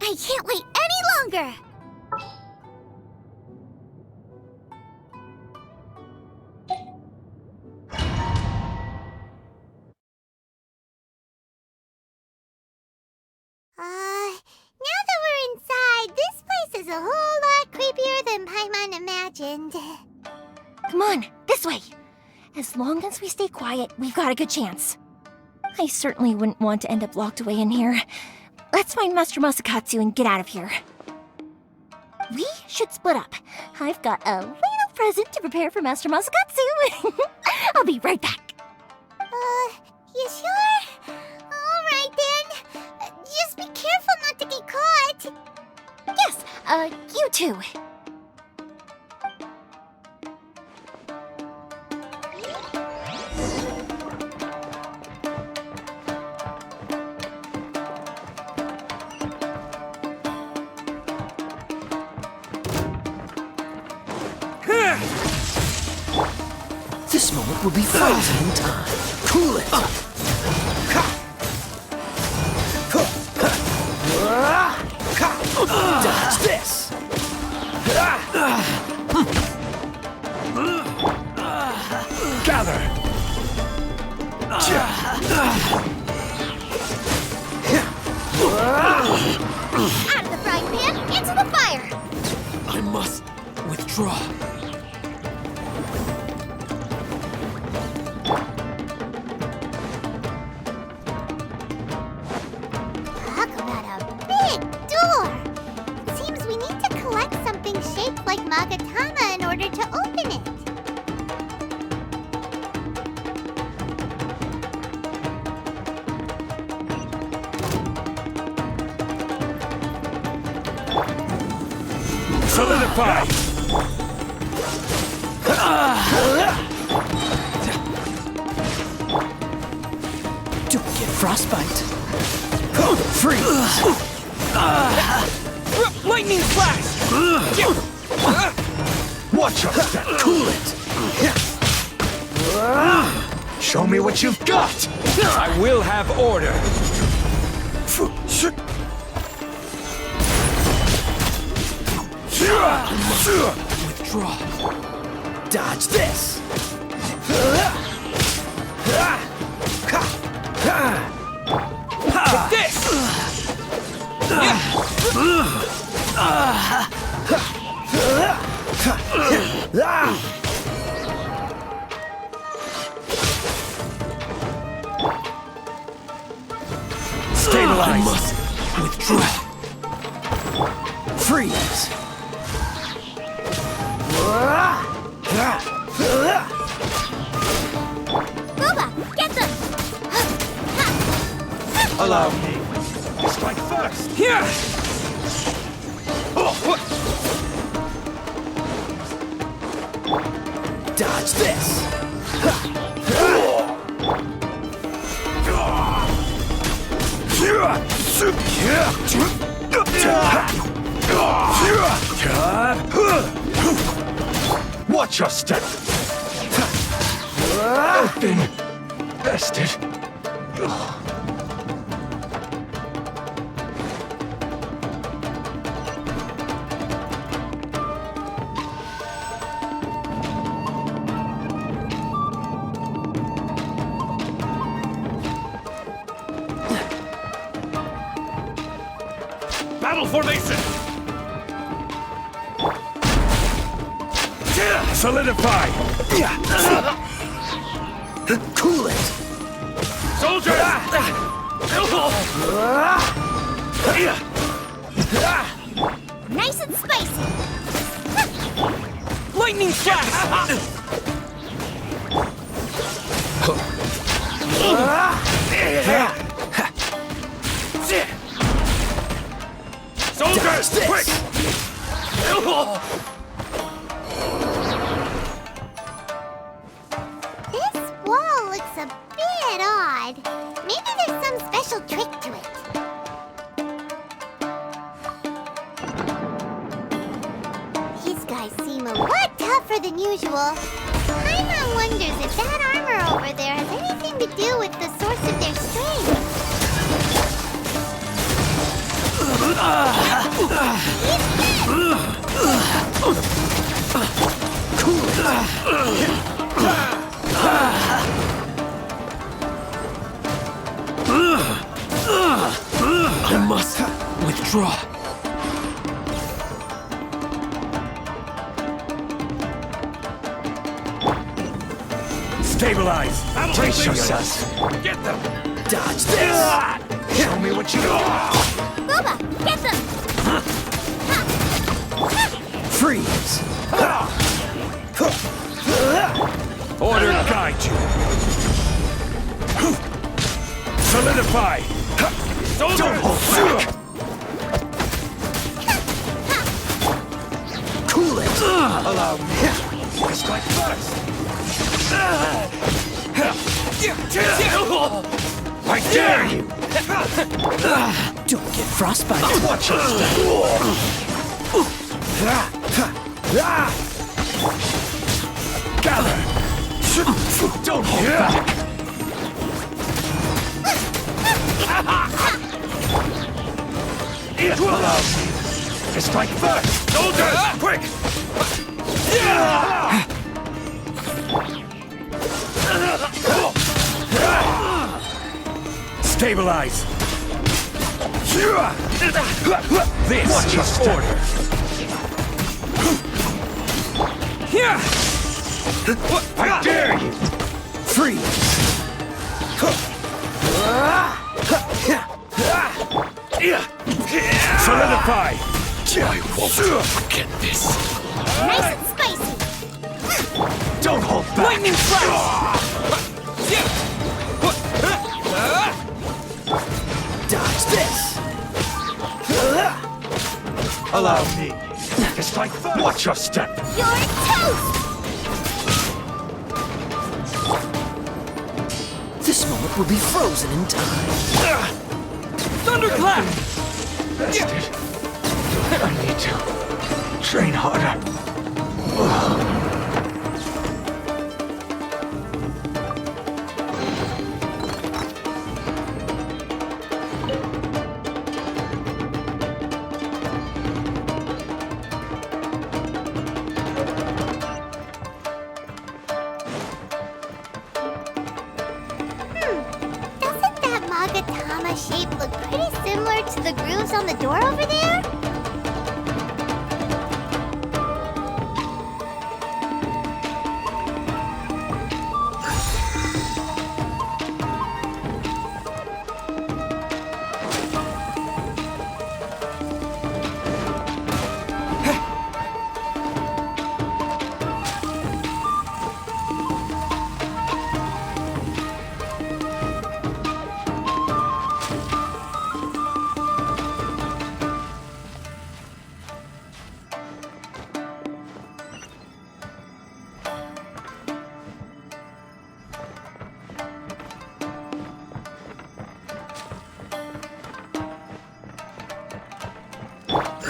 I can't wait any longer! Now that we're inside, this place is a whole lot creepier than Paimon imagined. Come on, this way. As long as we stay quiet, we've got a good chance. I certainly wouldn't want to end up locked away in here. Let's find Master Masakatsu and get out of here. We should split up. I've got a little present to prepare for Master Masakatsu. I'll be right back. You sure? Alright then. Just be careful not to get caught. Yes, you too. This moment will be frozen in time. Cool it! Dodge this! Gather! Withdraw. Talk about a big door! Seems we need to collect something shaped like Magatama in order to open it. Solidify! Don't get frostbite. Freeze! Lightning flash! Watch your step! Cool it! Show me what you've got! I will have order! Withdraw. Dodge this. Take this! Stabilize. I must withdraw. Freeze. Booba, get them! Allow me. Strike first! Here! Dodge this. Watch your step! Open! Bested! Battle formation! Solidify! Cool it. Soldiers! Nice and spicy! Lightning flash! Soldiers, quick! This wall looks a bit odd. Maybe there's some special trick to it. These guys seem a lot tougher than usual. Paimon wonders if that armor over there has anything to do with the source of their strength. I must withdraw. Stabilize! Brace yourself! Get them! Dodge this. Show me what you got! Booba, get them! Freeze. Order guide you! Solidify! Soldiers! Don't hold back! Cool it. Allow me to strike first! I dare you! Don't get frostbite. Watch your step! Gather! Don't hold back! Allow me to strike first! Soldiers, quick! Stabilize! This is order! I dare you! Freeze! Solidify! I won't forget this. Nice and spicy. Don't hold back! Lightning flash! Dodge this! Allow me. It's like watch your step. You're toast! This moment will be frozen in time. Thunderclap! Bastard. I need to train harder. Doesn't that Magatama shape look pretty similar to the grooves on the door over there?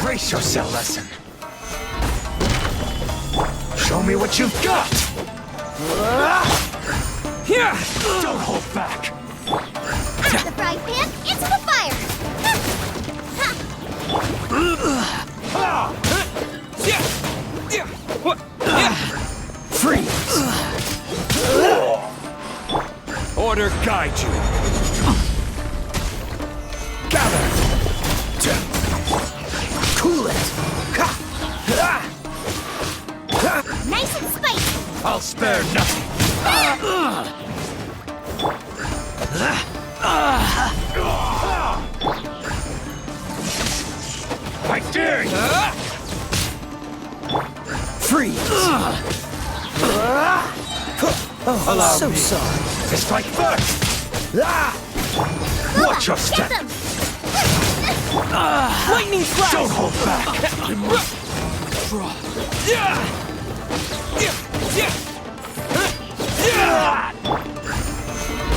Brace yourself, lesson. Show me what you've got! Here! Don't hold back! Out of the frying pan, into the fire! Freeze! Order guide you. Gather! Cool it! Nice and spicy! I'll spare nothing! I dare you! Freeze! Allow so me. sorry. It's like first! Watch your step! Get them! Lightning flash! Don't hold back! I must draw.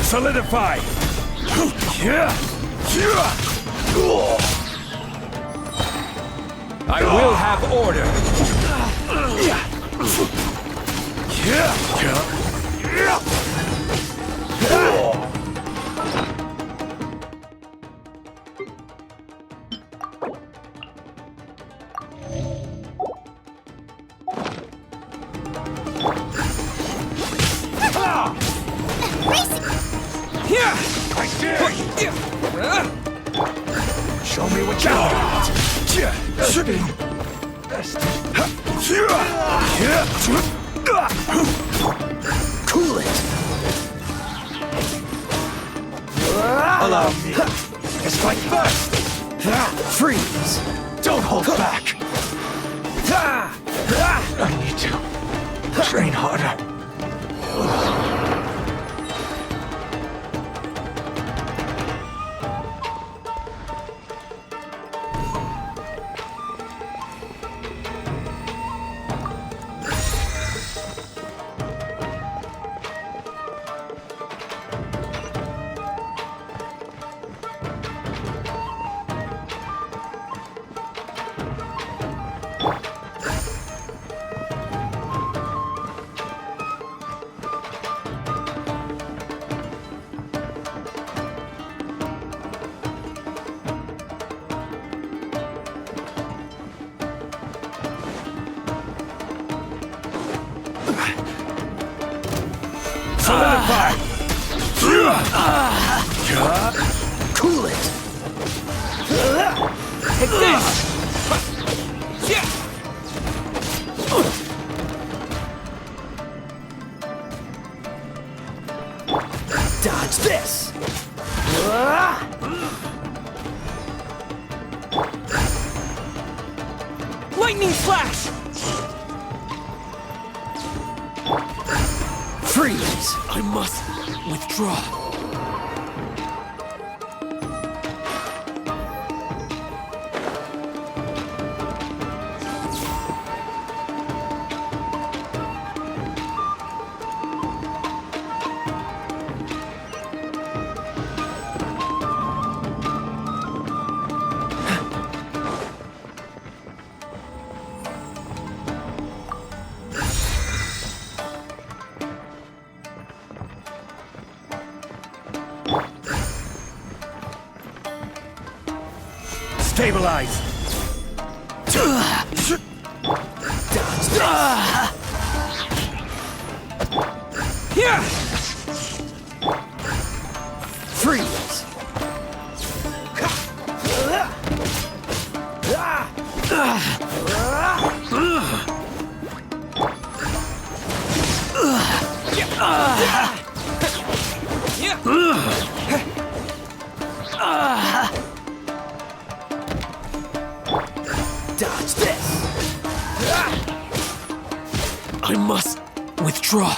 Solidify! I will have order! I dare you! Show me what you got! Cool it! Allow me! It's like first! Freeze! Don't hold back! I need to train harder. Solidify! Cool it! Take this! Lightning Slash! Freeze! I must withdraw. Stabilize! Here! Freeze! Dodge this! I must withdraw.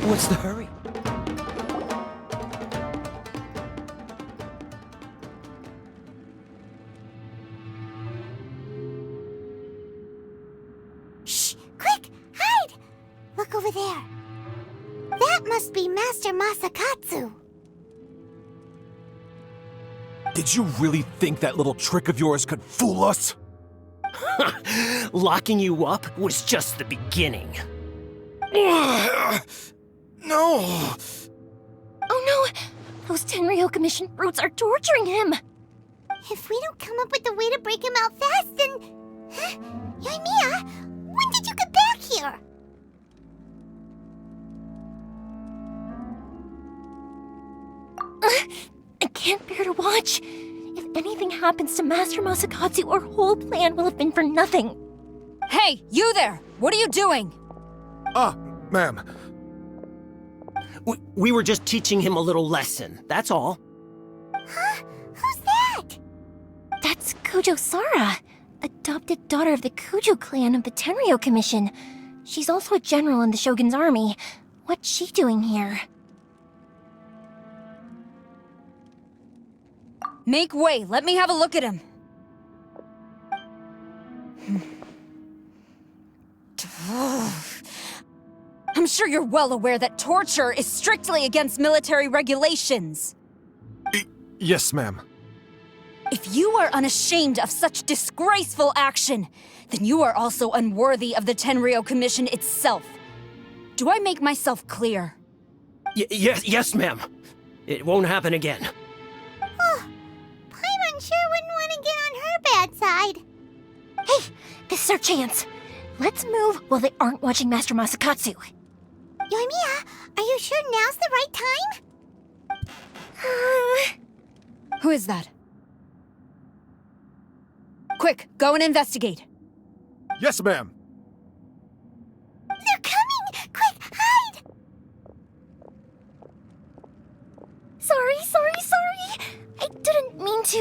What's the hurry? Shh! Quick! Hide! Look over there. That must be Master Masakatsu. Did you really think that little trick of yours could fool us? Locking you up was just the beginning. No! Oh no! Those Tenryou Commission brutes are torturing him! If we don't come up with a way to break him out fast, then... Huh? Yoimiya, when did you get back here? I can't bear to watch. If anything happens to Master Masakatsu, our whole plan will have been for nothing. Hey, you there! What are you doing? Ma'am. We were just teaching him a little lesson, that's all. Huh? Who's that? That's Kujo Sara, adopted daughter of the Kujo clan of the Tenryou Commission. She's also a general in the Shogun's army. What's she doing here? Make way, let me have a look at him. I'm sure you're well aware that torture is strictly against military regulations. Yes, ma'am. If you are unashamed of such disgraceful action, then you are also unworthy of the Tenryou Commission itself. Do I make myself clear? Yes, ma'am. It won't happen again. Paimon sure wouldn't want to get on her bad side. Hey, this is our chance. Let's move while they aren't watching Master Masakatsu. Yoimiya, are you sure now's the right time? Who is that? Quick, go and investigate. Yes, ma'am. They're coming! Quick, hide! Sorry. I didn't mean to.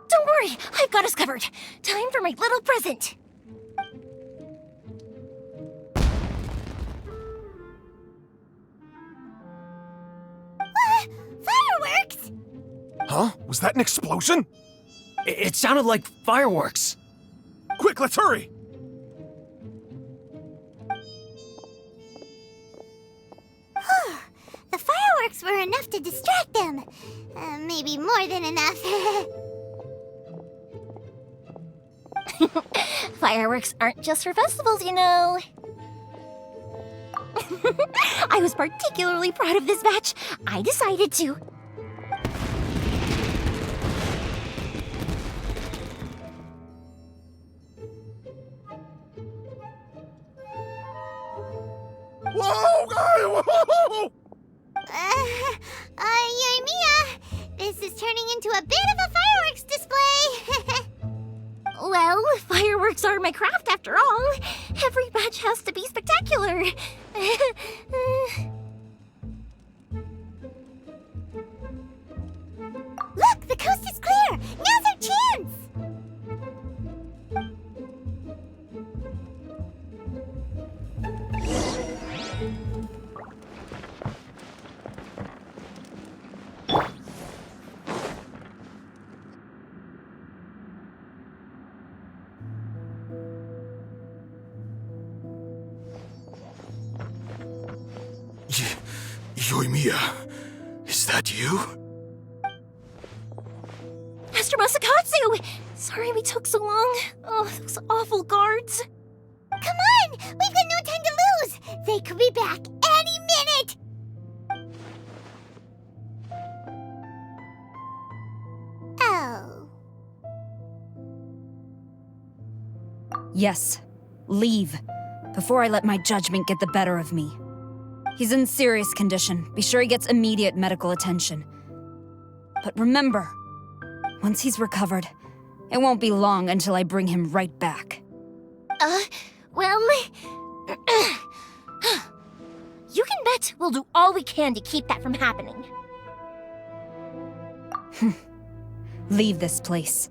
Don't worry, I've got us covered. Time for my little present. Fireworks! Huh? Was that an explosion? It sounded like fireworks. Quick, let's hurry! The fireworks were enough to distract them. Maybe more than enough. Fireworks aren't just for festivals, you know. I was particularly proud of this batch. I decided to Euthymia, this is turning into a bit of a fireworks display. Well, fireworks are my craft after all. Every batch has to be spectacular. Look, the coast is clear. Now's our chance. Euthymia, is that you? Master Masakatsu! Sorry we took so long. Oh, those awful guards. Come on! We've got no time to lose! They could be back any minute! Oh. Yes, leave. Before I let my judgment get the better of me. He's in serious condition. Be sure he gets immediate medical attention. But remember, once he's recovered, it won't be long until I bring him right back. Well... You can bet we'll do all we can to keep that from happening. Leave this place.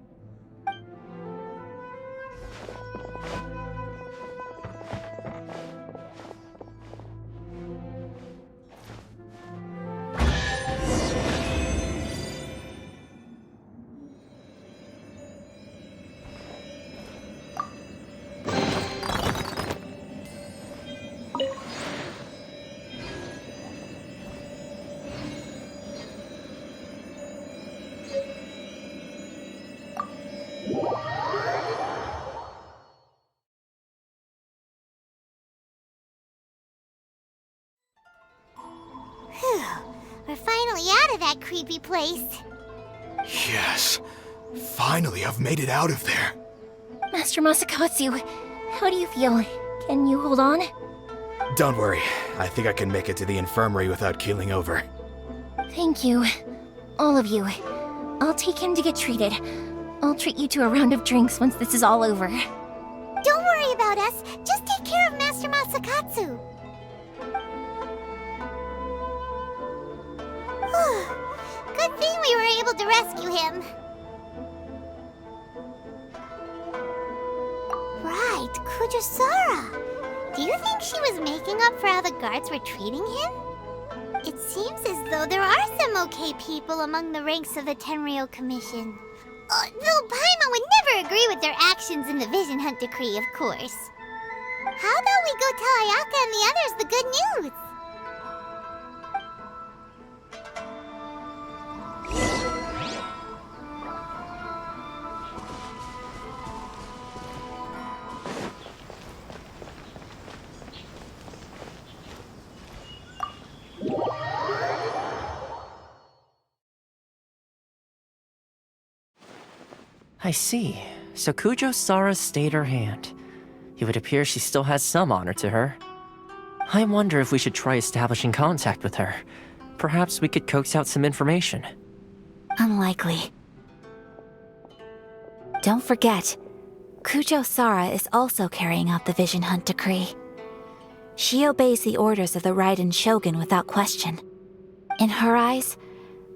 We're finally out of that creepy place. Yes. Finally, I've made it out of there. Master Masakatsu, how do you feel? Can you hold on? Don't worry. I think I can make it to the infirmary without keeling over. Thank you. All of you. I'll take him to get treated. I'll treat you to a round of drinks once this is all over. Don't worry about us. Just take care of Master Masakatsu. Good thing we were able to rescue him. Right, Kujusara. Do you think she was making up for how the guards were treating him? It seems as though there are some okay people among the ranks of the Tenryou Commission. Though Paimon would never agree with their actions in the Vision Hunt Decree, of course. How about we go tell Ayaka and the others the good news? I see. So Kujo-Sara stayed her hand. It would appear she still has some honor to her. I wonder if we should try establishing contact with her. Perhaps we could coax out some information. Unlikely. Don't forget, Kujo-Sara is also carrying out the Vision Hunt Decree. She obeys the orders of the Raiden Shogun without question. In her eyes,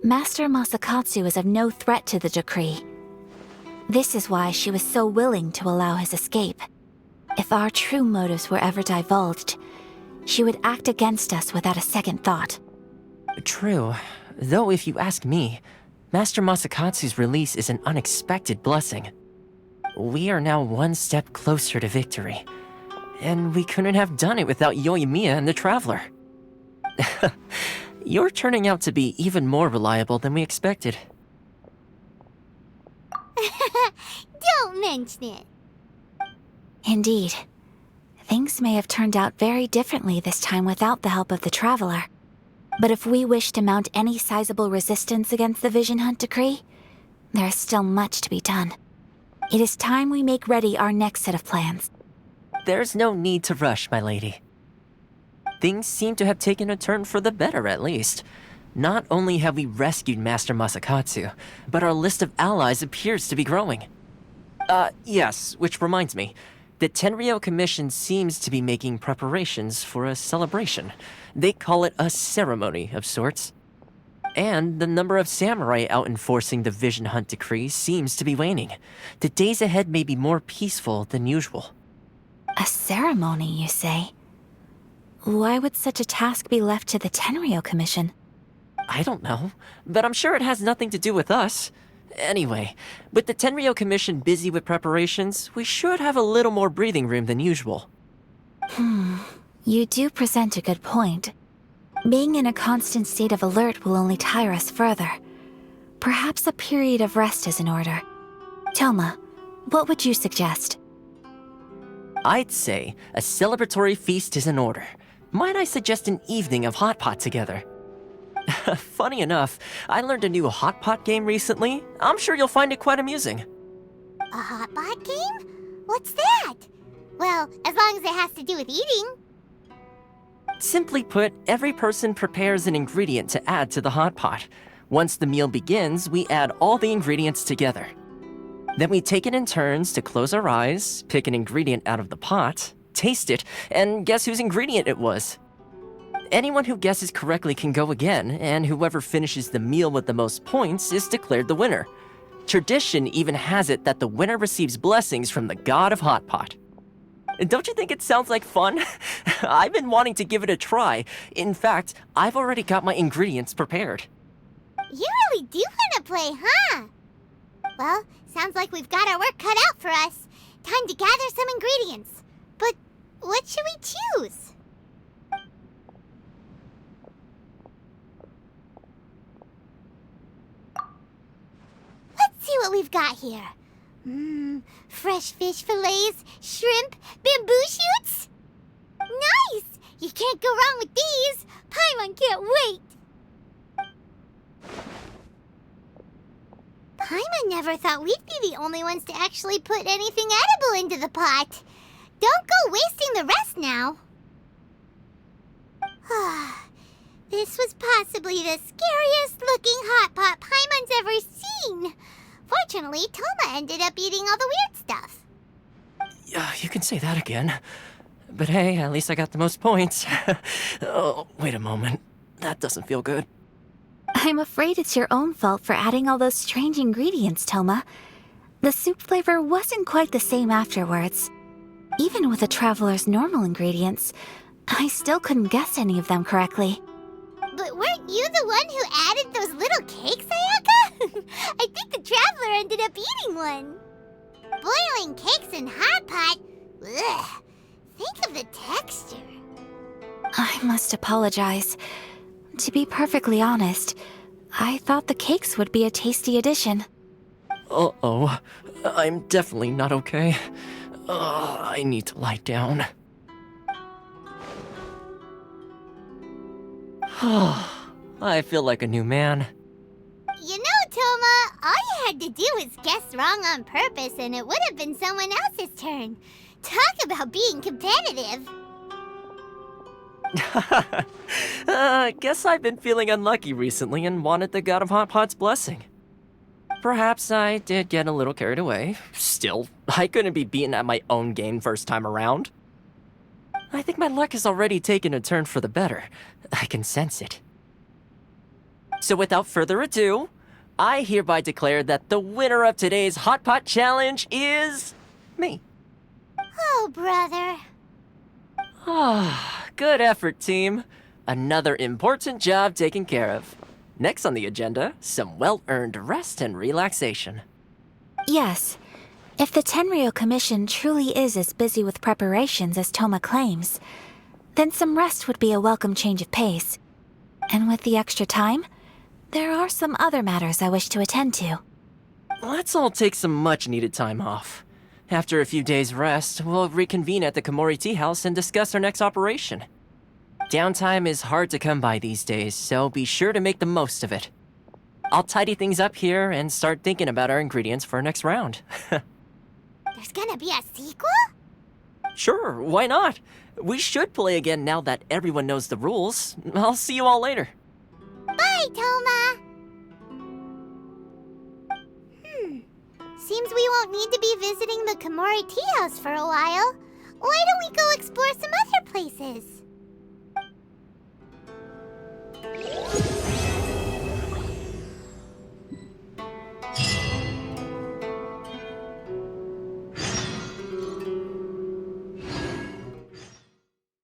Master Masakatsu is of no threat to the decree. This is why she was so willing to allow his escape. If our true motives were ever divulged, she would act against us without a second thought. True. Though if you ask me, Master Masakatsu's release is an unexpected blessing. We are now one step closer to victory. And we couldn't have done it without Euthymia and the Traveler. You're turning out to be even more reliable than we expected. Don't mention it. Indeed. Things may have turned out very differently this time without the help of the Traveler. But if we wish to mount any sizable resistance against the Vision Hunt Decree, there is still much to be done. It is time we make ready our next set of plans. There's no need to rush, my lady. things seem to have taken a turn for the better at least. Not only have we rescued Master Masakatsu, but our list of allies appears to be growing. Yes, which reminds me. The Tenryou Commission seems to be making preparations for a celebration. They call it a ceremony of sorts. And the number of samurai out enforcing the Vision Hunt decree seems to be waning. The days ahead may be more peaceful than usual. A ceremony, you say? Why would such a task be left to the Tenryou Commission? I don't know, but I'm sure it has nothing to do with us. Anyway, with the Tenryou Commission busy with preparations, we should have a little more breathing room than usual. You do present a good point. Being in a constant state of alert will only tire us further. Perhaps a period of rest is in order. Toma, what would you suggest? I'd say a celebratory feast is in order. Might I suggest an evening of hot pot together? Funny enough, I learned a new hot pot game recently. I'm sure you'll find it quite amusing. A hot pot game? What's that? Well, as long as it has to do with eating. Simply put, every person prepares an ingredient to add to the hot pot. Once the meal begins, we add all the ingredients together. Then we take it in turns to close our eyes, pick an ingredient out of the pot, taste it, and guess whose ingredient it was. Anyone who guesses correctly can go again, and whoever finishes the meal with the most points is declared the winner. Tradition even has it that the winner receives blessings from the god of hot pot. Don't you think it sounds like fun? I've been wanting to give it a try. In fact, I've already got my ingredients prepared. You really do want to play, huh? Well, sounds like we've got our work cut out for us. Time to gather some ingredients. But what should we choose? Let's see what we've got here. Fresh fish fillets, shrimp, bamboo shoots. Nice! You can't go wrong with these. Paimon can't wait. Paimon never thought we'd be the only ones to actually put anything edible into the pot. Don't go wasting the rest now. This was possibly the scariest looking hot pot Paimon's ever seen. Fortunately, Toma ended up eating all the weird stuff. You can say that again. But hey, at least I got the most points. Oh, wait a moment. That doesn't feel good. I'm afraid it's your own fault for adding all those strange ingredients, Toma. The soup flavor wasn't quite the same afterwards. Even with the traveler's normal ingredients, I still couldn't guess any of them correctly. But weren't you the one who added those little cakes, Ayaka? I think the traveler ended up eating one. Boiling cakes in hot pot? Ugh. Think of the texture. I must apologize. To be perfectly honest, I thought the cakes would be a tasty addition. Uh-oh. I'm definitely not okay. I need to lie down. I feel like a new man. You know, Toma, all you had to do was guess wrong on purpose and it would have been someone else's turn. Talk about being competitive. Guess I've been feeling unlucky recently and wanted the god of hot pot's blessing. Perhaps I did get a little carried away. Still, I couldn't be beaten at my own game first time around. I think my luck has already taken a turn for the better. I can sense it. So without further ado, I hereby declare that the winner of today's Hot Pot Challenge is... me. Oh, brother. Good effort, team. Another important job taken care of. Next on the agenda, some well-earned rest and relaxation. Yes. If the Tenryou Commission truly is as busy with preparations as Toma claims, then some rest would be a welcome change of pace. And with the extra time, there are some other matters I wish to attend to. Let's all take some much-needed time off. After a few days' rest, we'll reconvene at the Komori Tea House and discuss our next operation. Downtime is hard to come by these days, so be sure to make the most of it. I'll tidy things up here and start thinking about our ingredients for our next round. There's gonna be a sequel? Sure, why not? We should play again now that everyone knows the rules. I'll see you all later. Bye, Toma! Seems we won't need to be visiting the Komori tea house for a while. Why don't we go explore some other places?